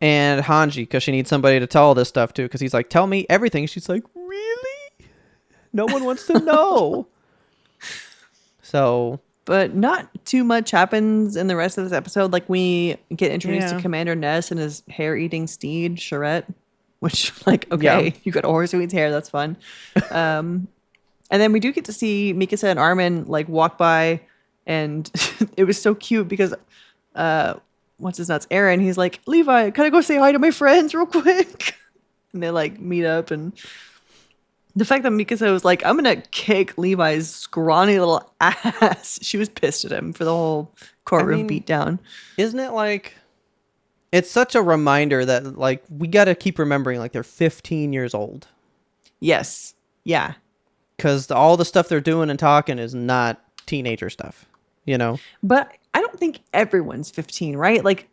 [SPEAKER 1] And Hanji, because she needs somebody to tell all this stuff to, because he's like, tell me everything. She's like, really? No one wants to know. So,
[SPEAKER 2] but not too much happens in the rest of this episode. Like we get introduced to Commander Ness and his hair-eating steed, Charette, which like, okay, you got a horse who eats hair. That's fun. And then we do get to see Mikasa and Armin like walk by, and it was so cute because, what's his nuts? Aaron, he's like, Levi, can I go say hi to my friends real quick? And they like meet up, and the fact that Mikasa was like, I'm going to kick Levi's scrawny little ass. She was pissed at him for the whole courtroom beatdown.
[SPEAKER 1] Isn't it like, it's such a reminder that like, we got to keep remembering like they're 15 years old.
[SPEAKER 2] Yes. Yeah.
[SPEAKER 1] Because all the stuff they're doing and talking is not teenager stuff, you know?
[SPEAKER 2] But I don't think everyone's 15, right? Like,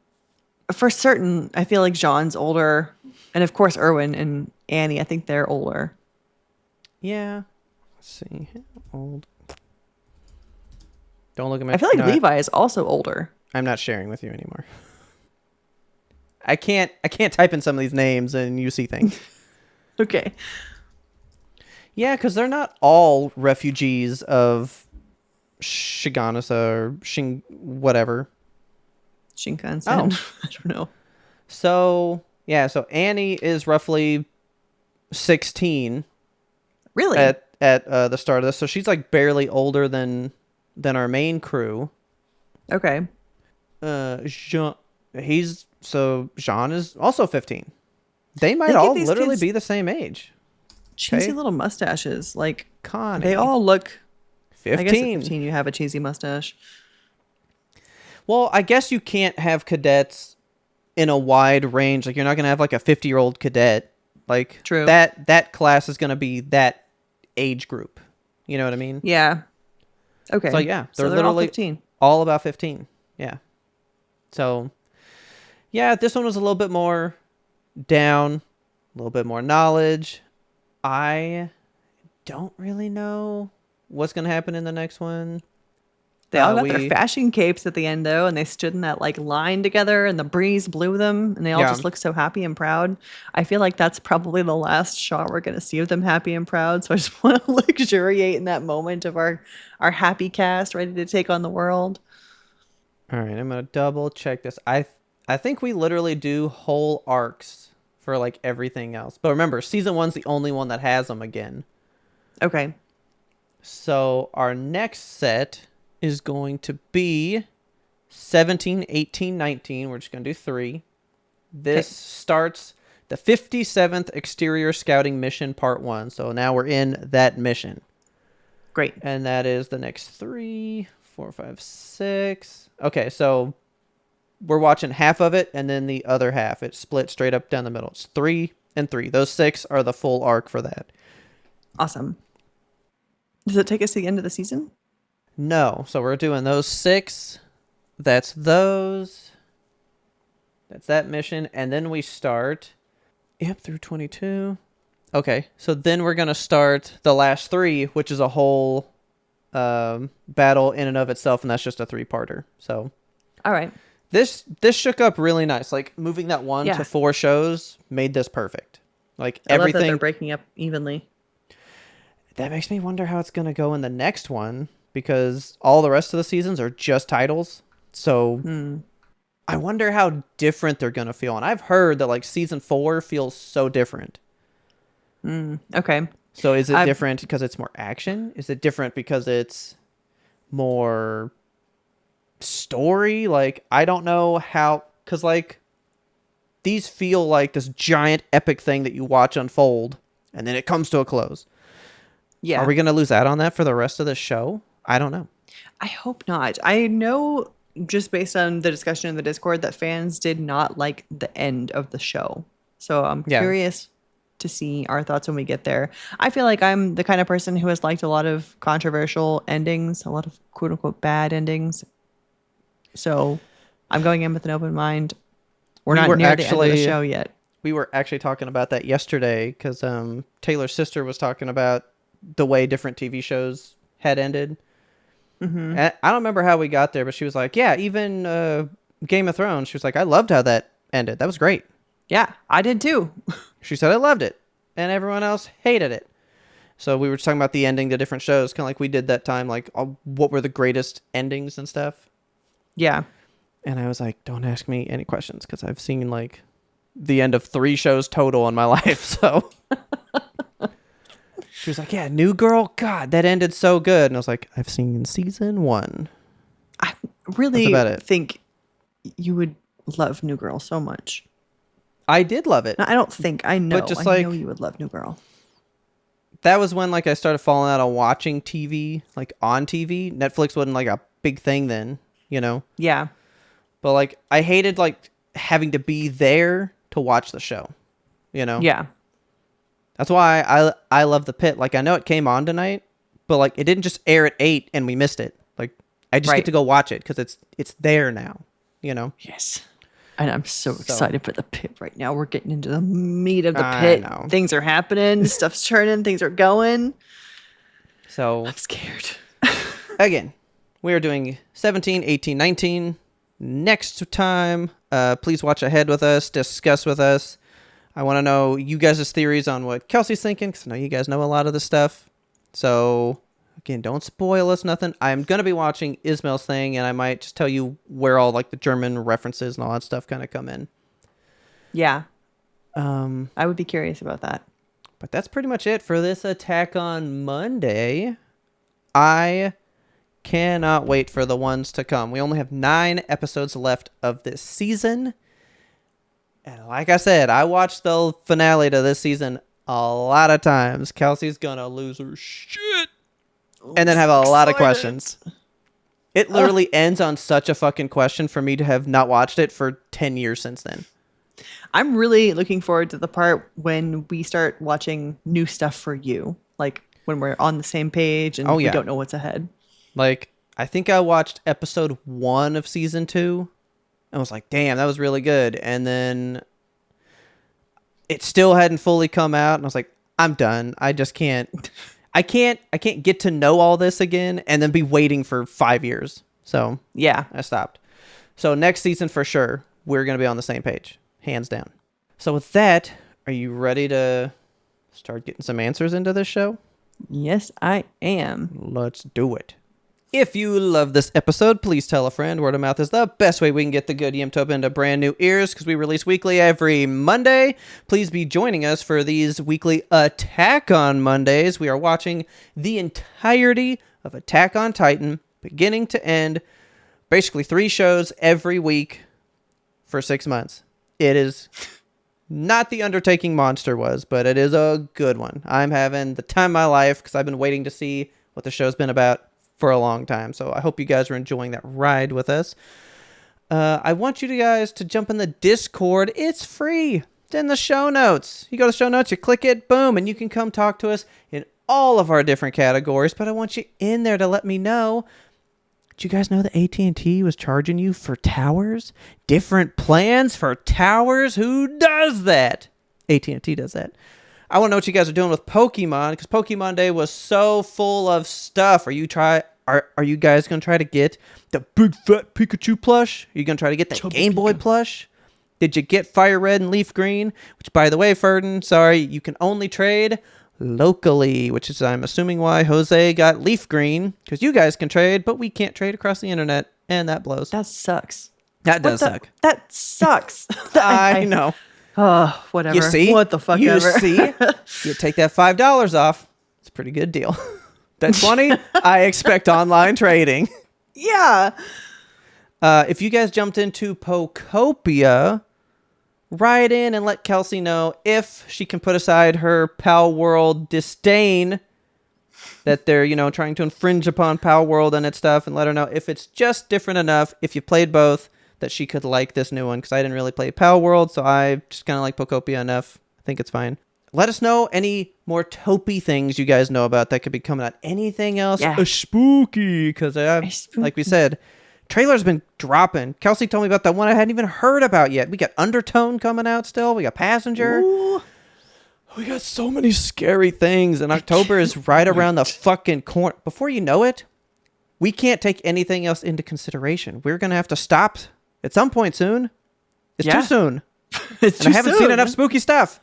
[SPEAKER 2] for certain, I feel like Jean's older. And of course, Erwin and Annie, I think they're older.
[SPEAKER 1] Yeah. Let's see. How old? Don't look at me.
[SPEAKER 2] I feel like Levi is also older.
[SPEAKER 1] I'm not sharing with you anymore. I can't type in some of these names and you see things.
[SPEAKER 2] Okay.
[SPEAKER 1] Yeah, because they're not all refugees of Shiganasa or whatever.
[SPEAKER 2] Shinkansen.
[SPEAKER 1] Oh.
[SPEAKER 2] I don't know.
[SPEAKER 1] So, yeah, so Annie is roughly 16.
[SPEAKER 2] Really?
[SPEAKER 1] At the start of this. So she's like barely older than our main crew.
[SPEAKER 2] Okay.
[SPEAKER 1] Jean is also 15. They might all literally be the same age.
[SPEAKER 2] Cheesy little mustaches. Like,
[SPEAKER 1] Connie.
[SPEAKER 2] they all look
[SPEAKER 1] 15.
[SPEAKER 2] I guess at 15 you have a cheesy mustache.
[SPEAKER 1] Well, I guess you can't have cadets in a wide range. Like, you're not going to have like a 50-year-old cadet. Like,
[SPEAKER 2] true.
[SPEAKER 1] That class is going to be that age group. You know what I mean?
[SPEAKER 2] Yeah. Okay.
[SPEAKER 1] So, yeah.
[SPEAKER 2] They're literally all 15.
[SPEAKER 1] All about 15. Yeah. So, yeah, this one was a little bit more down, a little bit more knowledge. I don't really know what's going to happen in the next one.
[SPEAKER 2] They all got their fashion capes at the end, though, and they stood in that like line together, and the breeze blew them, and they all just looked so happy and proud. I feel like that's probably the last shot we're going to see of them happy and proud. So I just want to luxuriate in that moment of our happy cast ready to take on the world.
[SPEAKER 1] All right, I'm going to double check this. I think we literally do whole arcs for like everything else. But remember, season 1's the only one that has them again.
[SPEAKER 2] Okay. So
[SPEAKER 1] our next set is going to be 17, 18, 19. We're just going to do 3. This starts the 57th Exterior Scouting Mission Part 1. So now we're in that mission.
[SPEAKER 2] Great.
[SPEAKER 1] And that is the next 3, 4, 5, 6. Okay, so we're watching half of it and then the other half. It's split straight up down the middle. It's 3 and 3. Those 6 are the full arc for that.
[SPEAKER 2] Awesome. Does it take us to the end of the season?
[SPEAKER 1] No. So we're doing those 6. That's those. That's that mission. And then we start. Yep, through 22. Okay. So then we're going to start the last 3, which is a whole battle in and of itself. And that's just a 3-parter. So.
[SPEAKER 2] All right.
[SPEAKER 1] This shook up really nice. Like moving that 1 to 4 shows made this perfect. Like
[SPEAKER 2] I love that
[SPEAKER 1] everything.
[SPEAKER 2] they're breaking up evenly.
[SPEAKER 1] That makes me wonder how it's going to go in the next one because all the rest of the seasons are just titles. So I wonder how different they're going to feel. And I've heard that like season 4 feels so different.
[SPEAKER 2] Okay.
[SPEAKER 1] So is it different because it's more action? Is it different because it's more story? Like, I don't know how, because like these feel like this giant epic thing that you watch unfold and then it comes to a close.
[SPEAKER 2] Yeah.
[SPEAKER 1] Are we going to lose out on that for the rest of the show? I don't know.
[SPEAKER 2] I hope not. I know just based on the discussion in the Discord that fans did not like the end of the show. So I'm curious to see our thoughts when we get there. I feel like I'm the kind of person who has liked a lot of controversial endings, a lot of quote unquote bad endings. So I'm going in with an open mind. We're not near the end of the show yet.
[SPEAKER 1] We were actually talking about that yesterday because Taylor's sister was talking about the way different TV shows had ended. And I don't remember how we got there, but she was like, yeah, even Game of Thrones. She was like, I loved how that ended. That was great.
[SPEAKER 2] Yeah, I did too.
[SPEAKER 1] She said, I loved it. And everyone else hated it. So we were talking about the ending to different shows, kind of like we did that time, like what were the greatest endings and stuff.
[SPEAKER 2] Yeah.
[SPEAKER 1] And I was like, don't ask me any questions because I've seen like the end of 3 shows total in my life. So she was like, yeah, New Girl. God, that ended so good. And I was like, I've seen season 1.
[SPEAKER 2] I really
[SPEAKER 1] That's about it.
[SPEAKER 2] think you would love New Girl so much.
[SPEAKER 1] I did love it.
[SPEAKER 2] No, I don't think. I know.
[SPEAKER 1] But just
[SPEAKER 2] I
[SPEAKER 1] like,
[SPEAKER 2] know you would love New Girl.
[SPEAKER 1] That was when like I started falling out of watching TV, like on TV. Netflix wasn't like a big thing then, you know?
[SPEAKER 2] Yeah.
[SPEAKER 1] But like I hated like having to be there to watch the show, you know?
[SPEAKER 2] Yeah.
[SPEAKER 1] That's why I love The Pit. Like I know it came on tonight, but like it didn't just air at 8 and we missed it. Like I just get to go watch it because it's there now, you know?
[SPEAKER 2] Yes. And I'm so excited for The Pit right now. We're getting into the meat of The Pit.
[SPEAKER 1] Know.
[SPEAKER 2] Things are happening. Stuff's turning. Things are going.
[SPEAKER 1] So
[SPEAKER 2] I'm scared.
[SPEAKER 1] again, we are doing 17, 18, 19. Next time, please watch ahead with us, discuss with us. I want to know you guys' theories on what Kelsey's thinking, because I know you guys know a lot of this stuff. So, again, don't spoil us nothing. I'm going to be watching Ismail's thing, and I might just tell you where all like the German references and all that stuff kind of come in.
[SPEAKER 2] Yeah. I would be curious about that.
[SPEAKER 1] But that's pretty much it for this Attack on Monday. I cannot wait for the ones to come. We only have 9 episodes left of this season. And like I said, I watched the finale to this season a lot of times. Kelsey's gonna lose her shit. And then have a lot of questions. It literally ends on such a fucking question for me to have not watched it for 10 years since then.
[SPEAKER 2] I'm really looking forward to the part when we start watching new stuff for you. Like when we're on the same page and we don't know what's ahead.
[SPEAKER 1] Like, I think I watched episode 1 of season 2 and was like, damn, that was really good. And then it still hadn't fully come out. And I was like, I'm done. I just can't. I can't get to know all this again and then be waiting for 5 years. So
[SPEAKER 2] yeah,
[SPEAKER 1] I stopped. So next season for sure, we're going to be on the same page. Hands down. So with that, are you ready to start getting some answers into this show?
[SPEAKER 2] Yes, I am.
[SPEAKER 1] Let's do it. If you love this episode, please tell a friend. Word of mouth is the best way we can get the good YMBToAP into brand new ears because we release weekly every Monday. Please be joining us for these weekly Attack on Mondays. We are watching the entirety of Attack on Titan, beginning to end. Basically 3 shows every week for 6 months. It is not the undertaking Monster was, but it is a good one. I'm having the time of my life because I've been waiting to see what the show's been about for a long time. So I hope you guys are enjoying that ride with us. I want you guys to jump in the Discord. It's free. It's in the show notes. You go to show notes, you click it, boom, and you can come talk to us in all of our different categories. But I want you in there to let me know. Did you guys know that AT&T was charging you for towers? Different plans for towers? Who does that? AT&T does that. I want to know what you guys are doing with Pokemon, because Pokemon Day was so full of stuff. Are you guys going to try to get the big fat Pikachu plush? Are you going to try to get the Game Boy plush? Did you get Fire Red and Leaf Green? Which, by the way, Ferdin, sorry, you can only trade locally, which is, I'm assuming, why Jose got Leaf Green, because you guys can trade, but we can't trade across the internet, and that blows.
[SPEAKER 2] That sucks.
[SPEAKER 1] That does suck.
[SPEAKER 2] That sucks.
[SPEAKER 1] I know.
[SPEAKER 2] Oh, whatever.
[SPEAKER 1] You see?
[SPEAKER 2] What the fuck
[SPEAKER 1] you
[SPEAKER 2] ever.
[SPEAKER 1] See? You take that $5 off. It's a pretty good deal. That 20, I expect online trading.
[SPEAKER 2] Yeah.
[SPEAKER 1] If you guys jumped into Pokopia, write in and let Kelsey know if she can put aside her Pal World disdain that they're, trying to infringe upon Pal World and its stuff, and let her know if it's just different enough, if you played both, that she could like this new one, because I didn't really play Pal World, so I just kind of like Pokopia enough. I think it's fine. Let us know any more Topey things you guys know about that could be coming out. Anything else?
[SPEAKER 2] Yeah.
[SPEAKER 1] Spooky, because like we said, trailers been dropping. Kelsey told me about that one I hadn't even heard about yet. We got Undertone coming out still. We got Passenger.
[SPEAKER 2] Ooh.
[SPEAKER 1] We got so many scary things, and October is right around the fucking corner. Before you know it, we can't take anything else into consideration. We're going to have to stop at some point soon. It's too soon.
[SPEAKER 2] It's
[SPEAKER 1] and I haven't seen enough spooky stuff.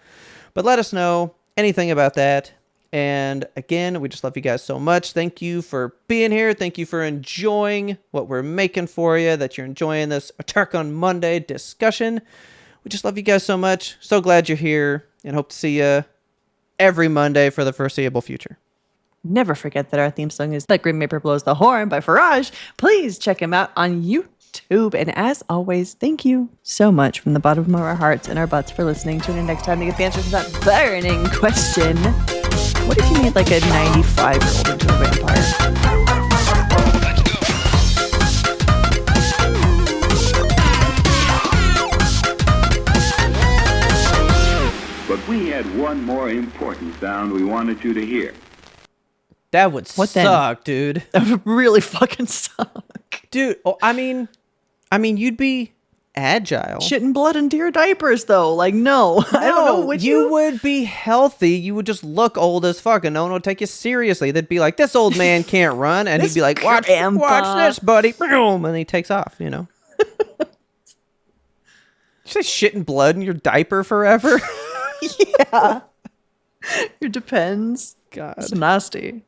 [SPEAKER 1] But let us know anything about that. And again, we just love you guys so much. Thank you for being here. Thank you for enjoying what we're making for you, that you're enjoying this Attack on Monday discussion. We just love you guys so much. So glad you're here, and hope to see you every Monday for the foreseeable future.
[SPEAKER 2] Never forget that our theme song is "The Grim Reaper Blows the Horn" by Faraj. Please check him out on YouTube. And as always, thank you so much from the bottom of our hearts and our butts for listening. Tune in next time to get the answer to that burning question. What if you made like a 95-year-old into a vampire?
[SPEAKER 5] But we had one more important sound we wanted you to hear.
[SPEAKER 1] That would
[SPEAKER 2] What then?
[SPEAKER 1] suck, dude.
[SPEAKER 2] That would really fucking suck.
[SPEAKER 1] Dude, I mean, you'd be agile.
[SPEAKER 2] Shitting blood into your diapers, though. Like, no. I don't know. Would you?
[SPEAKER 1] would be healthy. You would just look old as fuck, and no one would take you seriously. They'd be like, this old man can't run. And he'd be like, watch this, buddy. Boom. And he takes off, You say shitting blood in your diaper forever?
[SPEAKER 2] Yeah. It depends.
[SPEAKER 1] God.
[SPEAKER 2] It's nasty.